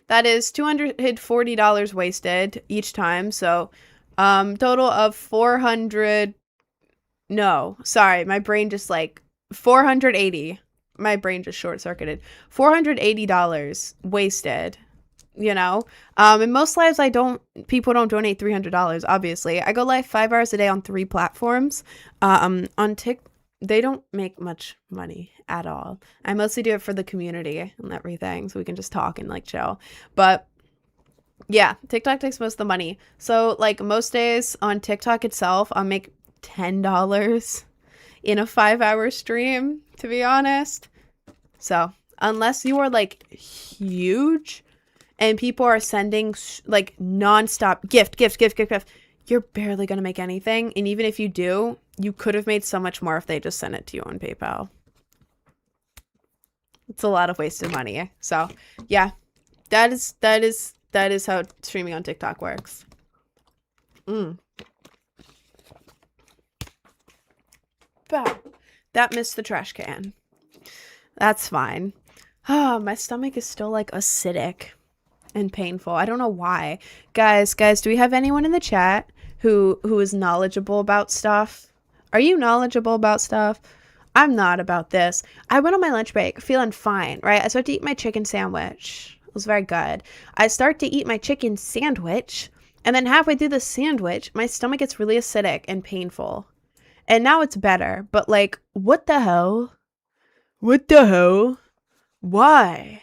That is $240 wasted each time. So total of 400. No, sorry, my brain just like 480. My brain just short circuited. $480 wasted. You know, in most lives people don't donate $300, obviously. I go live 5 hours a day on 3 platforms. On they don't make much money at all. I mostly do it for the community and everything, so we can just talk and like chill. But yeah, TikTok takes most of the money. So like most days on TikTok itself, I'll make $10 in a 5-hour stream, to be honest. So unless you are like huge and people are sending like nonstop gift, you're barely going to make anything. And even if you do, you could have made so much more if they just sent it to you on PayPal. It's a lot of wasted money. So yeah, that is how streaming on TikTok works. Bah, that missed the trash can. That's fine. Oh, my stomach is still like acidic and painful. I don't know why. Guys, do we have anyone in the chat who is knowledgeable about stuff? Are you knowledgeable about stuff? I'm not about this. I went on my lunch break feeling fine, right? I started to eat my chicken sandwich. It was very good. I start to eat my chicken sandwich, and then halfway through the sandwich, my stomach gets really acidic and painful. And now it's better, but like, what the hell? What the hell? Why?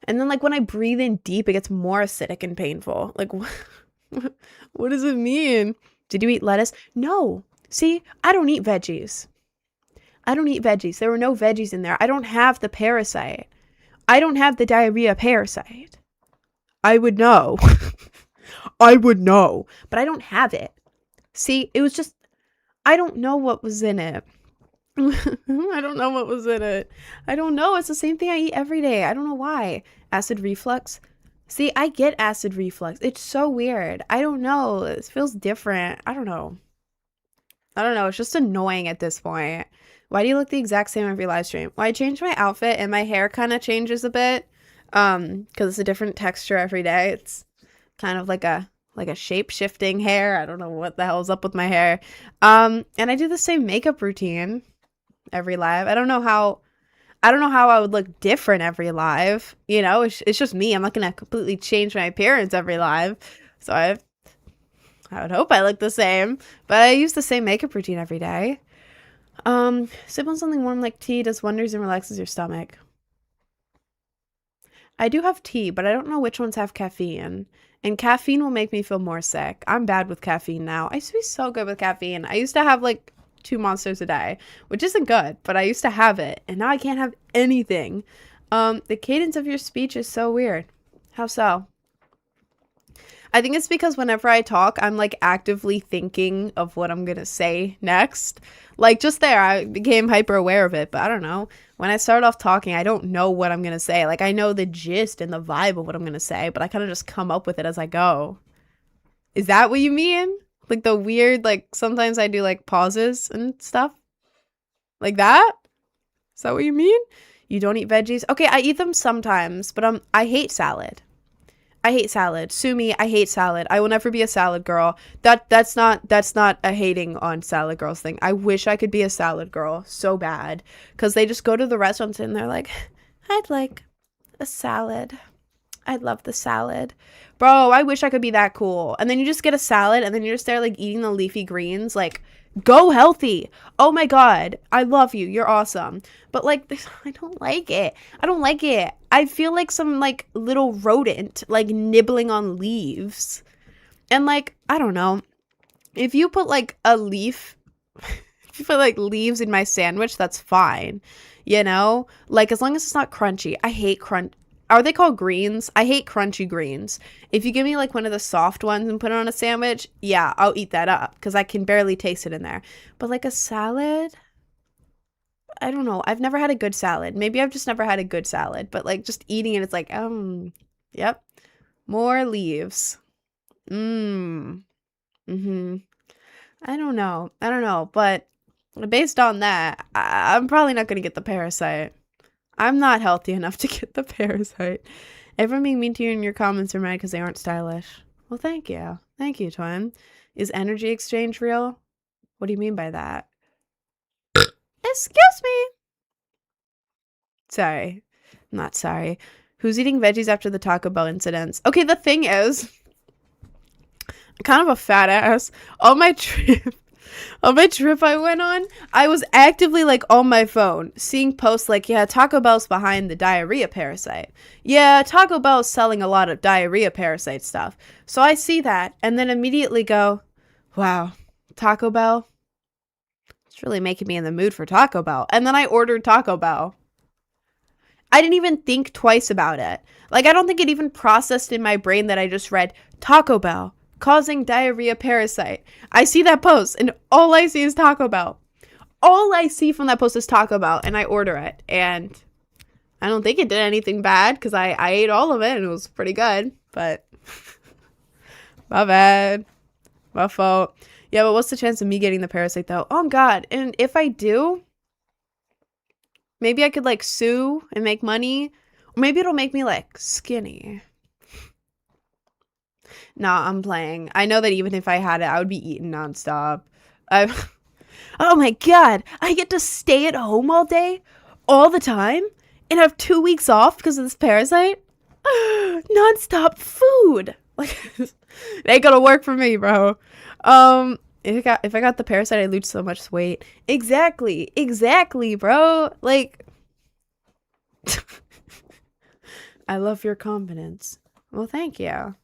And then like when I breathe in deep, it gets more acidic and painful. Like, what does it mean? Did you eat lettuce? No. See, I don't eat veggies. I don't eat veggies. There were no veggies in there. I don't have the parasite. I don't have the diarrhea parasite. I would know. I would know. But I don't have it. See, it was just, I don't know what was in it. I don't know what was in it. I don't know. It's the same thing I eat every day. I don't know why. Acid reflux. See, I get acid reflux. It's so weird. I don't know. It feels different. I don't know. It's just annoying at this point. Why do you look the exact same every live stream? Well, I changed my outfit and my hair kind of changes a bit. Because it's a different texture every day. It's kind of like a shape-shifting hair. I don't know what the hell's up with my hair. And I do the same makeup routine every live. I don't know how I would look different every live. You know, it's just me. I'm not gonna completely change my appearance every live. So I would hope I look the same. But I use the same makeup routine every day. Sip on something warm like tea does wonders and relaxes your stomach. I do have tea, but I don't know which ones have caffeine. And caffeine will make me feel more sick. I'm bad with caffeine now. I used to be so good with caffeine. I used to have like 2 monsters a day, which isn't good, but I used to have it. And now I can't have anything. The cadence of your speech is so weird. How so? I think it's because whenever I talk, I'm like actively thinking of what I'm gonna say next. Like just there, I became hyper aware of it, but I don't know. When I start off talking, I don't know what I'm gonna say. Like I know the gist and the vibe of what I'm gonna say, but I kind of just come up with it as I go. Is that what you mean? Like the weird, like sometimes I do like pauses and stuff? Like that? Is that what you mean? You don't eat veggies? Okay, I eat them sometimes, but I hate salad. I hate salad. Sue me, I hate salad. I will never be a salad girl. That's not a hating on salad girls thing. I wish I could be a salad girl so bad. Because they just go to the restaurants and they're like, I'd like a salad. I'd love the salad. Bro, I wish I could be that cool. And then you just get a salad and then you're just there like eating the leafy greens. Like, go healthy. Oh my God. I love you. You're awesome. But like, I don't like it. I feel like some like little rodent like nibbling on leaves. And like, I don't know. If you put like a leaf, if you put like leaves in my sandwich, that's fine. You know? Like as long as it's not crunchy. I hate crunch. Are they called greens? I hate crunchy greens. If you give me like one of the soft ones and put it on a sandwich, yeah, I'll eat that up because I can barely taste it in there. But like a salad, I don't know. I've never had a good salad. Maybe I've just never had a good salad. But like just eating it, it's like, yep. More leaves. I don't know. But based on that, I'm probably not going to get the parasite. I'm not healthy enough to get the parasite. Everyone being mean to you in your comments are mad because they aren't stylish. Well, thank you. Thank you, Twin. Is energy exchange real? What do you mean by that? Excuse me. Sorry. I'm not sorry. Who's eating veggies after the Taco Bell incidents? Okay, the thing is, I'm kind of a fat ass. On my trip, On my trip I went on, I was actively like on my phone seeing posts like, yeah, Taco Bell's behind the diarrhea parasite. Yeah, Taco Bell's selling a lot of diarrhea parasite stuff. So I see that and then immediately go, wow, Taco Bell? It's really making me in the mood for Taco Bell. And then I ordered Taco Bell. I didn't even think twice about it. Like, I don't think it even processed in my brain that I just read Taco Bell causing diarrhea parasite. I see that post and all I see is Taco Bell. All I see from that post is Taco Bell and I order it. And I don't think it did anything bad because I ate all of it and it was pretty good. But my bad. My fault. Yeah, but what's the chance of me getting the parasite though? Oh God. And if I do, maybe I could like sue and make money. Or maybe it'll make me like skinny. Nah, I'm playing. I know that even if I had it, I would be eating nonstop. Oh my God. I get to stay at home all day, all the time, and have 2 weeks off because of this parasite. Nonstop food. Like, it ain't gonna work for me, bro. If I got the parasite, I lose so much weight. Exactly, bro. Like, I love your confidence. Well, thank you.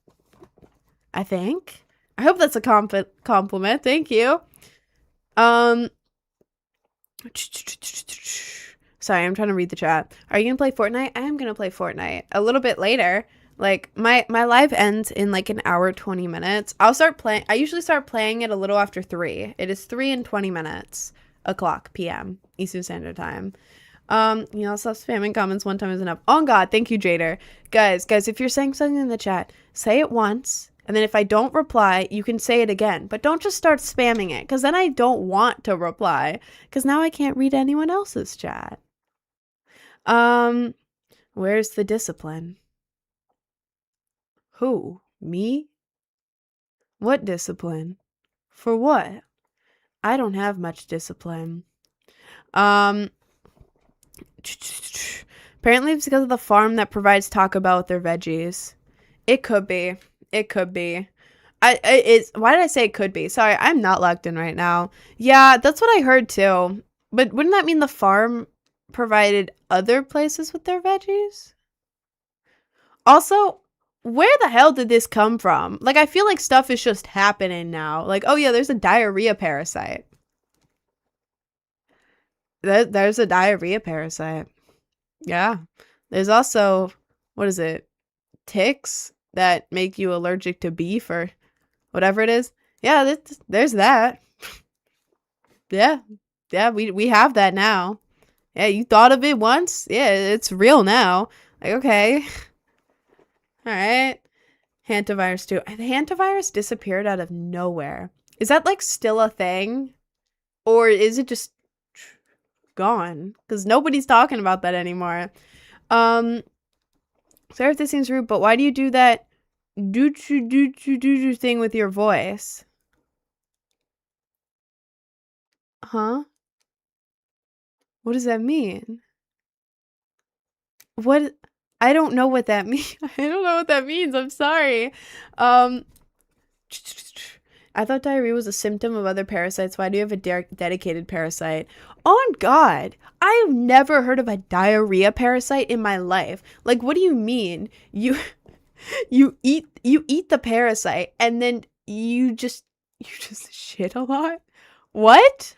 I think. I hope that's a compliment. Thank you. Sorry, I'm trying to read the chat. Are you gonna play Fortnite? I am gonna play Fortnite a little bit later. Like my live ends in like an hour 20 minutes. I'll start playing. I usually start playing it a little after 3. It is 3 and 20 minutes o'clock p.m. Eastern Standard Time. You know, stop spamming comments. One time is enough. Oh God, thank you, Jader. Guys, if you're saying something in the chat, say it once. And then if I don't reply, you can say it again. But don't just start spamming it, because then I don't want to reply, because now I can't read anyone else's chat. Where's the discipline? Who? Me? What discipline? For what? I don't have much discipline. Apparently it's because of the farm that provides Taco Bell with their veggies. It could be. It could be. Why did I say it could be? Sorry, I'm not logged in right now. Yeah, that's what I heard too. But wouldn't that mean the farm provided other places with their veggies? Also, where the hell did this come from? Like, I feel like stuff is just happening now. Like, oh yeah, there's a diarrhea parasite. There's a diarrhea parasite. Yeah. There's also, what is it? Ticks that make you allergic to beef or whatever it is. Yeah, there's that. Yeah. Yeah, we have that now. Yeah, you thought of it once? Yeah, it's real now. Like, okay. All right. Hantavirus too. The hantavirus disappeared out of nowhere. Is that like still a thing? Or is it just gone? Because nobody's talking about that anymore. Sorry if this seems rude, but why do you do that do thing with your voice? Huh? What does that mean? What? I don't know what that means. I don't know what that means. I'm sorry. I thought diarrhea was a symptom of other parasites. Why do you have a dedicated parasite? On God, I have never heard of a diarrhea parasite in my life. Like, what do you mean? You eat the parasite and then you just shit a lot? What?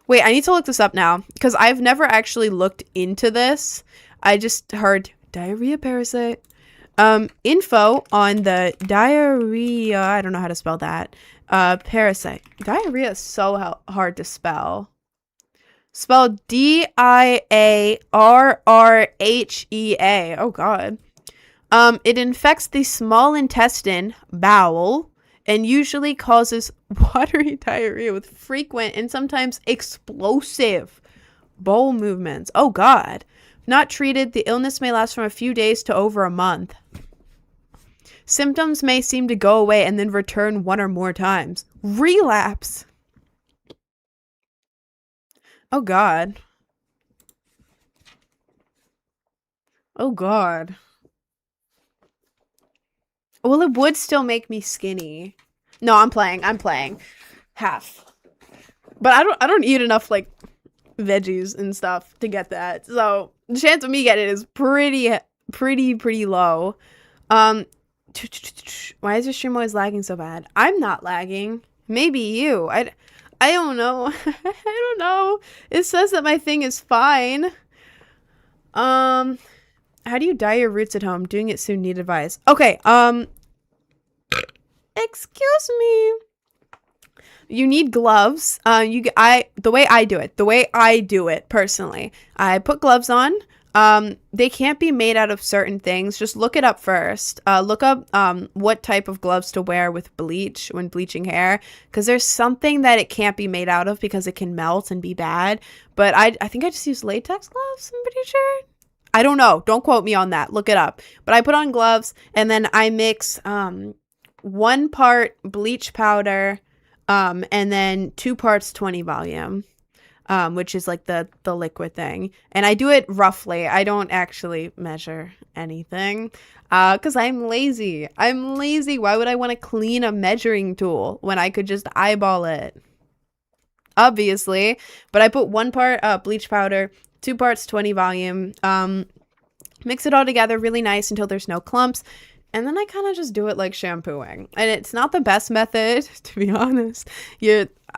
Wait, I need to look this up now because I've never actually looked into this. I just heard diarrhea parasite. Info on the diarrhea. I don't know how to spell that. Parasite. Diarrhea is so hard to spell. Spelled diarrhea. Oh God. It infects the small intestine, bowel, and usually causes watery diarrhea with frequent and sometimes explosive bowel movements. Oh God. Not treated, the illness may last from a few days to over a month. Symptoms may seem to go away and then return one or more times. Relapse. Oh God. Oh God. Well, it would still make me skinny. No, I'm playing. Half. But I don't eat enough like veggies and stuff to get that. So the chance of me getting it is pretty low. Um why is your stream always lagging so bad? I'm not lagging. Maybe you. I don't know. I don't know. It says that my thing is fine. How do you dye your roots at home? Doing it soon, need advice. Okay, excuse me. You need gloves. The way I do it personally, I put gloves on. They can't be made out of certain things. Just look it up first. Look up what type of gloves to wear with bleach when bleaching hair, because there's something that it can't be made out of because it can melt and be bad. But I think I just use latex gloves, I'm pretty sure. I don't know. Don't quote me on that. Look it up. But I put on gloves and then I mix 1 part bleach powder and then 2 parts 20 volume. Which is like the liquid thing. And I do it roughly. I don't actually measure anything because I'm lazy. Why would I want to clean a measuring tool when I could just eyeball it? Obviously. But I put 1 part bleach powder, 2 parts 20 volume. Mix it all together really nice until there's no clumps. And then I kind of just do it like shampooing. And it's not the best method, to be honest.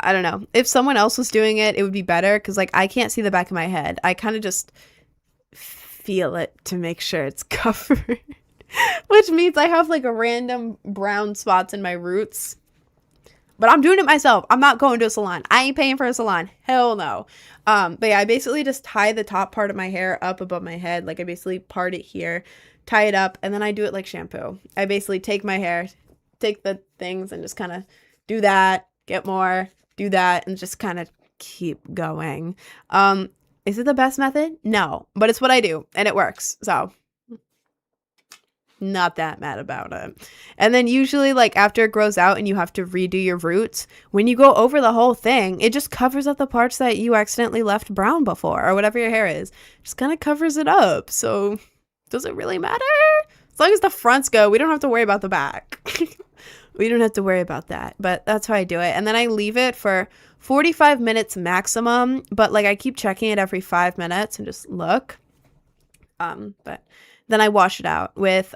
I don't know. If someone else was doing it, it would be better. Because, like, I can't see the back of my head. I kind of just feel it to make sure it's covered. Which means I have, like, a random brown spots in my roots. But I'm doing it myself. I'm not going to a salon. I ain't paying for a salon. Hell no. But yeah, I basically just tie the top part of my hair up above my head. Like, I basically part it here, tie it up, and then I do it like shampoo. I basically take my hair, take the things, and just kind of do that, get more, do that, and just kind of keep going. Is it the best method? No, but it's what I do, and it works. So not that mad about it. And then usually, like, after it grows out and you have to redo your roots, when you go over the whole thing, it just covers up the parts that you accidentally left brown before, or whatever your hair is. Just kind of covers it up. So does it really matter? As long as the fronts go, we don't have to worry about the back. We don't have to worry about that. But that's how I do it. And then I leave it for 45 minutes maximum. But, like, I keep checking it every 5 minutes and just look. But then I wash it out with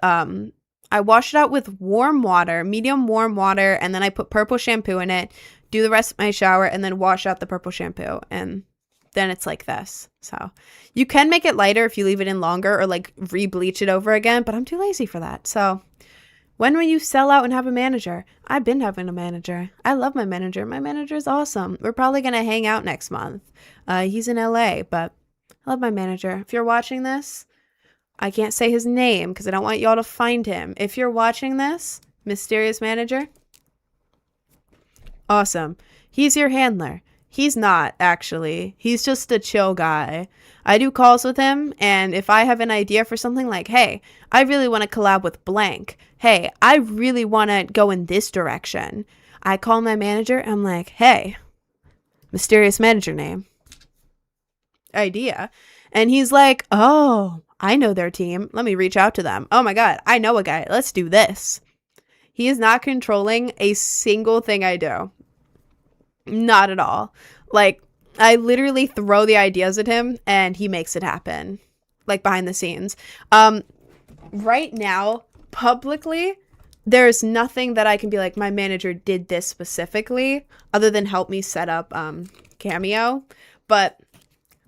warm water, medium warm water, and then I put purple shampoo in it, do the rest of my shower, and then wash out the purple shampoo. And then it's like this. So you can make it lighter if you leave it in longer or, like, re-bleach it over again, but I'm too lazy for that. So when will you sell out and have a manager? I've been having a manager. I love my manager. My manager is awesome. We're probably going to hang out next month. He's in LA, but I love my manager. If you're watching this, I can't say his name because I don't want y'all to find him. If you're watching this, mysterious manager, awesome. He's your handler. He's not, actually. He's just a chill guy. I do calls with him, and if I have an idea for something like, hey, I really want to collab with blank. Hey, I really want to go in this direction. I call my manager, and I'm like, hey, mysterious manager name. Idea. And he's like, oh, I know their team. Let me reach out to them. Oh my God, I know a guy. Let's do this. He is not controlling a single thing I do. Not at all. Like, I literally throw the ideas at him and he makes it happen. Like, behind the scenes. Right now, publicly, there's nothing that I can be like, my manager did this specifically, other than help me set up Cameo. But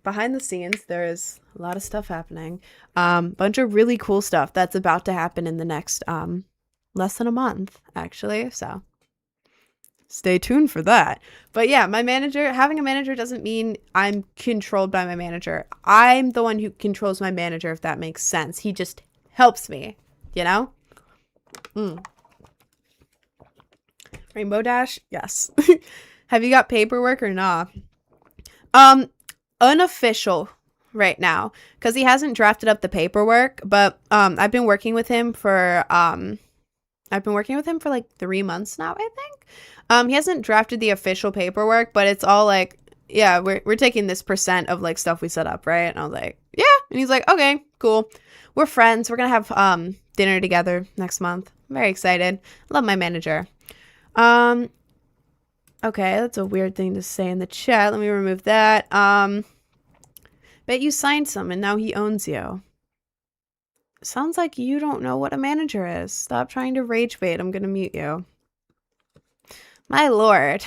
behind the scenes, there's a lot of stuff happening. Bunch of really cool stuff that's about to happen in the next less than a month, actually. So stay tuned for that. But yeah, having a manager doesn't mean I'm controlled by my manager. I'm the one who controls my manager, if that makes sense. He just helps me, you know? Rainbow Dash? Yes. Have you got paperwork or not? Unofficial right now, because he hasn't drafted up the paperwork, but I've been working with him for like 3 months now, I think. He hasn't drafted the official paperwork, but it's all like, yeah, we're taking this % of like stuff we set up, right? And I was like, yeah. And he's like, okay, cool. We're friends. We're gonna have dinner together next month. I'm very excited. I love my manager. Okay, that's a weird thing to say in the chat. Let me remove that. Bet you signed some and now he owns you. Sounds like you don't know what a manager is. Stop trying to rage bait. I'm gonna mute you. My lord.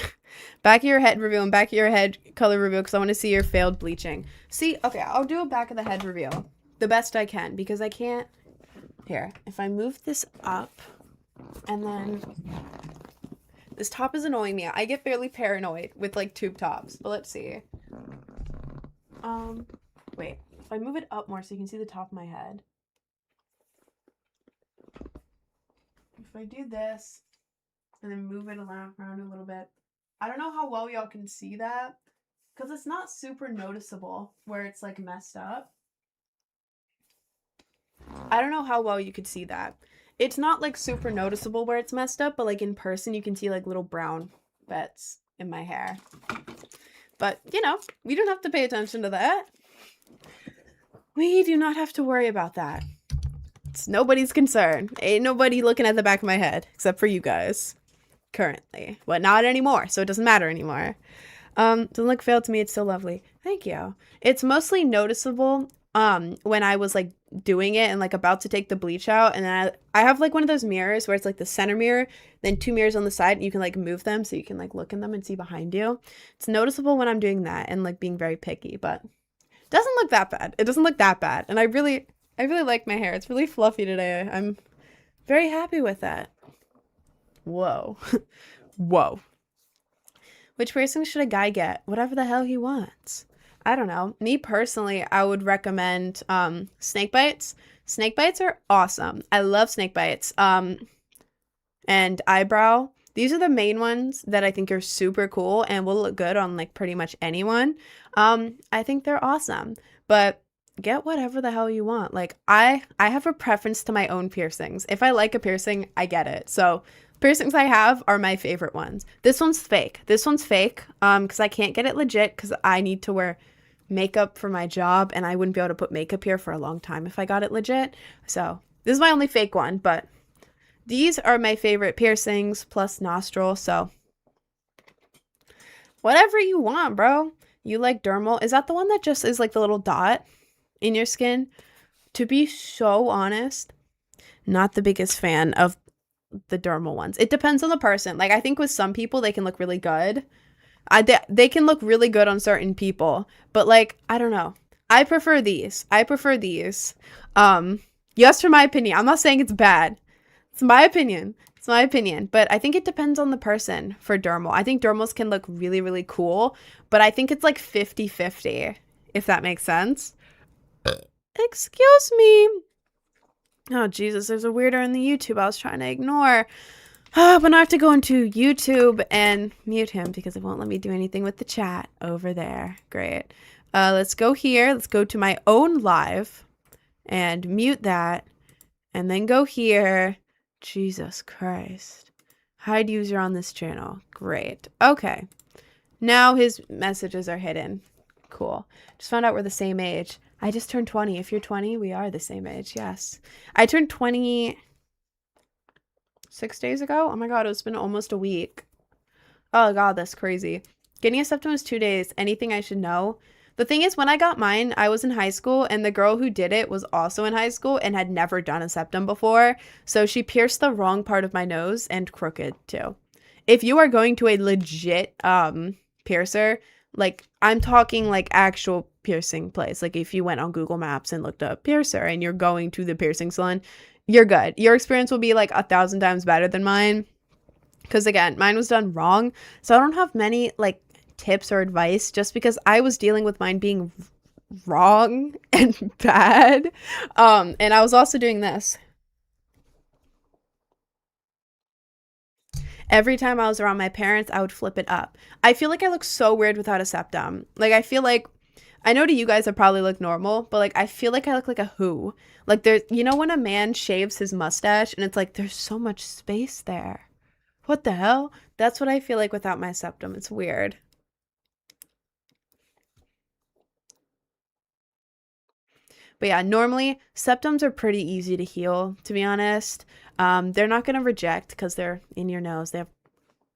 Back of your head reveal and back of your head color reveal because I want to see your failed bleaching. See, okay, I'll do a back of the head reveal the best I can because I can't. Here, if I move this up and then this top is annoying me. I get fairly paranoid with like tube tops, but let's see. Wait, if I move it up more so you can see the top of my head. If I do this and then move it around a little bit. I don't know how well y'all can see that because it's not super noticeable where it's like messed up. I don't know how well you could see that. It's not like super noticeable where it's messed up, but like in person you can see like little brown bits in my hair. But, you know, we don't have to pay attention to that. We do not have to worry about that. It's nobody's concern. Ain't nobody looking at the back of my head except for you guys. Currently. But not anymore, so it doesn't matter anymore. Doesn't look failed to me. It's still lovely. Thank you. It's mostly noticeable when I was like doing it and like about to take the bleach out, and then I have like one of those mirrors where it's like the center mirror, then 2 mirrors on the side, and you can like move them so you can like look in them and see behind you. It's noticeable when I'm doing that and like being very picky, but it doesn't look that bad. It doesn't look that bad. And I really like my hair. It's really fluffy today. I'm very happy with that. Whoa. Whoa. Which piercing should a guy get? Whatever the hell he wants. I don't know. Me personally, I would recommend snake bites. Snake bites are awesome. I love snake bites. And eyebrow. These are the main ones that I think are super cool and will look good on like pretty much anyone. I think they're awesome. But get whatever the hell you want. Like I have a preference to my own piercings. If I like a piercing, I get it. So piercings I have are my favorite ones. This one's fake. This one's fake because I can't get it legit because I need to wear makeup for my job and I wouldn't be able to put makeup here for a long time if I got it legit. So this is my only fake one, but these are my favorite piercings plus nostril. So whatever you want, bro. You like dermal. Is that the one that just is like the little dot in your skin? To be so honest, not the biggest fan of the dermal ones. It depends on the person. Like I think with some people they can look really good. They can look really good on certain people, but like I don't know. I prefer these. Yes, for my opinion. I'm not saying it's bad. It's my opinion. But I think it depends on the person for dermal. I think dermals can look really, really cool, but I think it's like 50-50, if that makes sense. Excuse me. Oh, Jesus, there's a weirdo in the YouTube I was trying to ignore. But now I have to go into YouTube and mute him because it won't let me do anything with the chat over there. Great. Let's go here. Let's go to my own live and mute that. And then go here. Jesus Christ. Hide user on this channel. Great. Okay. Now his messages are hidden. Cool. Just found out we're the same age. I just turned 20. If you're 20, we are the same age. Yes. I turned 20 6 days ago. Oh my God, it's been almost a week. Oh God, that's crazy. Getting a septum was 2 days. Anything I should know? The thing is, when I got mine, I was in high school and the girl who did it was also in high school and had never done a septum before. So she pierced the wrong part of my nose and crooked too. If you are going to a legit piercer, like I'm talking like actual piercing place, like if you went on Google Maps and looked up piercer and you're going to the piercing salon, you're good. Your experience will be like 1,000 times better than mine. Because again, mine was done wrong. So I don't have many like tips or advice just because I was dealing with mine being wrong and bad. And I was also doing this. Every time I was around my parents, I would flip it up. I feel like I look so weird without a septum. Like I feel like, I know to you guys I probably look normal, but like I feel like I look like a who. Like there's, you know when a man shaves his mustache and it's like there's so much space there. What the hell? That's what I feel like without my septum. It's weird. But yeah, normally septums are pretty easy to heal, to be honest. They're not going to reject because they're in your nose. They have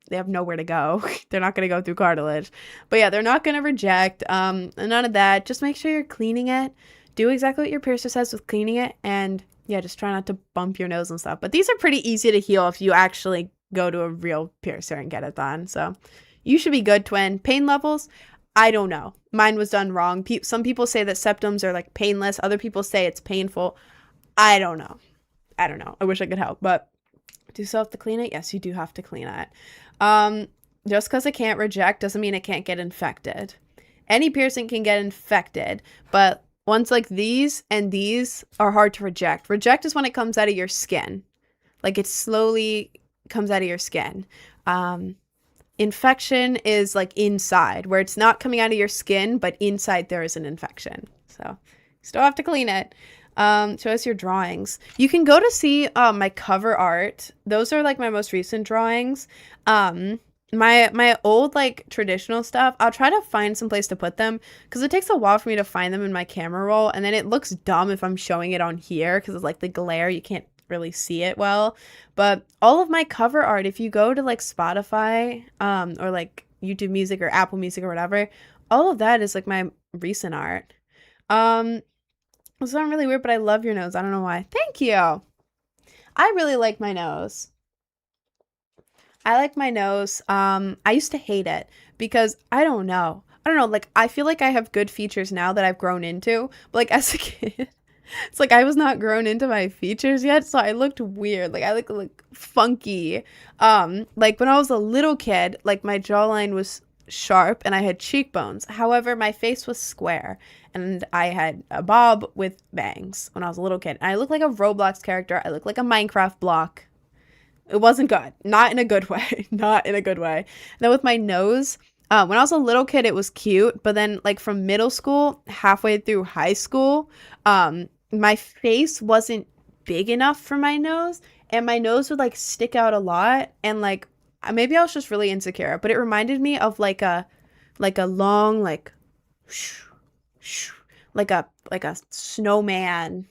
they have nowhere to go. They're not going to go through cartilage. But yeah, they're not going to reject. And none of that. Just make sure you're cleaning it. Do exactly what your piercer says with cleaning it. And yeah, just try not to bump your nose and stuff. But these are pretty easy to heal if you actually go to a real piercer and get it done. So you should be good, twin. Pain levels, I don't know. Mine was done wrong. Some people say that septums are like painless. Other people say it's painful. I don't know. I wish I could help, but do you still have to clean it? Yes, you do have to clean it. Just because it can't reject doesn't mean it can't get infected. Any piercing can get infected, but ones like these and these are hard to reject. Reject is when it comes out of your skin. Like it slowly comes out of your skin. Infection is like inside, where it's not coming out of your skin, but inside there is an infection. So you still have to clean it. Show us your drawings. You can go to see my cover art. Those are like my most recent drawings. My old like traditional stuff, I'll try to find some place to put them because it takes a while for me to find them in my camera roll, and then it looks dumb if I'm showing it on here because it's like the glare, you can't really see it well. But all of my cover art, if you go to like Spotify or like YouTube Music or Apple Music or whatever, all of that is like my recent art. It's not really weird, but I love your nose. I don't know why. Thank you. I really like my nose. I like my nose. I used to hate it because I don't know. Like, I feel like I have good features now that I've grown into. But, like, as a kid, it's like I was not grown into my features yet. So I looked weird. Like, I looked like funky. Like, when I was a little kid, like, my jawline was sharp and I had cheekbones. However, my face was square. And I had a bob with bangs when I was a little kid. And I looked like a Roblox character. I looked like a Minecraft block. It wasn't good. Not in a good way. Not in a good way. And then with my nose, when I was a little kid, it was cute. But then like from middle school, halfway through high school, my face wasn't big enough for my nose. And my nose would like stick out a lot. And like, maybe I was just really insecure. But it reminded me of like a long, like a snowman,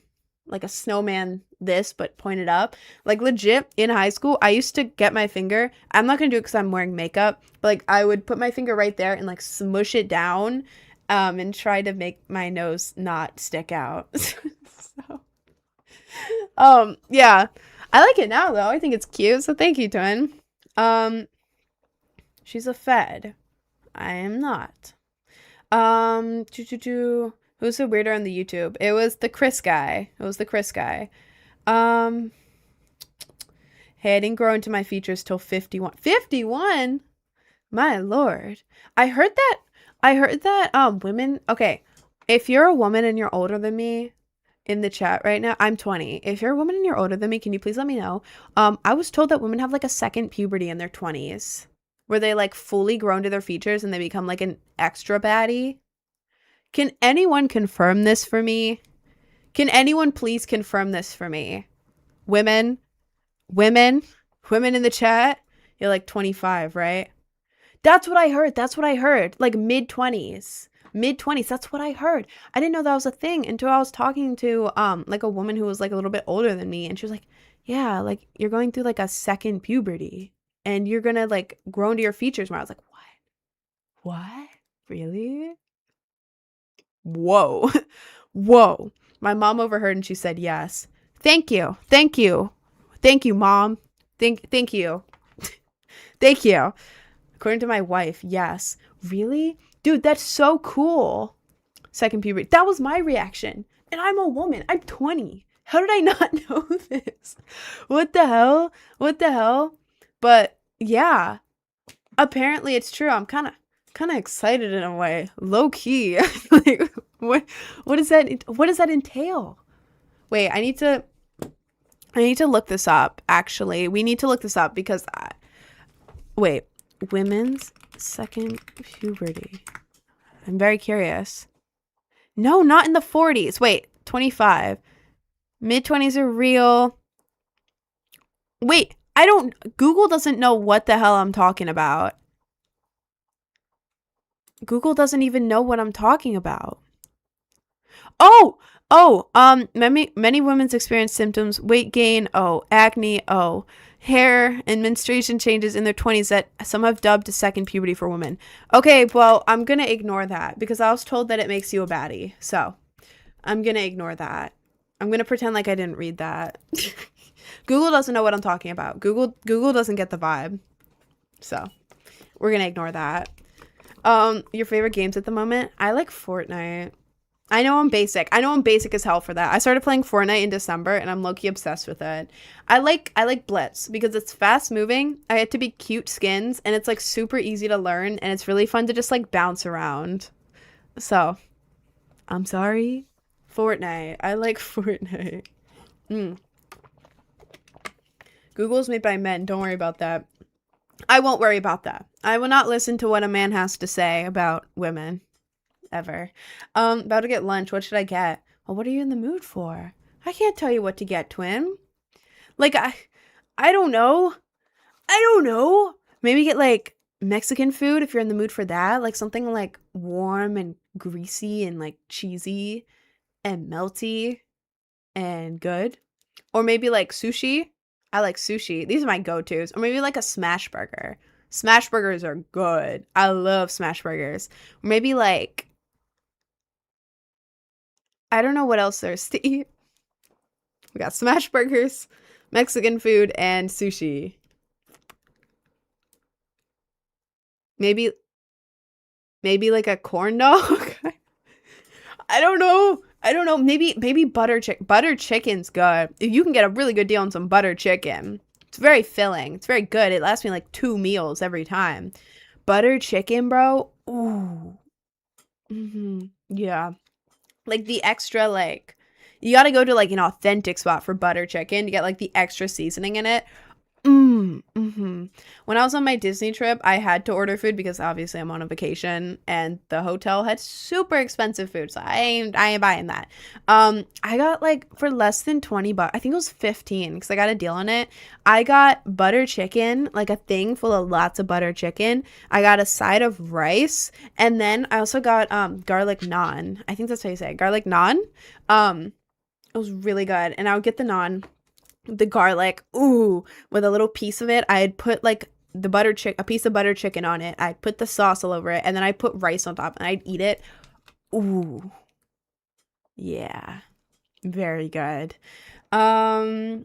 this, but pointed up. Like legit in high school, I used to get my finger, I'm not gonna do it because I'm wearing makeup, but like I would put my finger right there and like smush it down and try to make my nose not stick out. So yeah, I like it now though. I think it's cute, so thank you, twin. She's a fed. I am not. Who's the weirder on the YouTube? It was the Chris guy. Hey, I didn't grow into my features till 51. 51? My lord. I heard that women, okay, if you're a woman and you're older than me in the chat right now, I'm 20. If you're a woman and you're older than me, can you please let me know? I was told that women have like a second puberty in their 20s where they like fully grow into their features and they become like an extra baddie. Can anyone confirm this for me? Can anyone please confirm this for me? Women in the chat, you're like 25, right? That's what I heard. Like mid-20s. That's what I heard. I didn't know that was a thing until I was talking to like a woman who was like a little bit older than me, and she was like, yeah, like you're going through like a second puberty and you're gonna like grow into your features more. I was like, what? Really? Whoa. My mom overheard and she said yes. Thank you, mom. Thank you. Thank you. According to my wife, yes. Really? Dude, that's so cool. Second puberty. That was my reaction. And I'm a woman. I'm 20. How did I not know this? What the hell? But yeah. Apparently it's true. I'm kind of excited in a way. Low key. Like what does that entail? Wait, I need to look this up. Actually, we need to look this up because wait, women's second puberty. I'm very curious. No, not in the 40s. Wait, 25. Mid-20s are real. Wait, Google doesn't know what the hell I'm talking about. Google doesn't even know what I'm talking about. Oh, many women's experience symptoms, weight gain, acne, hair and menstruation changes in their 20s that some have dubbed a second puberty for women. Okay, well, I'm gonna ignore that because I was told that it makes you a baddie. So I'm gonna ignore that. I'm gonna pretend like I didn't read that. Google doesn't know what I'm talking about. Google doesn't get the vibe. So we're gonna ignore that. Your favorite games at the moment? I like Fortnite. I know I'm basic. I know I'm basic as hell for that. I started playing Fortnite in December and I'm low-key obsessed with it. I like Blitz because it's fast moving. I get to be cute skins and it's like super easy to learn and it's really fun to just like bounce around. So, I'm sorry. Fortnite. I like Fortnite. Mm. Google's made by men. Don't worry about that. I won't worry about that. I will not listen to what a man has to say about women. Ever. About to get lunch. What should I get? Well, what are you in the mood for? I can't tell you what to get, twin. Like, I don't know. I don't know. Maybe get like Mexican food if you're in the mood for that. Like something like warm and greasy and like cheesy and melty and good. Or maybe like sushi. I like sushi. These are my go-tos. Or maybe like a smash burger. Smash burgers are good. I love smash burgers. Or maybe like, I don't know what else there's to eat. We got smash burgers, Mexican food, and sushi. Maybe like a corn dog. I don't know. I don't know. Maybe butter chicken's good. If you can get a really good deal on some butter chicken. It's very filling. It's very good. It lasts me like 2 meals every time. Butter chicken, bro. Ooh. Yeah. Like the extra like you got to go to like an authentic spot for butter chicken to get like the extra seasoning in it. When I was on my Disney trip, I had to order food because obviously I'm on a vacation and the hotel had super expensive food, so I ain't buying that. I got like for less than 20 bucks. I think it was 15 because I got a deal on it. I got butter chicken, like a thing full of lots of butter chicken. I got a side of rice, and then I also got garlic naan. I think that's how you say it. Garlic naan. It was really good, and I would get the naan, the garlic, ooh, with a little piece of it. I'd put like a piece of butter chicken on it. I'd put the sauce all over it, and then I'd put rice on top, and I'd eat it. Ooh, yeah, very good. I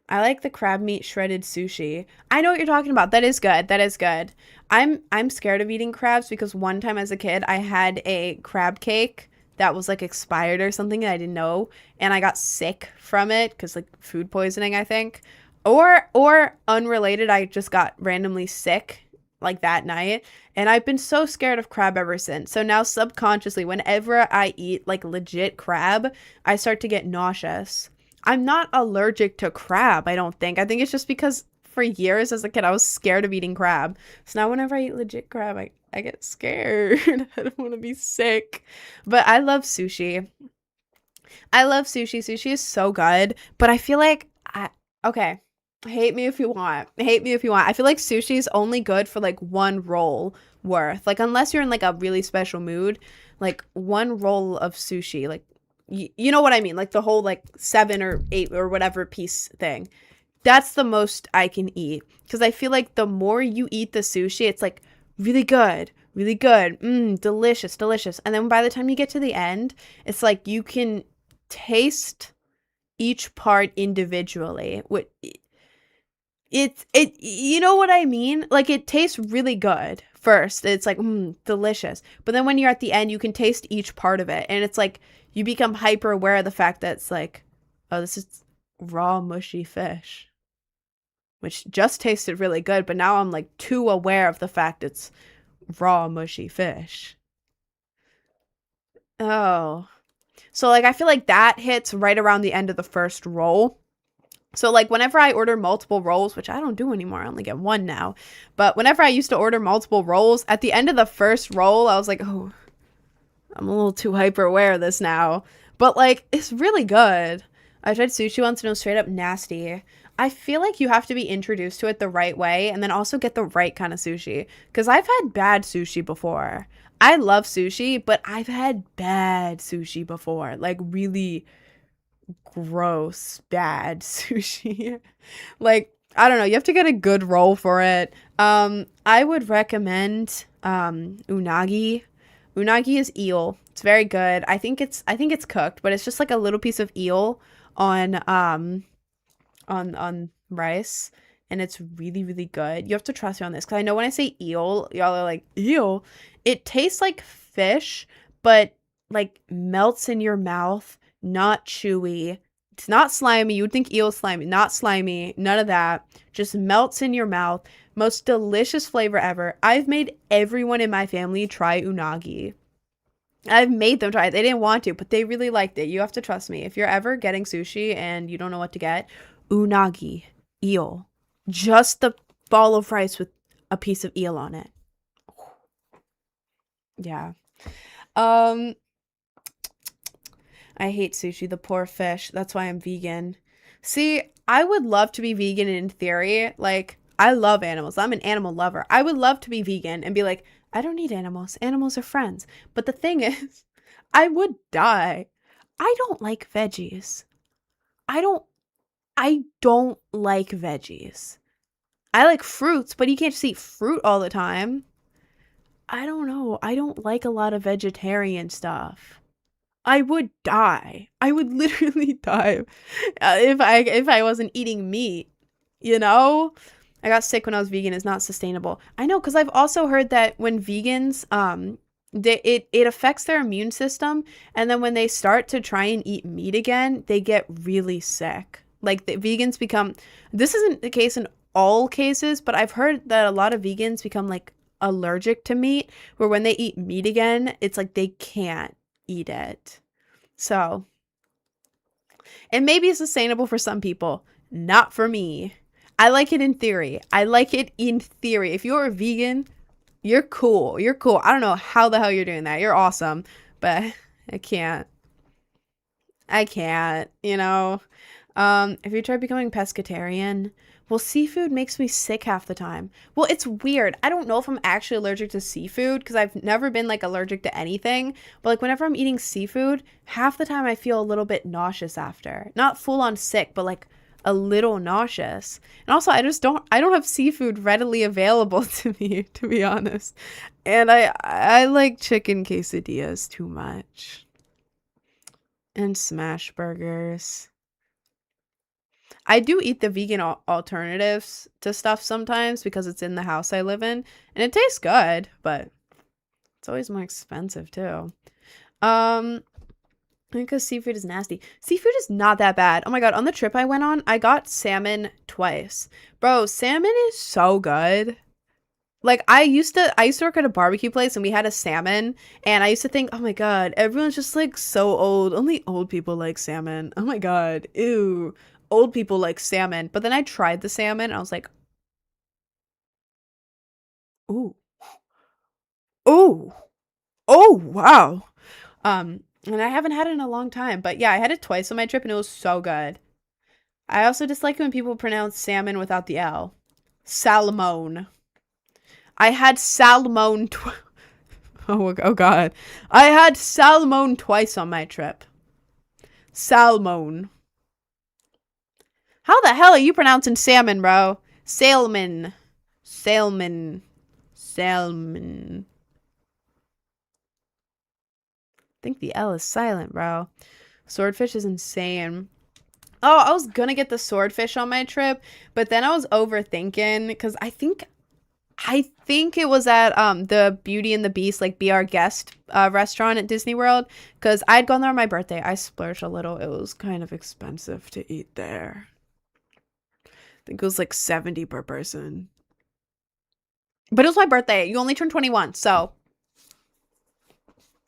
like the crab meat shredded sushi. I know what you're talking about. That is good. That is good. I'm scared of eating crabs because one time as a kid I had a crab cake that was like expired or something that I didn't know, and I got sick from it because like food poisoning, I think. Or unrelated, I just got randomly sick like that night, and I've been so scared of crab ever since. So now subconsciously whenever I eat like legit crab, I start to get nauseous. I'm not allergic to crab, I don't think. I think it's just because for years as a kid I was scared of eating crab. So now whenever I eat legit crab, I get scared. I don't want to be sick. But I love sushi. I love sushi. Sushi is so good, but I feel like okay. Hate me if you want. Hate me if you want. I feel like sushi is only good for like one roll worth. Like unless you're in like a really special mood, like one roll of sushi, like you know what I mean? Like the whole like 7 or 8 or whatever piece thing. That's the most I can eat because I feel like the more you eat the sushi, it's like really good, really good. Delicious, delicious. And then by the time you get to the end, it's like you can taste each part individually. It you know what I mean? Like it tastes really good first. It's like delicious. But then when you're at the end, you can taste each part of it, and it's like you become hyper aware of the fact that it's like, oh, this is raw mushy fish, which just tasted really good, but now I'm like too aware of the fact it's raw mushy fish. Oh. So like I feel like that hits right around the end of the first roll. So like whenever I order multiple rolls, which I don't do anymore, I only get one now. But whenever I used to order multiple rolls, at the end of the first roll, I was like, oh, I'm a little too hyper aware of this now. But like it's really good. I tried sushi once and it was straight up nasty. I feel like you have to be introduced to it the right way and then also get the right kind of sushi. Because I've had bad sushi before. I love sushi, but I've had bad sushi before. Like really gross, bad sushi. Like, I don't know. You have to get a good roll for it. I would recommend unagi. Unagi is eel. It's very good. I think it's cooked, but it's just like a little piece of eel on on rice, and it's really really good. You have to trust me on this because I know when I say eel, y'all are like eel. It tastes like fish, but like melts in your mouth, not chewy. It's not slimy. You would think eel slimy, not slimy. None of that. Just melts in your mouth. Most delicious flavor ever. I've made everyone in my family try unagi. I've made them try it. They didn't want to, but they really liked it. You have to trust me. If you're ever getting sushi and you don't know what to get, unagi, eel. Just the ball of rice with a piece of eel on it. Yeah. Um, I hate sushi, the poor fish. That's why I'm vegan. See, I would love to be vegan in theory. Like, I love animals. I'm an animal lover. I would love to be vegan and be like, I don't need animals. Animals are friends. But the thing is, I would die. I don't like veggies. I don't I don't like veggies. I like fruits, but you can't just eat fruit all the time. I don't know. I don't like a lot of vegetarian stuff. I would die. I would literally die if I wasn't eating meat. You know? I got sick when I was vegan. It's not sustainable. I know, because I've also heard that when vegans it affects their immune system, and then when they start to try and eat meat again, they get really sick. Like the vegans become, this isn't the case in all cases, but I've heard that a lot of vegans become like allergic to meat, where when they eat meat again, it's like they can't eat it. So, it may be sustainable for some people, not for me. I like it in theory. I like it in theory. If you're a vegan, you're cool. You're cool. I don't know how the hell you're doing that. You're awesome, but I can't. I can't, you know. If you try becoming pescatarian, well, seafood makes me sick half the time. Well, it's weird. I don't know if I'm actually allergic to seafood because I've never been like allergic to anything. But like whenever I'm eating seafood, half the time I feel a little bit nauseous after. Not full on sick, but like a little nauseous. And also I don't have seafood readily available to me, to be honest. And I like chicken quesadillas too much. And smash burgers. I do eat the vegan alternatives to stuff sometimes because it's in the house I live in, and it tastes good, but it's always more expensive too. Um, because seafood is nasty. Seafood is not that bad. Oh my god, on the trip I went on, I got salmon twice. Bro, salmon is so good. Like I used to work at a barbecue place and we had a salmon, and I used to think, "Oh my god, everyone's just like so old. Only old people like salmon." Oh my god. Ew. Old people like salmon. But then I tried the salmon and I was like, "Ooh. Oh. Oh, wow." And I haven't had it in a long time, but yeah, I had it twice on my trip and it was so good. I also dislike when people pronounce salmon without the L. Salmon. I had salmon oh god. I had salmon twice on my trip. Salmon. How the hell are you pronouncing salmon, bro? Salmon. Salmon. Salmon. I think the L is silent, bro. Swordfish is insane. Oh, I was gonna get the swordfish on my trip, but then I was overthinking because I think it was at the Beauty and the Beast, like Be Our Guest restaurant at Disney World, because I'd gone there on my birthday. I splurged a little. It was kind of expensive to eat there. I think it was like 70 per person. But it was my birthday. You only turned 21, so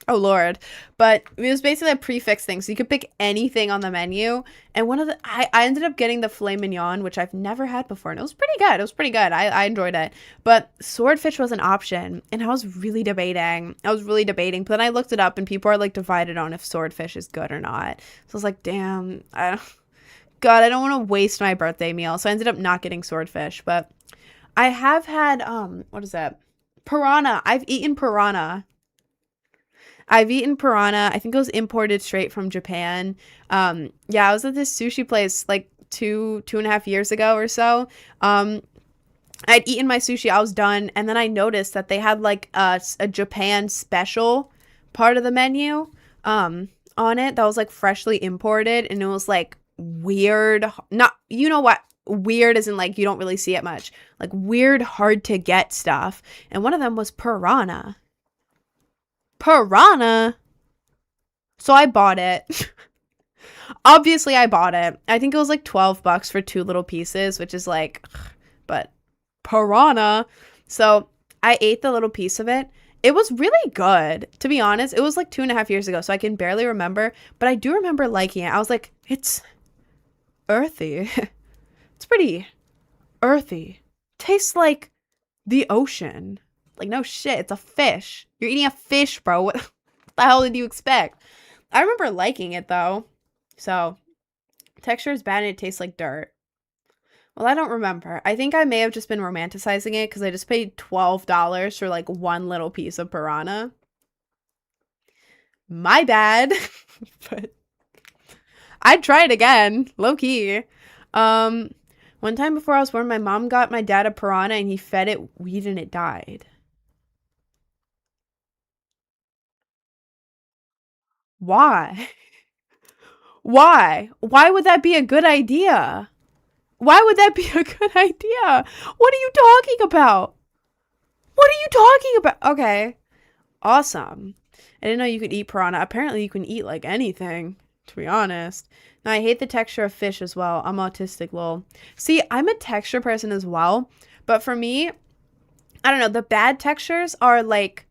oh lord. But it was basically a prefix thing, so you could pick anything on the menu. And one of the I ended up getting the filet mignon, which I've never had before, and it was pretty good. It was pretty good. I enjoyed it. But swordfish was an option, and I was really debating. But then I looked it up, and people are like divided on if swordfish is good or not. So I was like, damn, God, I don't want to waste my birthday meal. So I ended up not getting swordfish, but I have had what is that? Piranha. I've eaten piranha. I've eaten piranha. I think it was imported straight from Japan. Yeah, I was at this sushi place like 2.5 years ago or so. Um, I'd eaten my sushi. I was done, and then I noticed that they had like a Japan special part of the menu on it that was like freshly imported, and it was like weird. Not you know what weird isn't like you don't really see it much. Like weird, hard to get stuff, and one of them was piranha. Piranha. So I bought it. Obviously, I bought it. I think it was like $12 for two little pieces, which is like, but piranha. So I ate the little piece of it. It was really good, to be honest. It was like 2.5 years ago, so I can barely remember, but I do remember liking it. I was like, it's earthy. It's pretty earthy. Tastes like the ocean. Like, no shit, it's a fish. You're eating a fish, bro. What the hell did you expect? I remember liking it, though. So, texture is bad and it tastes like dirt. Well, I don't remember. I think I may have just been romanticizing it because I just paid $12 for like one little piece of piranha. My bad. But I'd try it again. Low key. One time before I was born, my mom got my dad a piranha and he fed it weed and it died. Why? Why? Why would that be a good idea? Why would that be a good idea? What are you talking about? What are you talking about? Okay. Awesome. I didn't know you could eat piranha. Apparently, you can eat like anything, to be honest. Now, I hate the texture of fish as well. I'm autistic, lol. See, I'm a texture person as well. But for me, I don't know. The bad textures are like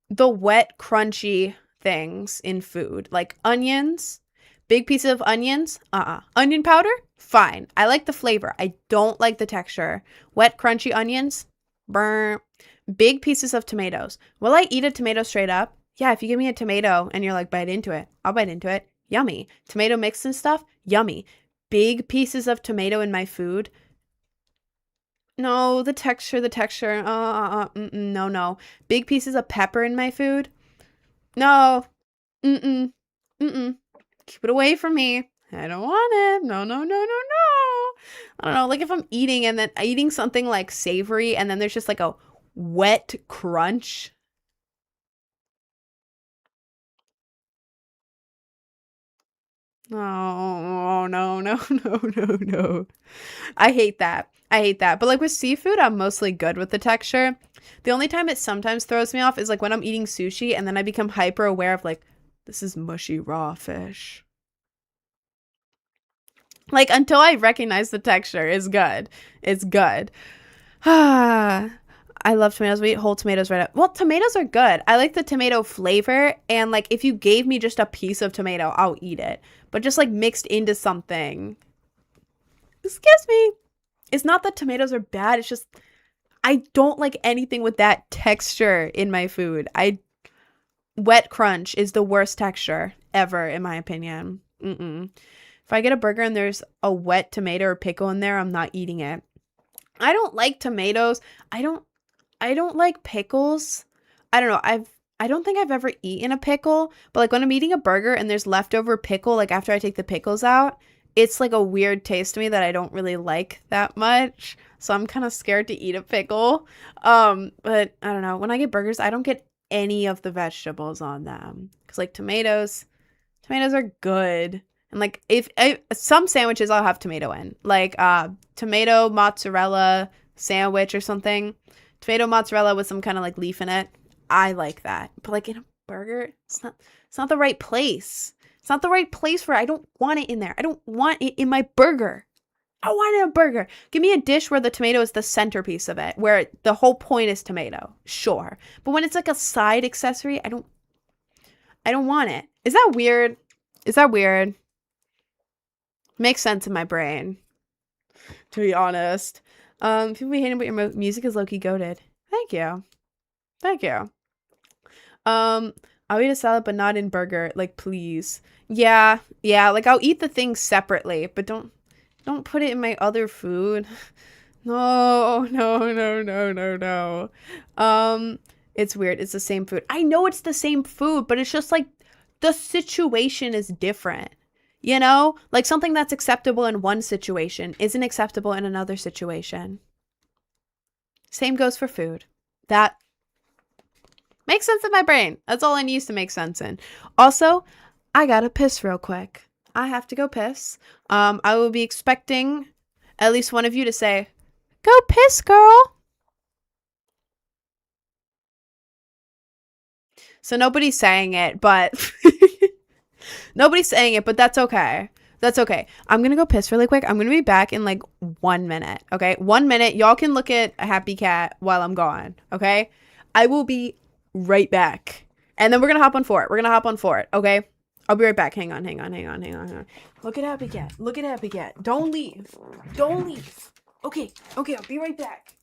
the wet, crunchy things in food, like onions, big pieces of onions. Onion powder, fine. I like the flavor. I don't like the texture. Wet, crunchy onions, burn. Big pieces of tomatoes. Will I eat a tomato straight up? Yeah, if you give me a tomato and you're like, bite into it, I'll bite into it. Yummy. Tomato mix and stuff, yummy. Big pieces of tomato in my food. No, the texture, the texture. No, no. Big pieces of pepper in my food. No. Mm-mm. Mm-mm. Keep it away from me. I don't want it. No, no, no, no, no. I don't know. Like if I'm eating and then eating something like savory and then there's just like a wet crunch. Oh, no, no, no, no, no. I hate that. I hate that. But like with seafood, I'm mostly good with the texture. The only time it sometimes throws me off is like when I'm eating sushi and then I become hyper aware of like, this is mushy raw fish. Like until I recognize the texture is good. It's good. Ah, I love tomatoes. We eat whole tomatoes right up. Well, tomatoes are good. I like the tomato flavor. And like if you gave me just a piece of tomato, I'll eat it. But just like mixed into something. Excuse me. It's not that tomatoes are bad. It's just I don't like anything with that texture in my food. Wet crunch is the worst texture ever, in my opinion. Mm-mm. If I get a burger and there's a wet tomato or pickle in there, I'm not eating it. I don't like tomatoes. I don't like pickles. I don't know. I don't think I've ever eaten a pickle, but like when I'm eating a burger and there's leftover pickle, like after I take the pickles out, it's like a weird taste to me that I don't really like that much. So I'm kind of scared to eat a pickle. But I don't know. When I get burgers, I don't get any of the vegetables on them. Cause like tomatoes are good. And like if some sandwiches I'll have tomato in. Like tomato mozzarella sandwich or something. Tomato mozzarella with some kind of like leaf in it. I like that. But like in a burger, it's not the right place. It's not the right place for it. I don't want it in there. I don't want it in my burger. I want it in a burger. Give me a dish where the tomato is the centerpiece of it, where the whole point is tomato. Sure. But when it's like a side accessory, I don't want it. Is that weird? Is that weird? Makes sense in my brain, to be honest. People be hating, but your music is low-key goated. Thank you. Thank you. Um, I'll eat a salad, but not in burger. Like, please. Yeah, yeah. Like, I'll eat the things separately, but don't put it in my other food. No, no, no, no, no, no. It's weird. It's the same food. I know it's the same food, but it's just like the situation is different. You know? Like something that's acceptable in one situation isn't acceptable in another situation. Same goes for food. That makes sense in my brain. That's all it needs to make sense in. Also, I gotta piss real quick. I have to go piss. I will be expecting at least one of you to say, "Go piss, girl." So nobody's saying it, but nobody's saying it, but that's okay. That's okay. I'm gonna go piss really quick. I'm gonna be back in like 1 minute. Okay, 1 minute. Y'all can look at a happy cat while I'm gone. Okay, I will be right back, and then we're gonna hop on for it. We're gonna hop on for it. Okay, I'll be right back. Hang on. Hang on. Hang on. Hang on. Hang on. Look at happy cat. Look at happy cat. Don't leave. Don't leave. Okay. Okay. I'll be right back.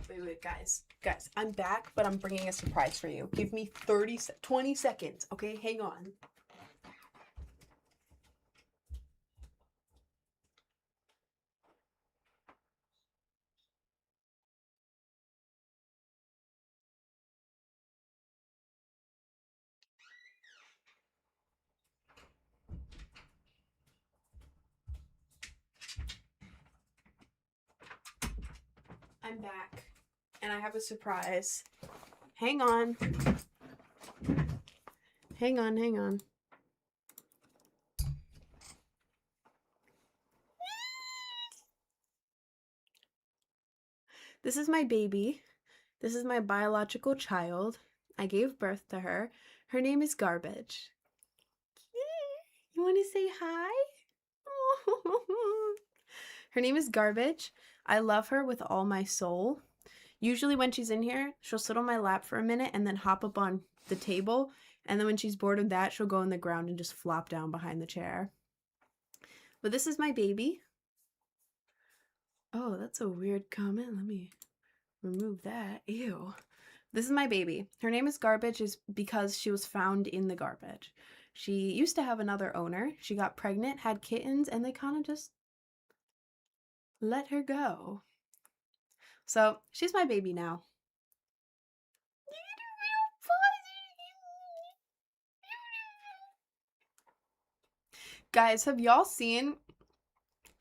Wait, guys. Guys, I'm back, but I'm bringing a surprise for you. Give me 20 seconds, okay? Hang on. I'm back, and I have a surprise. Hang on. Hang on, hang on. This is my baby. This is my biological child. I gave birth to her. Her name is Garbage. You want to say hi? Her name is Garbage. I love her with all my soul. Usually when she's in here, she'll sit on my lap for a minute and then hop up on the table. And then when she's bored of that, she'll go on the ground and just flop down behind the chair. But this is my baby. Oh, that's a weird comment. Let me remove that. Ew. This is my baby. Her name is Garbage is because she was found in the garbage. She used to have another owner. She got pregnant, had kittens, and they kind of just let her go. So she's my baby now. Guys, have y'all seen...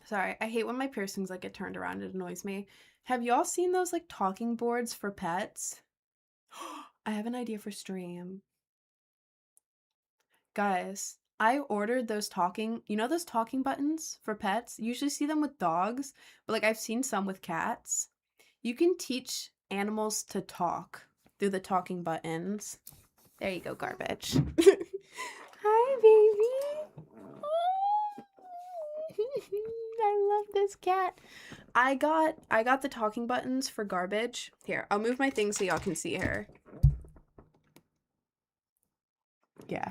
Sorry, I hate when my piercings like get turned around. It annoys me. Have y'all seen those like talking boards for pets? I have an idea for stream. Guys, I ordered those those talking buttons for pets? You usually see them with dogs, but like I've seen some with cats. You can teach animals to talk through the talking buttons. There you go, Garbage. Hi, baby. I love this cat. I got the talking buttons for Garbage. Here, I'll move my thing so y'all can see her. Yeah.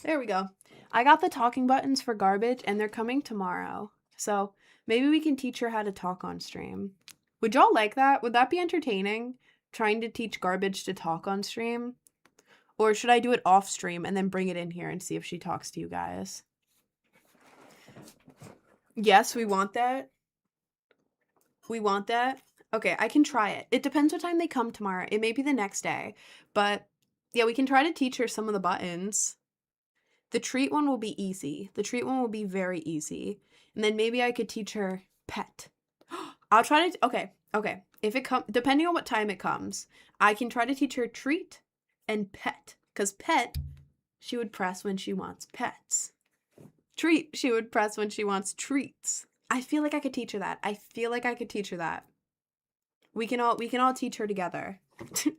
There we go. I got the talking buttons for Garbage and they're coming tomorrow. So maybe we can teach her how to talk on stream. Would y'all like that? Would that be entertaining? Trying to teach Garbage to talk on stream? Or should I do it off stream and then bring it in here and see if she talks to you guys? Yes, we want that. We want that. Okay, I can try it. It depends what time they come tomorrow. It may be the next day. But yeah, we can try to teach her some of the buttons. The treat one will be easy. The treat one will be very easy. And then maybe I could teach her pet. I'll try to, okay. If it comes, depending on what time it comes, I can try to teach her treat and pet. Because pet, she would press when she wants pets. Treat, she would press when she wants treats. I feel like I could teach her that. We can all teach her together.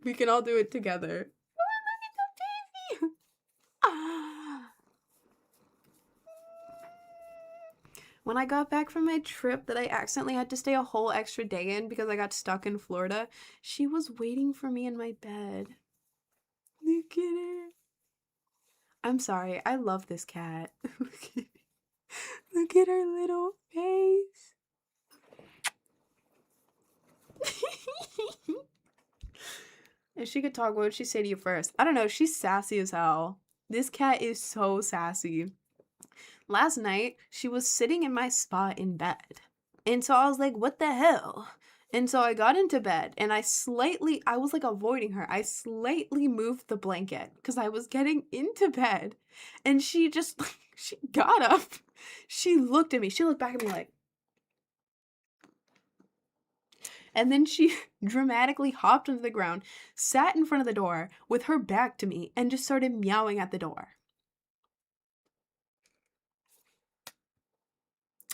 We can all do it together. Oh, look at the baby. When I got back from my trip that I accidentally had to stay a whole extra day in because I got stuck in Florida, she was waiting for me in my bed. Look at her. I'm sorry. I love this cat. Look at her little face. If she could talk, what would she say to you first? I don't know. She's sassy as hell. This cat is so sassy. Last night, she was sitting in my spot in bed. And so I was like, what the hell? And so I got into bed and I was like avoiding her. I slightly moved the blanket because I was getting into bed. And she just, she got up. She looked at me. She looked back at me like. And then she dramatically hopped onto the ground, sat in front of the door with her back to me, and just started meowing at the door.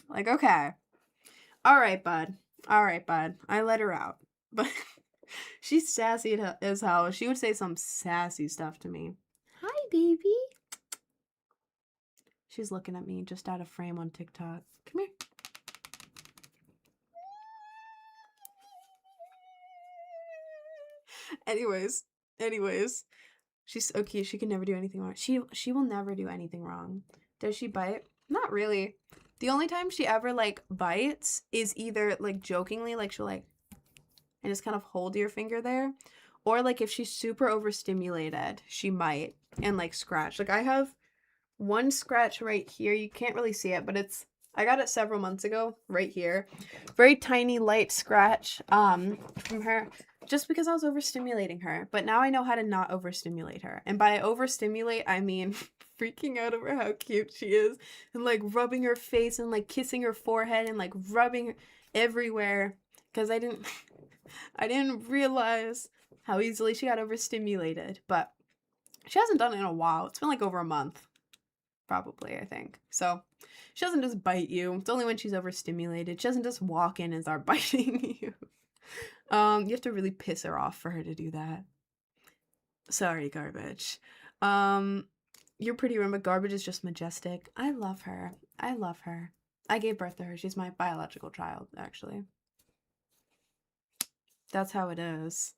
Like, okay. All right, bud. I let her out. But she's sassy as hell. She would say some sassy stuff to me. Hi, baby. She's looking at me just out of frame on TikTok. Come here. Anyways. She's okay. She can never do anything wrong. She will never do anything wrong. Does she bite? Not really. The only time she ever, like, bites is either, like, jokingly, like, she'll, like, and just kind of hold your finger there. Or, like, if she's super overstimulated, she might, and, like, scratch. Like, I have one scratch right here. You can't really see it, but I got it several months ago, right here. Very tiny, light scratch, from her, just because I was overstimulating her. But now I know how to not overstimulate her. And by overstimulate, I mean freaking out over how cute she is and like rubbing her face and like kissing her forehead and like rubbing everywhere because I didn't realize how easily she got overstimulated. But she hasn't done it in a while. It's been like over a month, probably, I think. So she doesn't just bite you. It's only when she's overstimulated. She doesn't just walk in and start biting you. You have to really piss her off for her to do that. Sorry, Garbage. You're pretty rude, but Garbage is just majestic. I love her. I gave birth to her. She's my biological child, actually. That's how it is.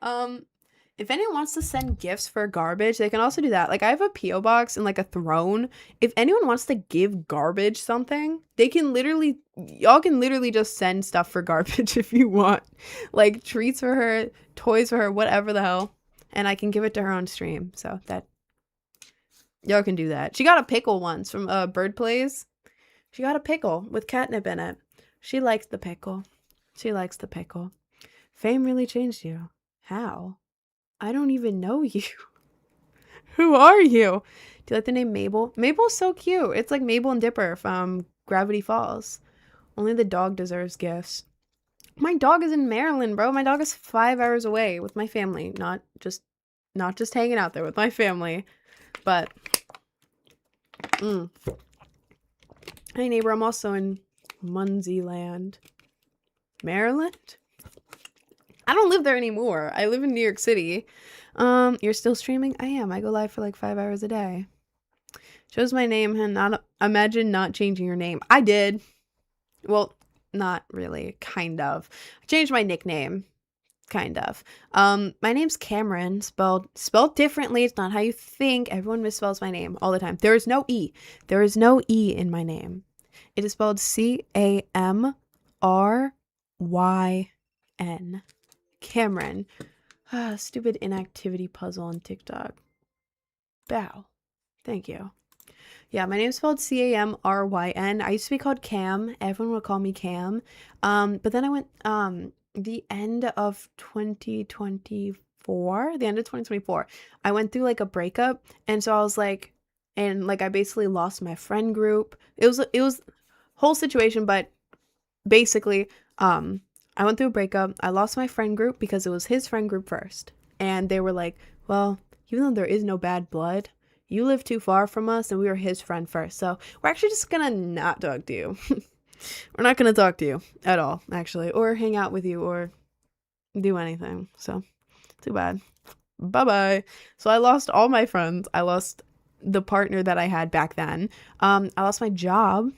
If anyone wants to send gifts for Garbage, they can also do that. Like, I have a P.O. box and, like, a throne. If anyone wants to give Garbage something, y'all can literally just send stuff for Garbage if you want. Like, treats for her, toys for her, whatever the hell. And I can give it to her on stream. So, that y'all can do that. She got a pickle once from Bird Plays. She got a pickle with catnip in it. She likes the pickle. Fame really changed you. How? I don't even know you. Who are you? Do you like the name Mabel? Mabel's so cute. It's like Mabel and Dipper from Gravity Falls. Only the dog deserves gifts. My dog is in Maryland, bro. My dog is 5 hours away with my family. Not just hanging out there with my family. But Hey neighbor, I'm also in Muncie Land. Maryland? I don't live there anymore. I live in New York City. You're still streaming? I am. I go live for like 5 hours a day. Chose my name and imagine not changing your name. I did. Well, not really, kind of. I changed my nickname, kind of. My name's Cameron, spelled differently. It's not how you think. Everyone misspells my name all the time. There is no E. There is no E in my name. It is spelled Camryn. Cameron. Stupid inactivity puzzle on TikTok. Bow. Thank you. Yeah, my name's spelled Camryn. I used to be called Cam. Everyone would call me Cam. But then I went the end of 2024, I went through like a breakup, and so I was like, and like I basically lost my friend group. It was whole situation, but basically, I went through a breakup. I lost my friend group because it was his friend group first, and they were like, well, even though there is no bad blood, you live too far from us, and we were his friend first, so we're actually just gonna not talk to you. We're not gonna talk to you at all, actually, or hang out with you, or do anything. So, too bad. Bye-bye. So I lost all my friends. I lost the partner that I had back then. I lost my job.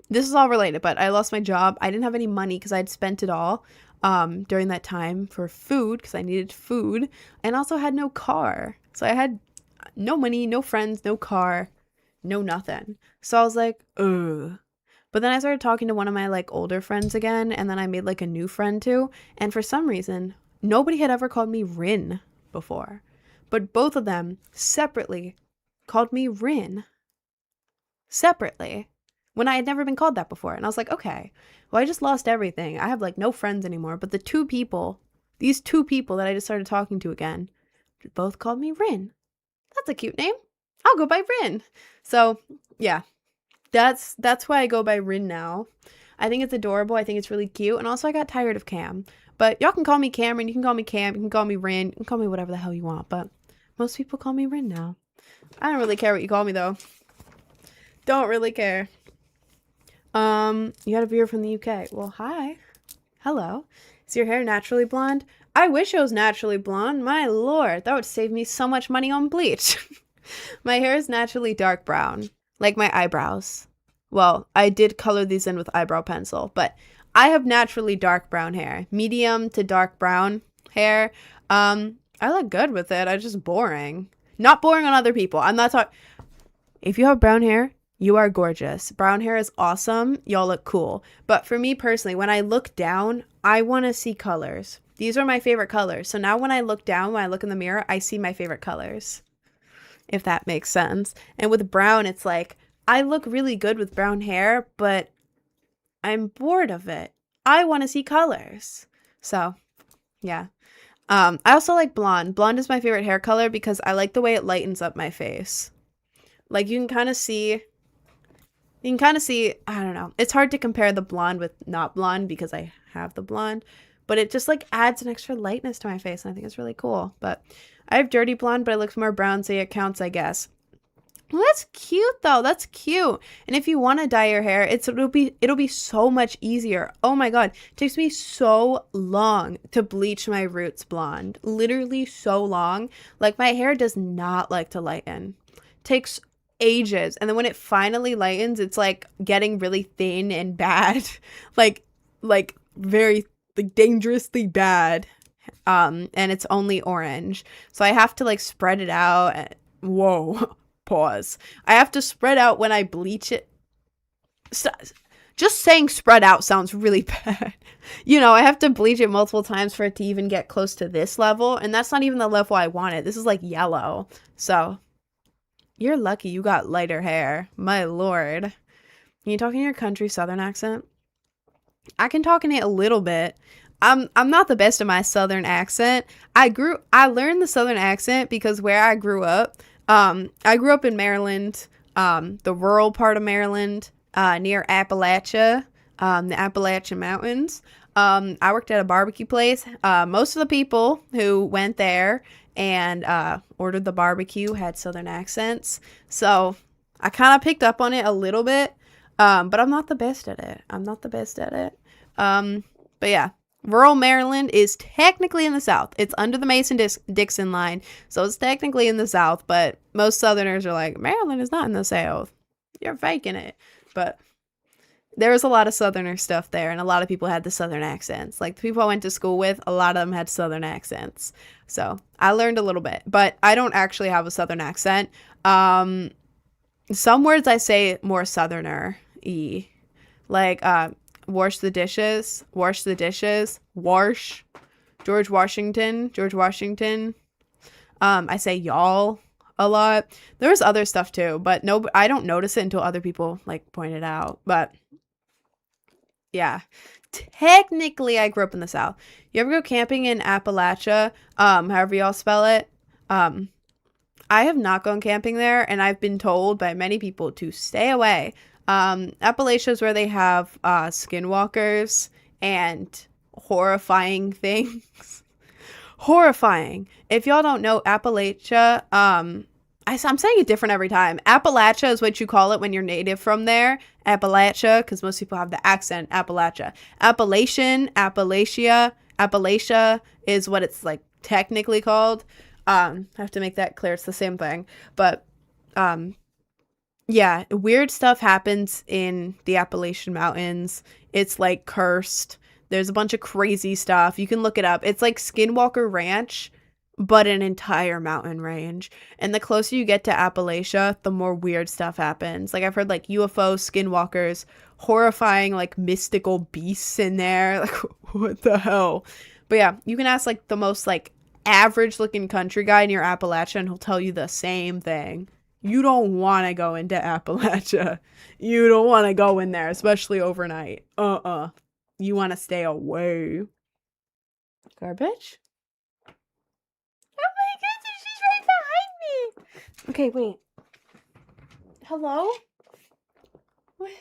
This is all related, but I lost my job. I didn't have any money because I'd spent it all during that time for food, because I needed food, and also had no car. So I had no money, no friends, no car, no nothing. So I was like, ugh. But then I started talking to one of my like older friends again, and then I made like a new friend too. And for some reason, nobody had ever called me Rin before. But both of them separately called me Rin. Separately. When I had never been called that before. And I was like, okay, well, I just lost everything. I have like no friends anymore. But these two people that I just started talking to again, both called me Rin. That's a cute name. I'll go by Rin. So yeah, that's why I go by Rin now. I think it's adorable. I think it's really cute. And also I got tired of Cam. But y'all can call me Cameron. You can call me Cam. You can call me Rin. You can call me whatever the hell you want. But most people call me Rin now. I don't really care what you call me though. Don't really care. You got a viewer from the UK. Well, hi. Hello. Is your hair naturally blonde? I wish it was naturally blonde. My lord, that would save me so much money on bleach. My hair is naturally dark brown, like my eyebrows. Well, I did color these in with eyebrow pencil, but I have naturally dark brown hair. Medium to dark brown hair. I look good with it. I'm just boring. Not boring on other people. I'm not talking... If you have brown hair, you are gorgeous. Brown hair is awesome. Y'all look cool. But for me personally, when I look down, I want to see colors. These are my favorite colors. So now when I look down, when I look in the mirror, I see my favorite colors. If that makes sense. And with brown, it's like, I look really good with brown hair, but I'm bored of it. I want to see colors. So, yeah. I also like blonde. Blonde is my favorite hair color because I like the way it lightens up my face. Like you can kind of see, I don't know. It's hard to compare the blonde with not blonde because I have the blonde, but it just like adds an extra lightness to my face, and I think it's really cool. But I have dirty blonde, but it looks more brown, so it counts, I guess. Well, that's cute though. That's cute. And if you want to dye your hair, it'll be so much easier. Oh my god, it takes me so long to bleach my roots blonde. Literally so long. Like my hair does not like to lighten. Takes ages, and then when it finally lightens, it's like getting really thin and bad. like very like dangerously bad. And it's only orange, so I have to like spread it out. Whoa. Pause. I have to spread out when I bleach it. Just saying spread out sounds really bad. You know, I have to bleach it multiple times for it to even get close to this level, and that's not even the level I wanted. This is like yellow. So you're lucky you got lighter hair. My lord. Can you talk in your country southern accent? I can talk in it a little bit. I'm not the best at my southern accent. I learned the southern accent because where I grew up, I grew up in Maryland, the rural part of Maryland, near Appalachia, the Appalachian Mountains. I worked at a barbecue place. Most of the people who went there and ordered the barbecue had southern accents. So I kind of picked up on it a little bit, but I'm not the best at it. But yeah. Rural Maryland is technically in the South. It's under the Mason-Dixon line, so it's technically in the South, but most Southerners are like, Maryland is not in the South. You're faking it. But There was a lot of Southerner stuff there, and a lot of people had the Southern accents. Like the people I went to school with, a lot of them had Southern accents. So I learned a little bit, but I don't actually have a Southern accent. Some words I say more Southerner-y. Like, wash the dishes, wash. George Washington. I say y'all a lot. There's other stuff too, but no, I don't notice it until other people like point it out. But yeah, technically I grew up in the South. You ever go camping in Appalachia? However y'all spell it. I have not gone camping there, and I've been told by many people to stay away. Appalachia is where they have skinwalkers and horrifying things. Horrifying. If y'all don't know Appalachia, I'm saying it different every time. Appalachia is what you call it when you're native from there. Appalachia, because most people have the accent Appalachia. Appalachia is what it's like technically called. I have to make that clear. It's the same thing. But yeah, weird stuff happens in the Appalachian Mountains. It's like cursed. There's a bunch of crazy stuff. You can look it up. It's like Skinwalker Ranch, but an entire mountain range. And the closer you get to Appalachia, the more weird stuff happens. Like I've heard like UFOs, skinwalkers, horrifying like mystical beasts in there. Like what the hell? But yeah, you can ask like the most like average looking country guy near Appalachia and he'll tell you the same thing. You don't want to go into Appalachia. You don't want to go in there, especially overnight. You want to stay away. Garbage? Oh my goodness, she's right behind me. Okay, wait. Hello? What?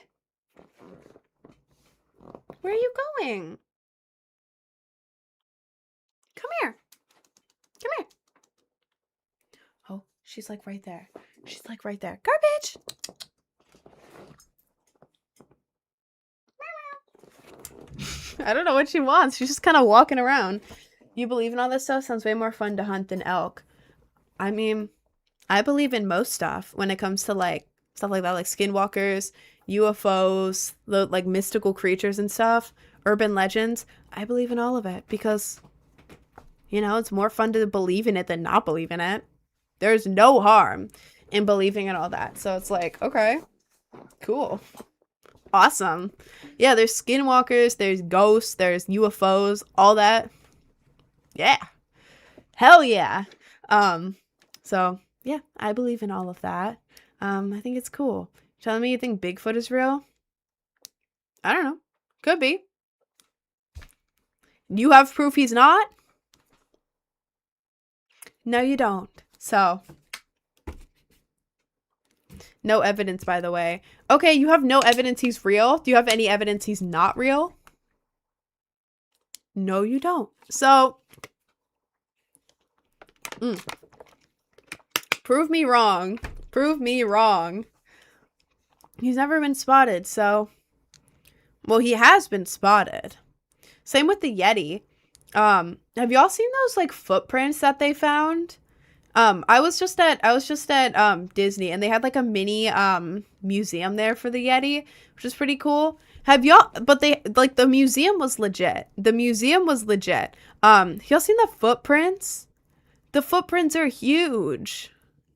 Where are you going? Come here. Come here. Oh, she's like right there. She's like right there. Garbage. I don't know what she wants. She's just kind of walking around. You believe in all this stuff? Sounds way more fun to hunt than elk. I mean, I believe in most stuff when it comes to like stuff like that, like skinwalkers, UFOs, the like mystical creatures and stuff, urban legends. I believe in all of it because, you know, it's more fun to believe in it than not believe in it. There's no harm in believing in all that. So it's like, okay, cool. Awesome. Yeah, there's skinwalkers, there's ghosts, there's UFOs, all that. Yeah. Hell yeah. So yeah, I believe in all of that. I think it's cool. Telling me you think Bigfoot is real? I don't know. Could be. You have proof he's not? No, you don't. So no evidence, by the way. Okay, you have no evidence he's real. Do you have any evidence he's not real? No, you don't. So, prove me wrong. Prove me wrong. He's never been spotted, so... Well, he has been spotted. Same with the Yeti. Have y'all seen those, like, footprints that they found? I was just at Disney and they had like a mini museum there for the Yeti, which is pretty cool. Have y'all, but they like the museum was legit. Y'all seen the footprints? The footprints are huge.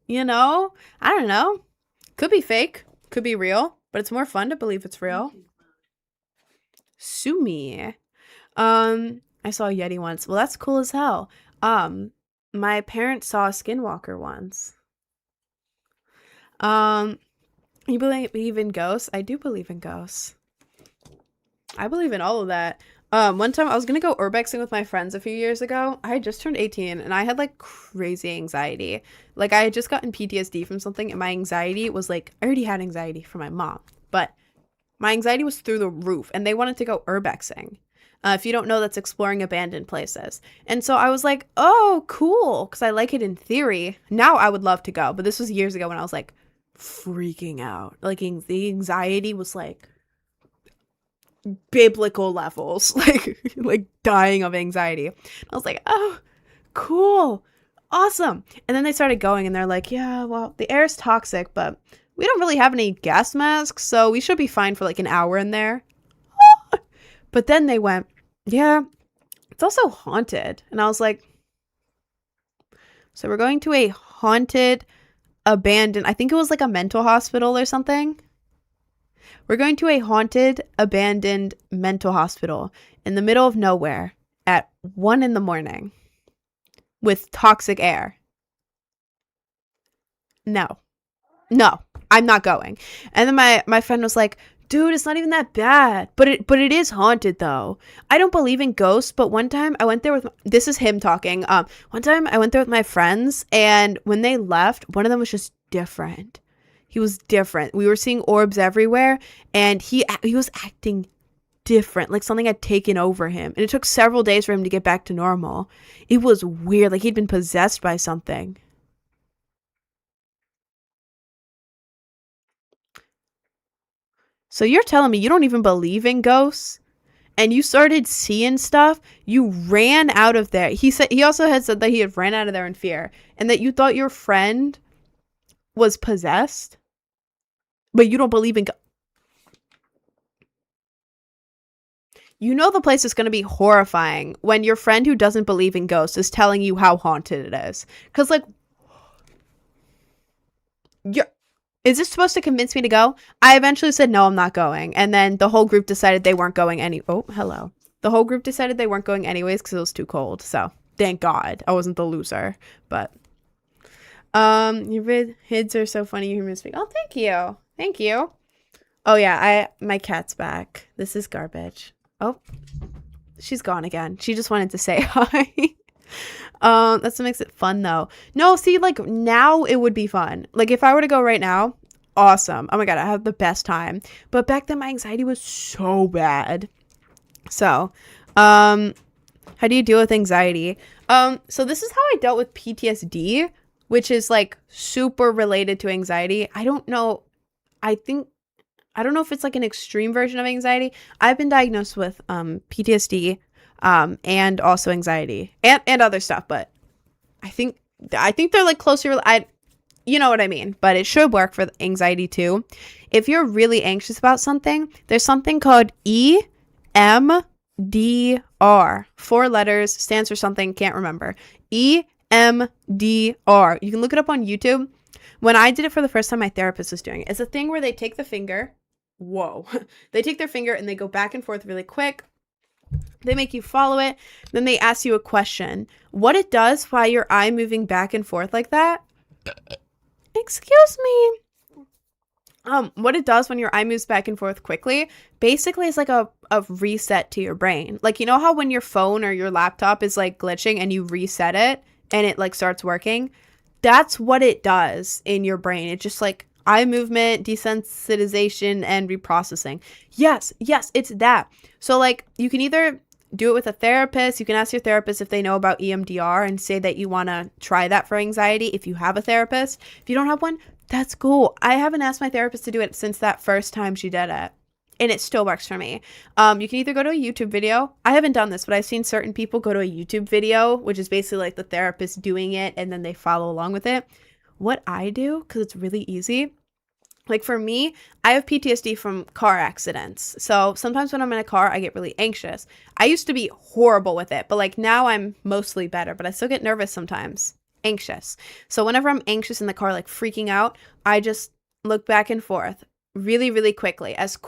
You know? I don't know. Could be fake, could be real, but it's more fun to believe it's real. Sue me. I saw a Yeti once. Well, that's cool as hell. My parents saw a skinwalker once. You believe in ghosts? I do believe in ghosts. I believe in all of that. One time I was gonna go urbexing with my friends a few years ago. I had just turned 18 and I had like crazy anxiety. Like I had just gotten PTSD from something and my anxiety was like, I already had anxiety from my mom, but my anxiety was through the roof and they wanted to go urbexing. If you don't know, that's exploring abandoned places. And so I was like, oh, cool, because I like it in theory. Now I would love to go, but this was years ago when I was like freaking out. Like the anxiety was like biblical levels, like dying of anxiety. I was like, oh, cool, awesome. And then they started going and they're like, yeah, well, the air is toxic, but we don't really have any gas masks, so we should be fine for like an hour in there. But then they went, yeah, it's also haunted. And I was like, so we're going to a haunted, abandoned, I think it was like a mental hospital or something. We're going to a haunted, abandoned mental hospital in the middle of nowhere at 1 a.m. with toxic air. No, I'm not going. And then my friend was like, dude, it's not even that bad, but it is haunted though. I don't believe in ghosts, but one time I went there with, this is him talking. One time I went there with my friends, and when they left, one of them was just different. He was different. We were seeing orbs everywhere, and he was acting different, like something had taken over him, and it took several days for him to get back to normal. It was weird, like he'd been possessed by something. So you're telling me you don't even believe in ghosts, and you started seeing stuff? You ran out of there. He also had said that he had ran out of there in fear, and that you thought your friend was possessed, but you don't believe in you know the place is going to be horrifying when your friend who doesn't believe in ghosts is telling you how haunted it is. Because, like, is this supposed to convince me to go? I eventually said, no, I'm not going. And then the whole group decided they weren't going Oh, hello. The whole group decided they weren't going anyways because it was too cold. So, thank God I wasn't the loser. But, your vids are so funny. You hear me speak. Oh, thank you. Thank you. Oh, yeah, my cat's back. This is garbage. Oh, she's gone again. She just wanted to say hi. That's what makes it fun though. No, see, like now it would be fun. Like if I were to go right now, awesome. Oh my God, I have the best time. But back then my anxiety was so bad. So, how do you deal with anxiety? So this is how I dealt with PTSD, which is like super related to anxiety. I don't know. I don't know if it's like an extreme version of anxiety. I've been diagnosed with PTSD and also anxiety and other stuff, but I think they're like closer. You know what I mean, but it should work for anxiety too. If you're really anxious about something, there's something called EMDR. 4 letters, stands for something, can't remember. EMDR. You can look it up on YouTube. When I did it for the first time, my therapist was doing it. It's a thing where they take the finger. Whoa. They take their finger and they go back and forth really quick. They make you follow it. Then they ask you a question. What it does while your eye moving back and forth like that. Excuse me. What it does when your eye moves back and forth quickly, basically is like a reset to your brain. Like, you know how when your phone or your laptop is like glitching and you reset it and it like starts working? That's what it does in your brain. It just like eye movement, desensitization, and reprocessing. Yes, it's that. So like you can either do it with a therapist. You can ask your therapist if they know about EMDR and say that you want to try that for anxiety if you have a therapist. If you don't have one, that's cool. I haven't asked my therapist to do it since that first time she did it, and it still works for me. You can either go to a YouTube video. I haven't done this, but I've seen certain people go to a YouTube video, which is basically like the therapist doing it and then they follow along with it. What I do, because it's really easy, like for me, I have PTSD from car accidents. So sometimes when I'm in a car, I get really anxious. I used to be horrible with it, but like now I'm mostly better, but I still get nervous sometimes, anxious. So whenever I'm anxious in the car, like freaking out, I just look back and forth really, really quickly as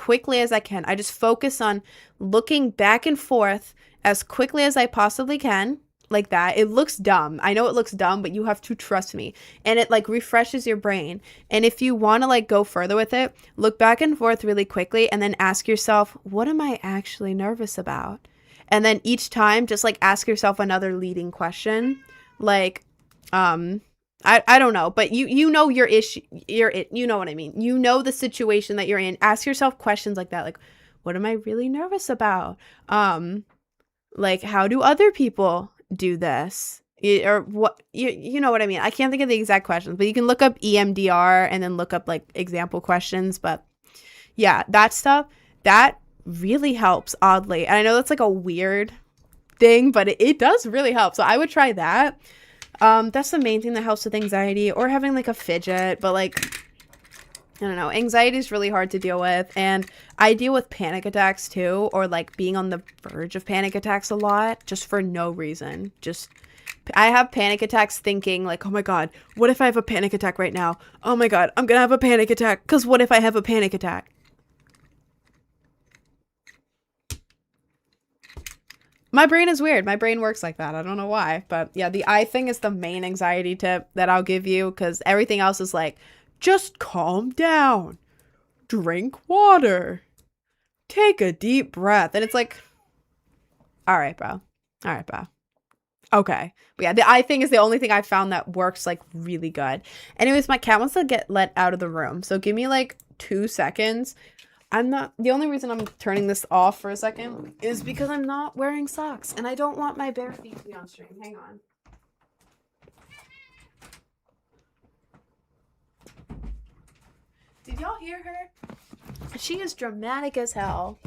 I can. I just focus on looking back and forth as quickly as I possibly can. Like that. It looks dumb. I know it looks dumb, but you have to trust me. And it like refreshes your brain. And if you want to like go further with it, look back and forth really quickly and then ask yourself, what am I actually nervous about? And then each time just like ask yourself another leading question. Like, I don't know, but you know your issue, you know what I mean? You know the situation that you're in. Ask yourself questions like that. Like, what am I really nervous about? Like, how do other people do this? Or what, you know what I mean? I can't think of the exact questions, but you can look up EMDR and then look up like example questions. But yeah, that stuff, that really helps, oddly. And I know that's like a weird thing, but it does really help. So I would try that. That's the main thing that helps with anxiety, or having like a fidget. But like I don't know. Anxiety is really hard to deal with. And I deal with panic attacks too, or like being on the verge of panic attacks a lot, just for no reason. I have panic attacks thinking like, oh my God, what if I have a panic attack right now? Oh my God, I'm gonna have a panic attack. Because what if I have a panic attack? My brain is weird. My brain works like that. I don't know why. But yeah, the eye thing is the main anxiety tip that I'll give you, because everything else is like, just calm down. Drink water. Take a deep breath. And it's like, all right, bro. All right, bro. Okay. But yeah, the eye thing is the only thing I found that works like really good. Anyways, my cat wants to get let out of the room. So give me like 2 seconds. The only reason I'm turning this off for a second is because I'm not wearing socks and I don't want my bare feet to be on stream. Hang on. Did y'all hear her? She is dramatic as hell.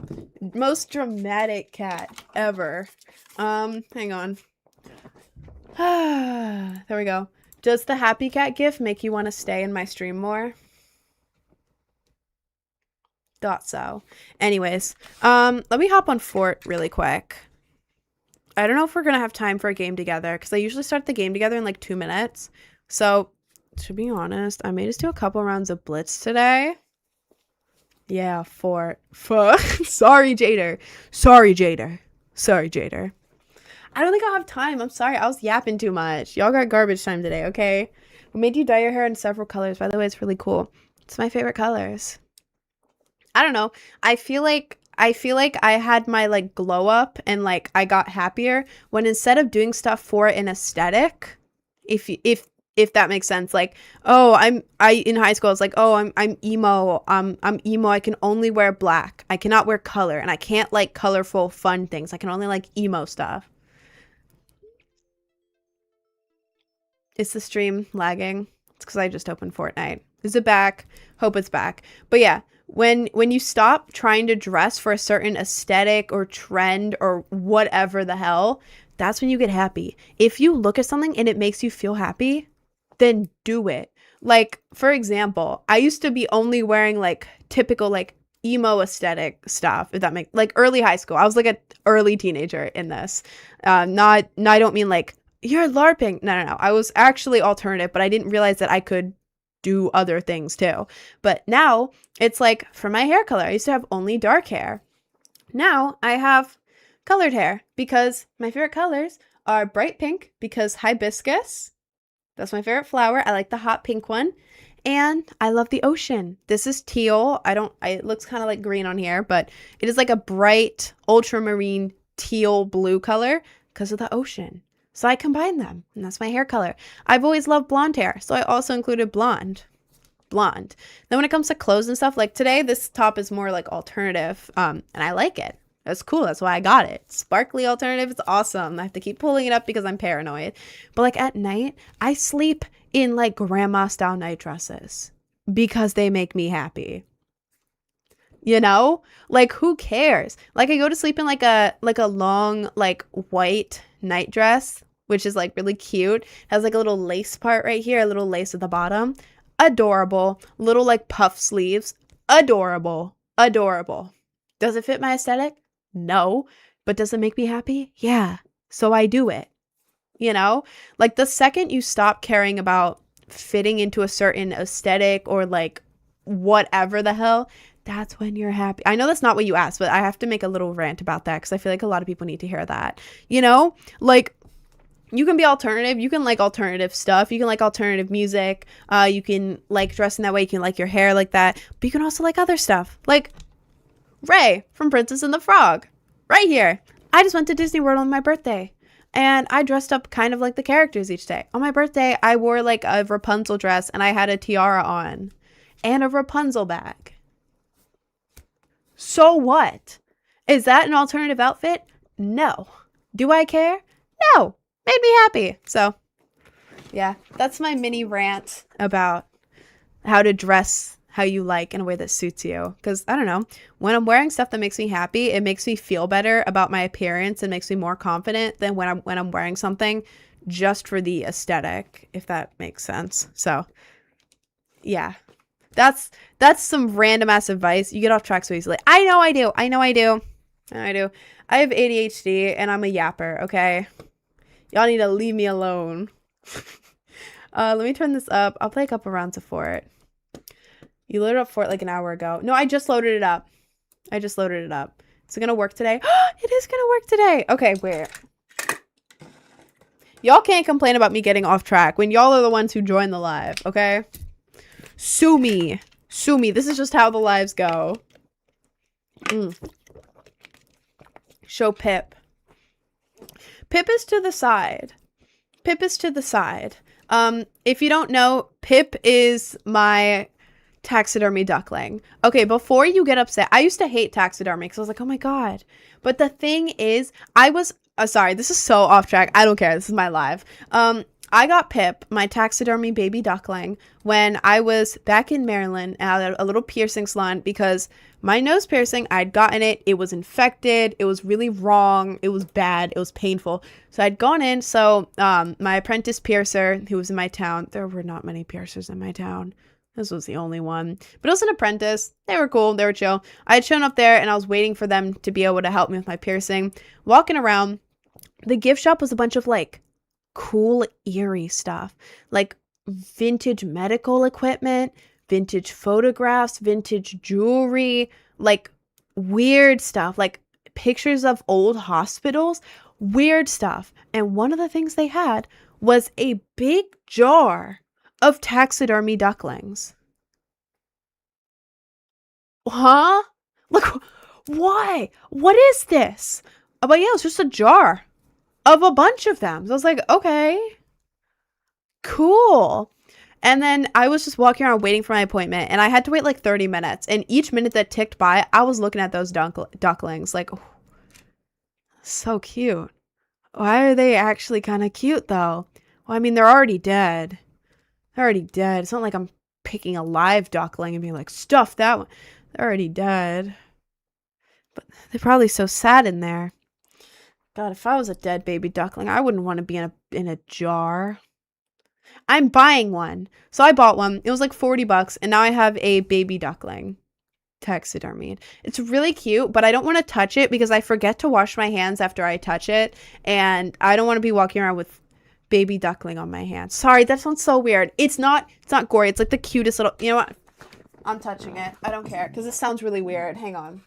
Most dramatic cat ever. Hang on. There we go. Does the happy cat gif make you want to stay in my stream more? Thought so. Anyways, let me hop on Fort really quick. I don't know if we're gonna have time for a game together, because I usually start the game together in like 2 minutes. So, to be honest, I may just do a couple rounds of Blitz today. Yeah, Fort. Sorry, Jader. Sorry, Jader. Sorry, Jader. I don't think I'll have time. I'm sorry. I was yapping too much. Y'all got garbage time today, okay? We made you dye your hair in several colors. By the way, it's really cool. It's my favorite colors. I don't know. I feel like I had my like glow up and like I got happier when instead of doing stuff for an aesthetic, if that makes sense, like, oh, in high school I was like, oh, I'm emo. I'm emo. I can only wear black. I cannot wear color, and I can't like colorful fun things. I can only like emo stuff. Is the stream lagging? It's because I just opened Fortnite. Is it back? Hope it's back. But yeah, when you stop trying to dress for a certain aesthetic or trend or whatever the hell, that's when you get happy. If you look at something and it makes you feel happy, then do it. Like, for example, I used to be only wearing like typical like emo aesthetic stuff, if that makes like early high school. I was like an early teenager in this. I don't mean like you're LARPing. No. I was actually alternative, but I didn't realize that I could do other things too. But now it's like for my hair color, I used to have only dark hair. Now I have colored hair because my favorite colors are bright pink because hibiscus. That's my favorite flower. I like the hot pink one. And I love the ocean. This is teal. It looks kind of like green on here, but it is like a bright ultramarine teal blue color because of the ocean. So I combine them, and that's my hair color. I've always loved blonde hair, so I also included blonde. Then when it comes to clothes and stuff, like today, this top is more like alternative, and I like it. That's cool. That's why I got it. Sparkly alternative. It's awesome. I have to keep pulling it up because I'm paranoid. But like at night, I sleep in like grandma style night dresses because they make me happy. You know, like who cares? Like I go to sleep in like a long like white night dress, which is like really cute. Has like a little lace part right here, a little lace at the bottom. Adorable. Little like puff sleeves. Adorable. Does it fit my aesthetic? No. But does it make me happy? Yeah. So I do it. You know, like the second you stop caring about fitting into a certain aesthetic or like whatever the hell, that's when you're happy. I know that's not what you asked, but I have to make a little rant about that because I feel like a lot of people need to hear that. You know, like you can be alternative. You can like alternative stuff. You can like alternative music. You can like dressing that way. You can like your hair like that. But you can also like other stuff. Like Ray from Princess and the Frog. Right here. I just went to Disney World on my birthday. And I dressed up kind of like the characters each day. On my birthday, I wore like a Rapunzel dress and I had a tiara on. And a Rapunzel bag. So what? Is that an alternative outfit? No. Do I care? No. Made me happy. So, yeah, that's my mini rant about how to dress how you like in a way that suits you. Because, I don't know, when I'm wearing stuff that makes me happy, it makes me feel better about my appearance and makes me more confident than when I'm wearing something just for the aesthetic, if that makes sense. So, yeah. That's some random ass advice. You get off track so easily. I know I do. I know I do. I do. I have ADHD and I'm a yapper, okay? Y'all need to leave me alone. Let me turn this up. I'll play a couple rounds of Fort. You loaded up Fort like an hour ago. No, I just loaded it up. Is it gonna work today? It is gonna work today. Okay, wait. Y'all can't complain about me getting off track when y'all are the ones who join the live, okay? Sue me. Sue me. This is just how the lives go. Show Pip. Pip is to the side. If you don't know, Pip is my taxidermy duckling. Okay, before you get upset, I used to hate taxidermy because I was like, oh my god. But the thing is, sorry, this is so off track. I don't care. This is my live. I got Pip, my taxidermy baby duckling, when I was back in Maryland at a little piercing salon because my nose piercing, I'd gotten it. It was infected. It was really wrong. It was bad. It was painful. So I'd gone in. So my apprentice piercer, who was in my town, there were not many piercers in my town. This was the only one. But it was an apprentice. They were cool. They were chill. I had shown up there and I was waiting for them to be able to help me with my piercing. Walking around, the gift shop was a bunch of like cool, eerie stuff. Like vintage medical equipment, vintage photographs, vintage jewelry, like weird stuff. Like pictures of old hospitals, weird stuff. And one of the things they had was a big jar of taxidermy ducklings. Huh? Look, why? What is this? But yeah, it's just a jar of a bunch of them. So I was like, okay, cool. And then I was just walking around waiting for my appointment, and I had to wait like 30 minutes. And each minute that ticked by, I was looking at those ducklings like, oh, so cute. Why are they actually kind of cute, though? Well, I mean, they're already dead. It's not like I'm picking a live duckling and being like, stuff that one. They're already dead. But they're probably so sad in there. God, if I was a dead baby duckling, I wouldn't want to be in a jar. I'm buying one. So I bought one. It was like $40, and now I have a baby duckling taxidermied. It's really cute, but I don't want to touch it because I forget to wash my hands after I touch it, and I don't want to be walking around with baby duckling on my hands. Sorry, that sounds so weird. It's not gory. It's like the cutest little, you know what? I'm touching it. I don't care because this sounds really weird. Hang on.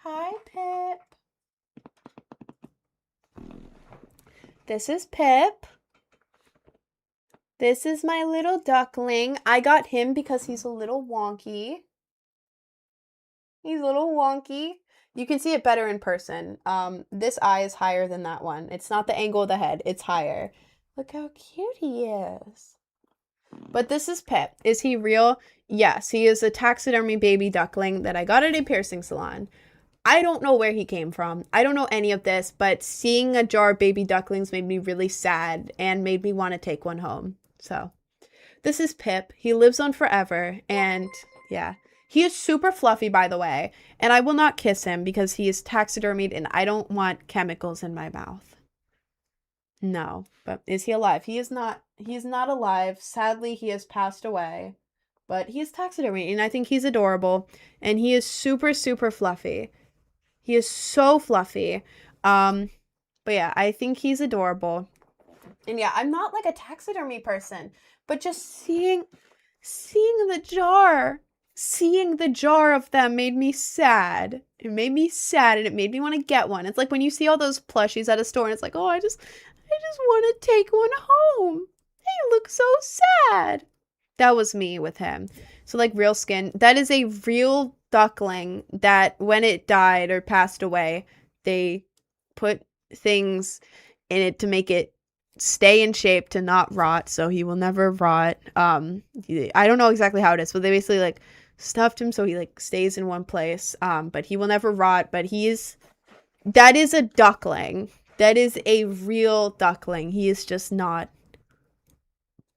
Hi, Pip. This is Pip. This is my little duckling. I got him because he's a little wonky. You can see it better in person. This eye is higher than that one. It's not the angle of the head. It's higher. Look how cute he is. But this is Pip. Is he real? Yes, he is a taxidermy baby duckling that I got at a piercing salon. I don't know where he came from. I don't know any of this, but seeing a jar of baby ducklings made me really sad and made me want to take one home. So, this is Pip. He lives on forever, and yeah. He is super fluffy, by the way, and I will not kiss him because he is taxidermied and I don't want chemicals in my mouth. No, but is he alive? He is not alive. Sadly, he has passed away, but he is taxidermied and I think he's adorable, and he is super, super fluffy. He is so fluffy. But yeah, I think he's adorable. And yeah, I'm not like a taxidermy person, but just seeing the jar of them made me sad. It made me sad, and it made me want to get one. It's like when you see all those plushies at a store and it's like, oh, I just want to take one home. They look so sad. That was me with him. So like real skin. That is a real duckling that when it died or passed away, they put things in it to make it stay in shape to not rot, so he will never rot. I don't know exactly how it is, but they basically like stuffed him so he like stays in one place, but he will never rot. But that is a duckling. That is a real duckling. He is just not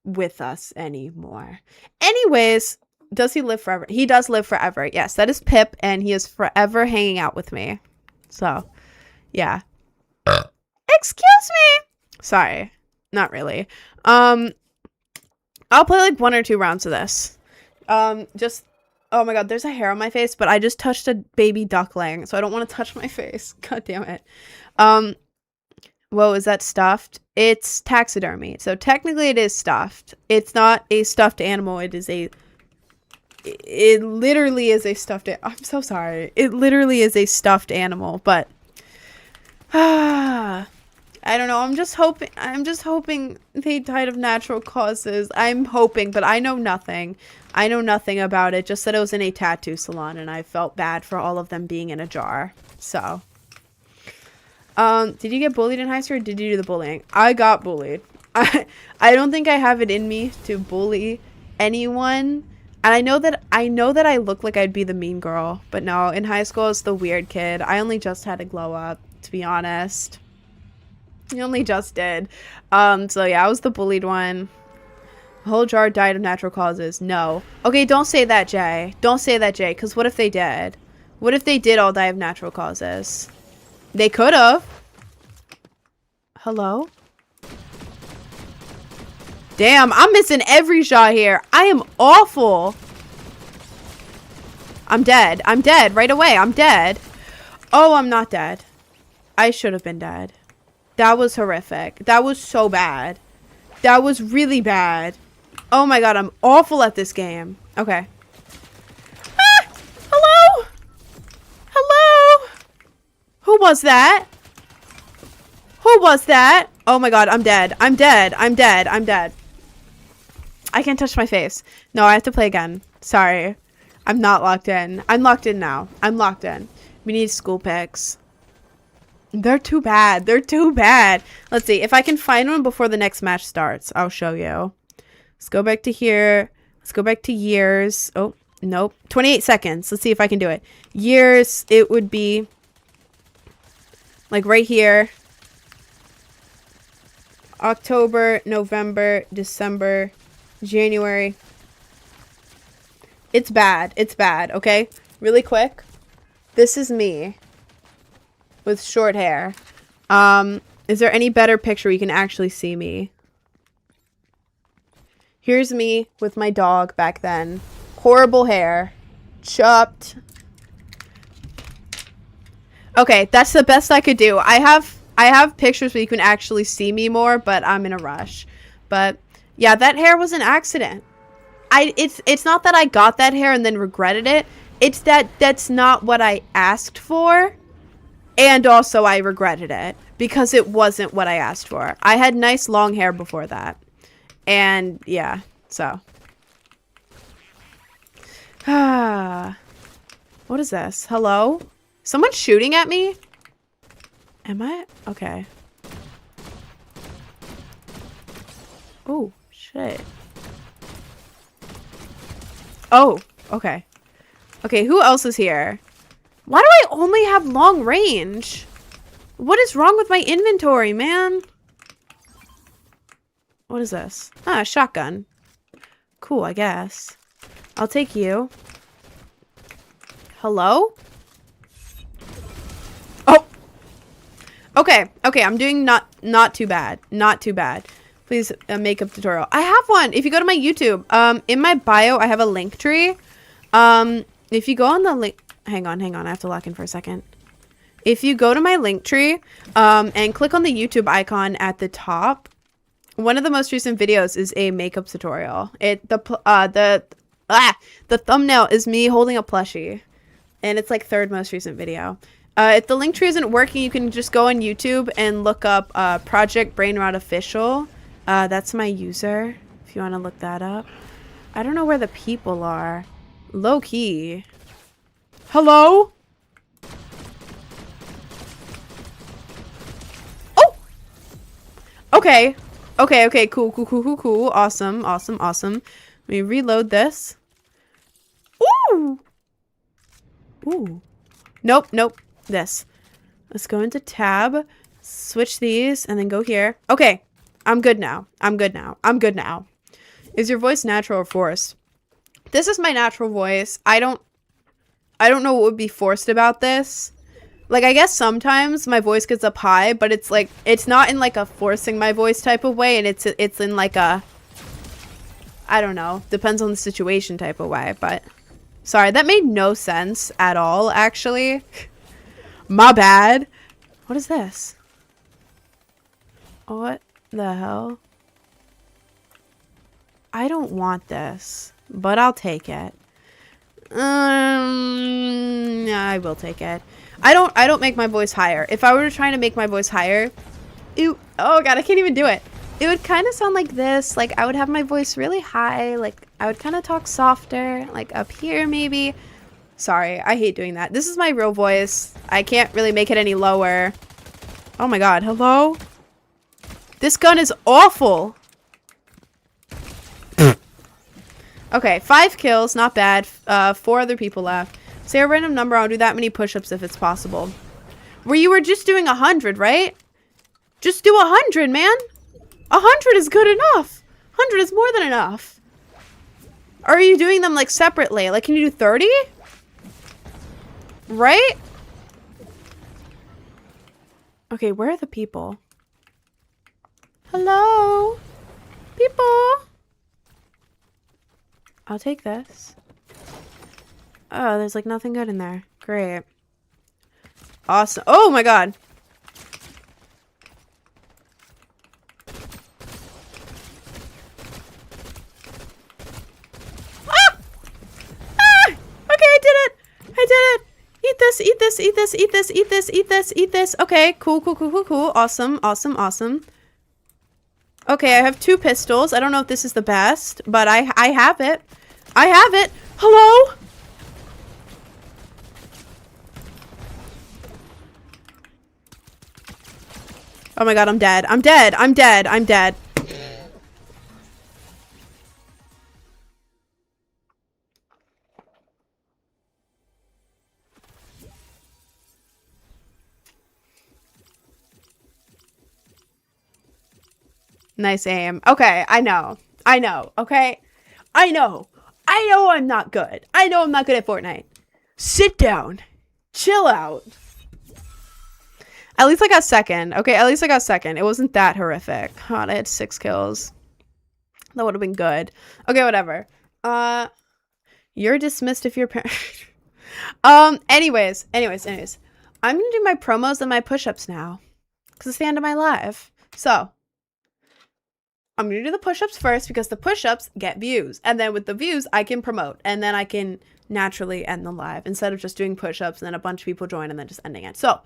with us anymore. Anyways, does he live forever? He does live forever. Yes, that is Pip, and he is forever hanging out with me. So yeah. Excuse me. Sorry. Not really. I'll play like 1 or 2 rounds of this. Just, oh my god, there's a hair on my face, but I just touched a baby duckling, so I don't want to touch my face. God damn it. Whoa, is that stuffed? It's taxidermy, so technically it is stuffed. It's not a stuffed animal, it literally is a stuffed, I'm so sorry. It literally is a stuffed animal, but, I don't know, I'm just hoping they died of natural causes. I'm hoping, but I know nothing. I know nothing about it, just that it was in a tattoo salon, and I felt bad for all of them being in a jar, so. Did you get bullied in high school, or did you do the bullying? I got bullied. I don't think I have it in me to bully anyone. And I know that I look like I'd be the mean girl, but no, in high school I was the weird kid. I only just had to glow up, to be honest. I only just did. So yeah, I was the bullied one. The whole jar died of natural causes. No. Okay, don't say that, Jay. Don't say that, Jay, because what if they did? What if they did all die of natural causes? They could have. Hello? Damn, I'm missing every shot here. I am awful. I'm dead. I'm dead right away. I'm dead. Oh, I'm not dead. I should have been dead. That was horrific. That was so bad. That was really bad. Oh my god, I'm awful at this game. Okay. Ah! Hello? Hello? Who was that? Who was that? Oh my god, I'm dead. I'm dead. I'm dead. I'm dead. I can't touch my face. No, I have to play again. Sorry. I'm not locked in. I'm locked in now. I'm locked in. We need school pics. They're too bad. They're too bad. Let's see. If I can find one before the next match starts, I'll show you. Let's go back to here. Let's go back to years. Oh, nope. 28 seconds. Let's see if I can do it. Years, it would be like right here. October, November, December, January. It's bad. It's bad, okay? Really quick. This is me with short hair. Is there any better picture where you can actually see me? Here's me with my dog back then. Horrible hair. Chopped. Okay, that's the best I could do. I have pictures where you can actually see me more, but I'm in a rush. But yeah, that hair was an accident. It's not that I got that hair and then regretted it. It's that that's not what I asked for. And also I regretted it because it wasn't what I asked for. I had nice long hair before that. And yeah, so. What is this? Hello? Someone shooting at me? Am I? Okay. Oh, shit. Oh, okay. Okay, who else is here? Why do I only have long range? What is wrong with my inventory, man? What is this? Ah, shotgun. Cool, I guess. I'll take you. Hello? Oh! Okay, okay, I'm doing not too bad. Not too bad. Please, a makeup tutorial. I have one! If you go to my YouTube, in my bio, I have a link tree. If you go on the link... Hang on, I have to lock in for a second. If you go to my link tree, and click on the YouTube icon at the top, one of the most recent videos is a makeup tutorial. The thumbnail is me holding a plushie. And it's like third most recent video. If the link tree isn't working, you can just go on YouTube and look up Project Brainrot Official. That's my user, if you want to look that up. I don't know where the people are. Low key. Hello? Oh! Okay. Okay, cool. Awesome. Let me reload this. Ooh! Ooh. Nope. This. Let's go into tab, switch these, and then go here. Okay. I'm good now. Is your voice natural or forced? This is my natural voice. I don't know what would be forced about this. Like, I guess sometimes my voice gets up high, but it's like, it's not in like a forcing my voice type of way, and it's in like a... I don't know. Depends on the situation type of way, but sorry, that made no sense at all, actually. My bad. What is this? What the hell? I don't want this, but I'll take it. Yeah, I will take it. I don't make my voice higher. If I were trying to make my voice higher, oh god, I can't even do it. It would kind of sound like this. Like I would have my voice really high. Like I would kind of talk softer, like up here maybe. Sorry, I hate doing that. This is my real voice. I can't really make it any lower. Oh my god, hello? This gun is awful. Okay, 5 kills, not bad. 4 other people left. Say a random number, I'll do that many push-ups if it's possible. Where you were just doing 100, right? Just do 100, man. 100 is good enough. 100 is more than enough. Or are you doing them like separately? Like, can you do 30? Right? Okay, where are the people? Hello? People? I'll take this. Oh, there's like nothing good in there. Great. Awesome. Oh my god. Ah! Ah! Okay, I did it. I did it. Eat this, eat this, eat this, eat this, eat this, eat this, eat this. Okay, cool, cool, cool, cool, cool. Awesome, awesome, awesome. Okay, I have 2 pistols. I don't know if this is the best, but I have it. I have it. Hello? Oh my god, I'm dead. I'm dead. I'm dead. I'm dead. Nice aim. Okay, I know. I know, okay? I know. I know I'm not good. I know I'm not good at Fortnite. Sit down. Chill out. At least I got second. Okay, at least I got second. It wasn't that horrific. God, I had 6 kills. That would have been good. Okay, whatever. You're dismissed if you're anyways. I'm gonna do my promos and my push-ups now. Because it's the end of my live. So, I'm gonna do the push-ups first because the push-ups get views. And then with the views, I can promote. And then I can naturally end the live instead of just doing push-ups and then a bunch of people join and then just ending it. So,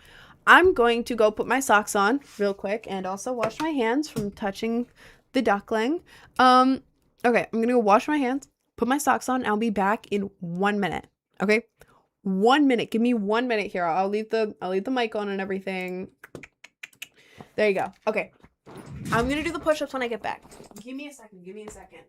I'm going to go put my socks on real quick and also wash my hands from touching the duckling. Okay, I'm gonna go wash my hands, put my socks on, and I'll be back in 1 minute. Okay? 1 minute. Give me 1 minute here. I'll leave the mic on and everything. There you go. Okay. I'm gonna do the push-ups when I get back. Give me a second. Give me a second.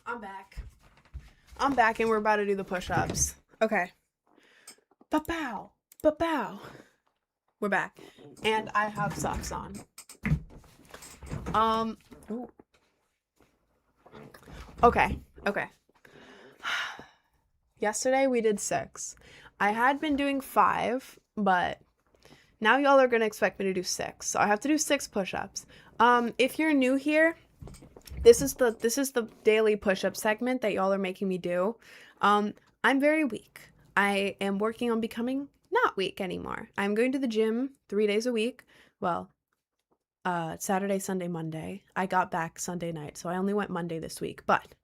I'm back. I'm back and we're about to do the push-ups. Okay. Ba-pow. Ba-pow. We're back. And I have socks on. Ooh. Okay. Yesterday we did 6. I had been doing 5, but now y'all are going to expect me to do 6. So I have to do 6 push-ups. If you're new here, this is the daily push-up segment that y'all are making me do. I'm very weak. I am working on becoming not weak anymore. I'm going to the gym 3 days a week. Well, Saturday, Sunday, Monday. I got back Sunday night, so I only went Monday this week. But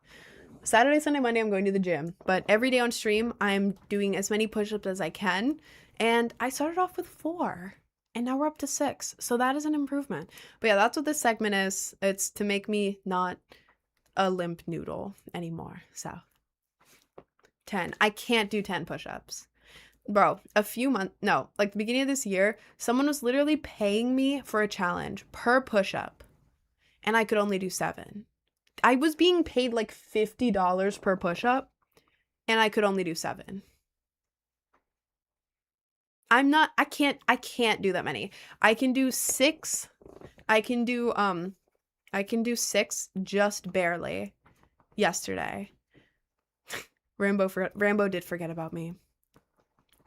Saturday, Sunday, Monday, I'm going to the gym. But every day on stream, I'm doing as many push-ups as I can. And I started off with 4. And now we're up to 6. So that is an improvement. But yeah, that's what this segment is. It's to make me not a limp noodle anymore. So 10. I can't do 10 push-ups. Bro, like the beginning of this year, someone was literally paying me for a challenge per push-up. And I could only do 7. I was being paid like $50 per push-up. And I could only do 7. I can't do that many. I can do 6. I can do 6 just barely yesterday. Rambo did forget about me.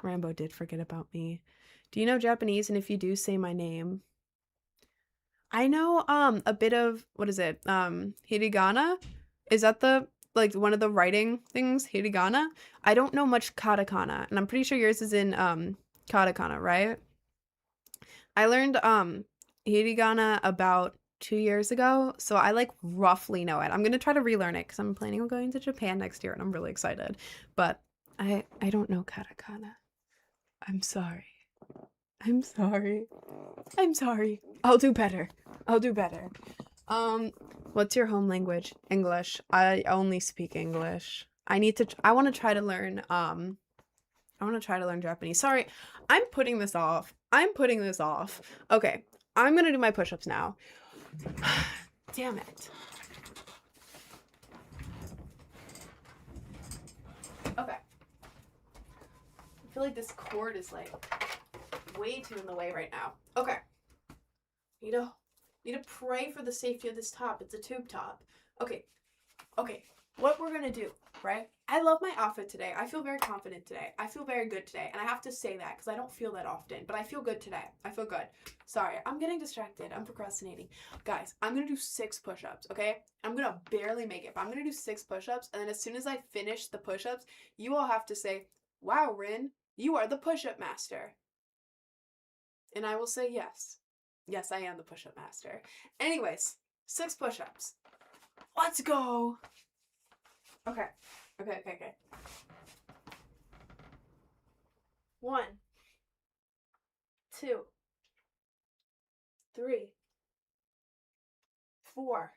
Rambo did forget about me. Do you know Japanese? And if you do, say my name. I know a bit of, what is it? Hiragana? Is that one of the writing things? Hiragana? I don't know much katakana, and I'm pretty sure yours is in katakana, right? I learned hiragana about 2 years ago, so I like roughly know it. I'm gonna try to relearn it because I'm planning on going to Japan next year and I'm really excited. But I don't know katakana. I'm sorry. I'll do better. What's your home language? English. I only speak English. I want to try to learn Japanese. Sorry, I'm putting this off. Okay, I'm gonna do my push-ups now. Damn it. Okay. I feel like this cord is like way too in the way right now. Okay. Need to pray for the safety of this top. It's a tube top. Okay. What we're gonna do, right? I love my outfit today. I feel very confident today. I feel very good today. And I have to say that because I don't feel that often. But I feel good today. I feel good. Sorry, I'm getting distracted. I'm procrastinating. Guys, I'm gonna do 6 push-ups, okay? I'm gonna barely make it, but I'm gonna do 6 push-ups. And then as soon as I finish the push-ups, you all have to say, "Wow, Rin, you are the push-up master." And I will say yes. Yes, I am the push-up master. Anyways, 6 push-ups. Let's go. Okay. 1, 2, 3, 4,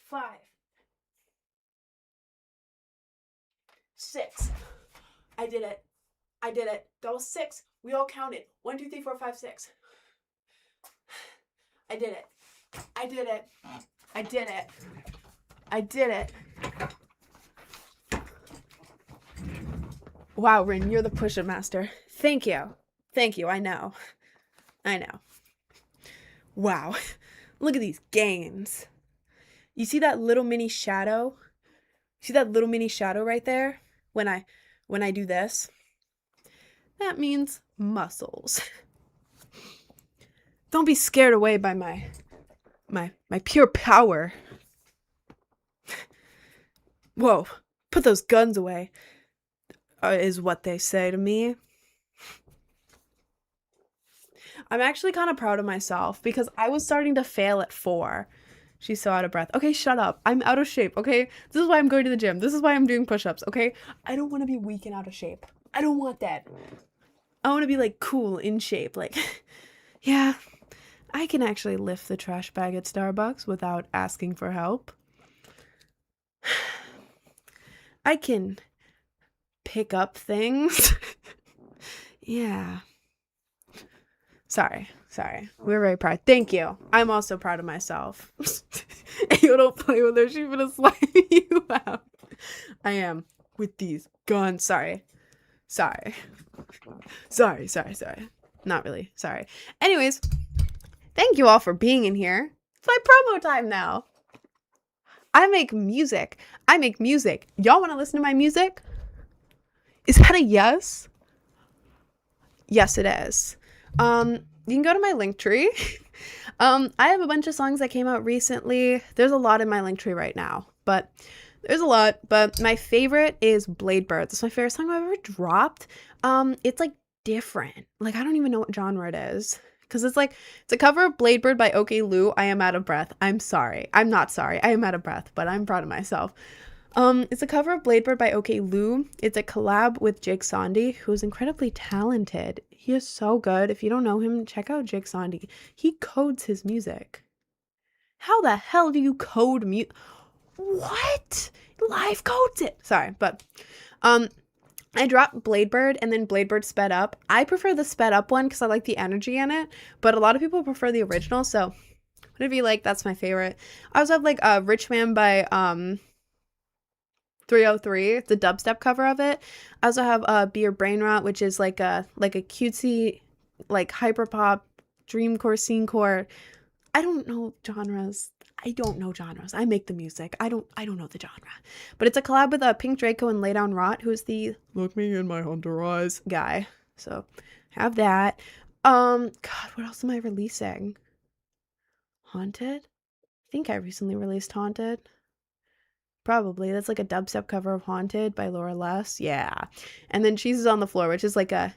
5, 6. I did it. That was 6. We all counted. 1, 2, 3, 4, 5, 6. I did it. Wow, Rin, you're the push-up master. Thank you. I know. Wow. Look at these gains. You see that little mini shadow? Right there? When I do this? That means muscles. Don't be scared away by my pure power. Whoa, put those guns away, is what they say to me. I'm actually kind of proud of myself because I was starting to fail at 4. She's so out of breath. Okay, shut up. I'm out of shape, okay? This is why I'm going to the gym. This is why I'm doing push-ups, okay? I don't want to be weak and out of shape. I don't want that. I want to be, like, cool, in shape. Like, yeah, I can actually lift the trash bag at Starbucks without asking for help. I can pick up things. Yeah. Sorry. We're very proud. Thank you. I'm also proud of myself. You don't play with her. She's gonna slime you out. I am with these guns. Sorry. Not really. Sorry. Anyways, thank you all for being in here. It's my promo time now. I make music. I make music. Y'all want to listen to my music? Is that a yes? Yes, it is. You can go to my Linktree. I have a bunch of songs that came out recently. There's a lot in my Linktree right now, but there's a lot. But my favorite is Blade Birds. It's my favorite song I've ever dropped. It's like different. Like I don't even know what genre it is. Cause it's a cover of Blade Bird by OK Lou. I am out of breath. I'm sorry. I'm not sorry. I am out of breath, but I'm proud of myself. It's a cover of Blade Bird by OK Lou. It's a collab with Jake Sondy, who is incredibly talented. He is so good. If you don't know him, check out Jake Sondy. He codes his music. How the hell do you code music? What? Live codes it. Sorry, but I dropped Blade Bird and then Blade Bird Sped Up. I prefer the Sped Up one because I like the energy in it, but a lot of people prefer the original, so whatever you like, that's my favorite. I also have like Rich Man by 303, the dubstep cover of it. I also have Be Your Brain Rot, which is like a cutesy, like hyperpop, dreamcore, scenecore. I don't know genres. I make the music. I don't know the genre. But it's a collab with Pink Draco and Lay Down Rot, who's the Look Me in My Hunter Eyes guy. So have that. God, what else am I releasing? Haunted? I think I recently released Haunted. Probably. That's like a dubstep cover of Haunted by Laura Less. Yeah. And then Cheese is on the Floor, which is like a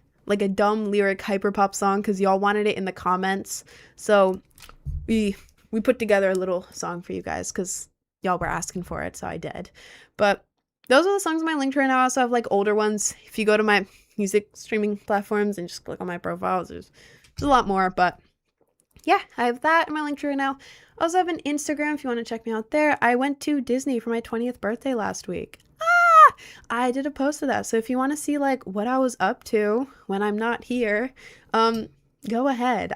dumb lyric hyperpop song because y'all wanted it in the comments. So we put together a little song for you guys because y'all were asking for it, so I did. But those are the songs on my Linktree right now. I also have like older ones. If you go to my music streaming platforms and just click on my profiles, there's a lot more, but yeah, I have that in my Linktree right now. I also have an Instagram if you want to check me out there. I went to Disney for my 20th birthday last week. I did a post of that. So if you want to see like what I was up to when I'm not here, go ahead.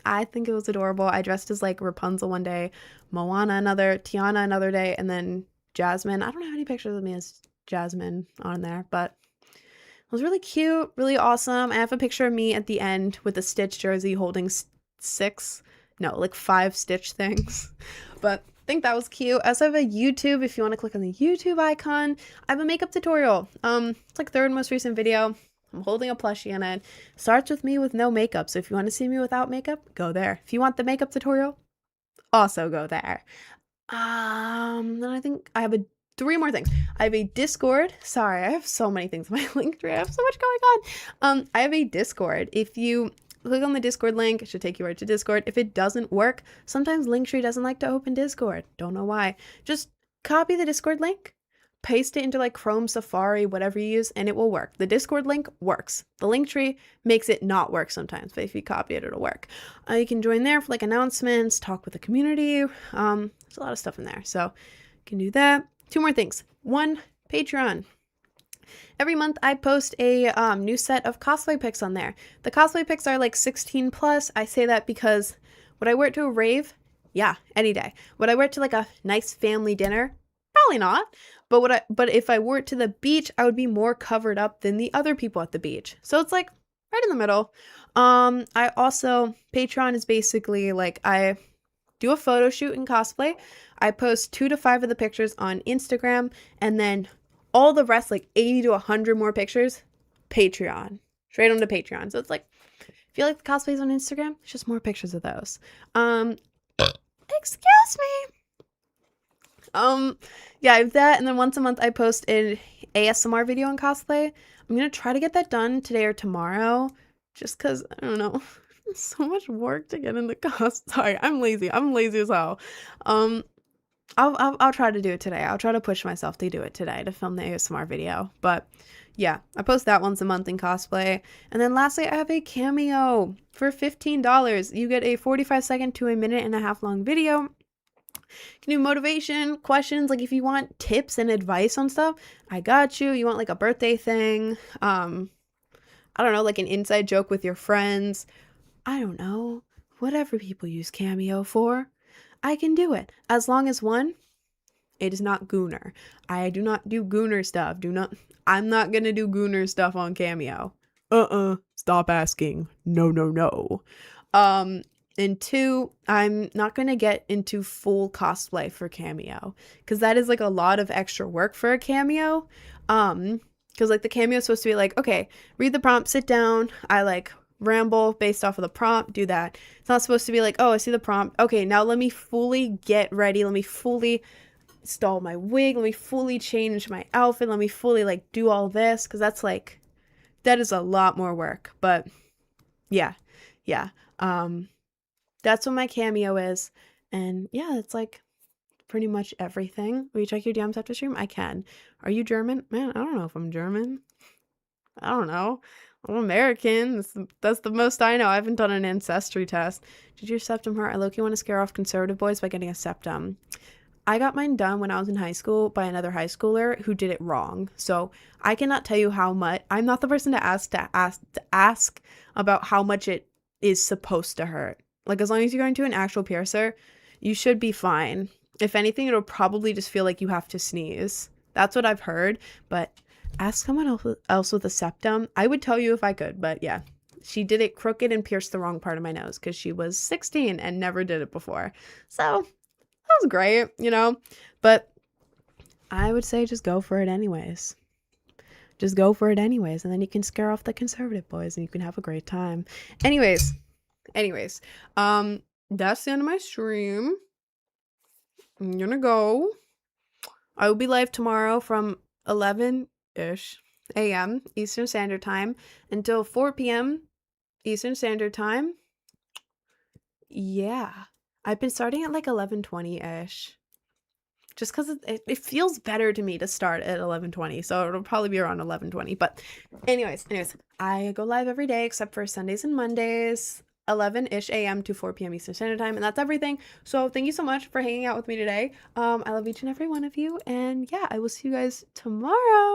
I think it was adorable. I dressed as like Rapunzel one day, Moana another, Tiana another day, and then Jasmine. I don't have any pictures of me as Jasmine on there, but it was really cute, really awesome. I have a picture of me at the end with a Stitch jersey holding 5 Stitch things. But I think that was cute. I also have a YouTube. If you want to click on the YouTube icon, I have a makeup tutorial. It's like third most recent video. I'm holding a plushie in it. Starts with me with no makeup. So if you want to see me without makeup, go there. If you want the makeup tutorial, also go there. Then I think I have 3 more things. I have a Discord. Sorry, I have so many things in my Linktree. I have so much going on. I have a Discord. If you click on the Discord link, it should take you right to Discord. If it doesn't work, sometimes Linktree doesn't like to open Discord. Don't know why. Just copy the Discord link, paste it into like Chrome, Safari, whatever you use, and it will work. The Discord link works. The Linktree makes it not work sometimes, but if you copy it, it'll work. You can join there for like announcements, talk with the community. There's a lot of stuff in there, so you can do that. 2 more things. 1, Patreon. Every month I post a new set of cosplay pics on there. The cosplay pics are like 16 plus. I say that because would I wear it to a rave? Yeah, any day. Would I wear it to like a nice family dinner? Probably not. But if I wore it to the beach, I would be more covered up than the other people at the beach. So it's like right in the middle. I also, Patreon is basically like I do a photo shoot in cosplay. I post 2 to 5 of the pictures on Instagram, and then all the rest, like 80 to 100 more pictures, Patreon. Straight onto Patreon. So it's like, if you like the cosplays on Instagram, it's just more pictures of those. Excuse me. Yeah, I have that, and then once a month I post an ASMR video on cosplay. I'm gonna try to get that done today or tomorrow, just because, I don't know, it's so much work to get into cosplay. Sorry, I'm lazy as hell. I'll try to do it today. I'll try to push myself to do it today, to film the ASMR video. But yeah, I post that once a month in cosplay. And then lastly, I have a Cameo for $15. You get a 45-second to a 1.5-minute long video. You can do motivation, questions, like if you want tips and advice on stuff, I got you. You want like a birthday thing, I don't know, like an inside joke with your friends. I don't know, whatever people use Cameo for, I can do it. As long as, 1, it is not Gooner. I do not do Gooner stuff. I'm not gonna do Gooner stuff on Cameo. Stop asking. No. And two, I'm not going to get into full cosplay for Cameo because that is like a lot of extra work for a cameo. Because like the cameo is supposed to be like, okay, read the prompt, sit down, I like ramble based off of the prompt, do that. It's not supposed to be like, oh, I see the prompt. Okay, now let me fully get ready. Let me fully install my wig. Let me fully change my outfit. Let me fully like do all this because that is a lot more work. But yeah, yeah. That's what my cameo is. And yeah, it's like pretty much everything. Will you check your DMs after stream? I can. Are you German? Man, I don't know if I'm German. I don't know. I'm American. That's the most I know. I haven't done an ancestry test. Did your septum hurt? I low-key want to scare off conservative boys by getting a septum. I got mine done when I was in high school by another high schooler who did it wrong. So I cannot tell you how much. I'm not the person to ask about how much it is supposed to hurt. Like as long as you're going to an actual piercer, you should be fine. If anything, it'll probably just feel like you have to sneeze. That's what I've heard. But ask someone else with a septum. I would tell you if I could, but yeah. She did it crooked and pierced the wrong part of my nose because she was 16 and never did it before. So that was great, you know, but I would say just go for it anyways. Just go for it anyways, and then you can scare off the conservative boys and you can have a great time. Anyways, that's the end of my stream. I'm gonna go. I will be live tomorrow from 11-ish a.m. Eastern Standard Time until 4 p.m. Eastern Standard Time. Yeah. I've been starting at like 11:20-ish. Just because it feels better to me to start at 11:20. So it'll probably be around 11:20. But anyways, I go live every day except for Sundays and Mondays, 11-ish a.m. to 4 p.m. Eastern Standard Time. And that's everything. So thank you so much for hanging out with me today. I love each and every one of you. And yeah, I will see you guys tomorrow.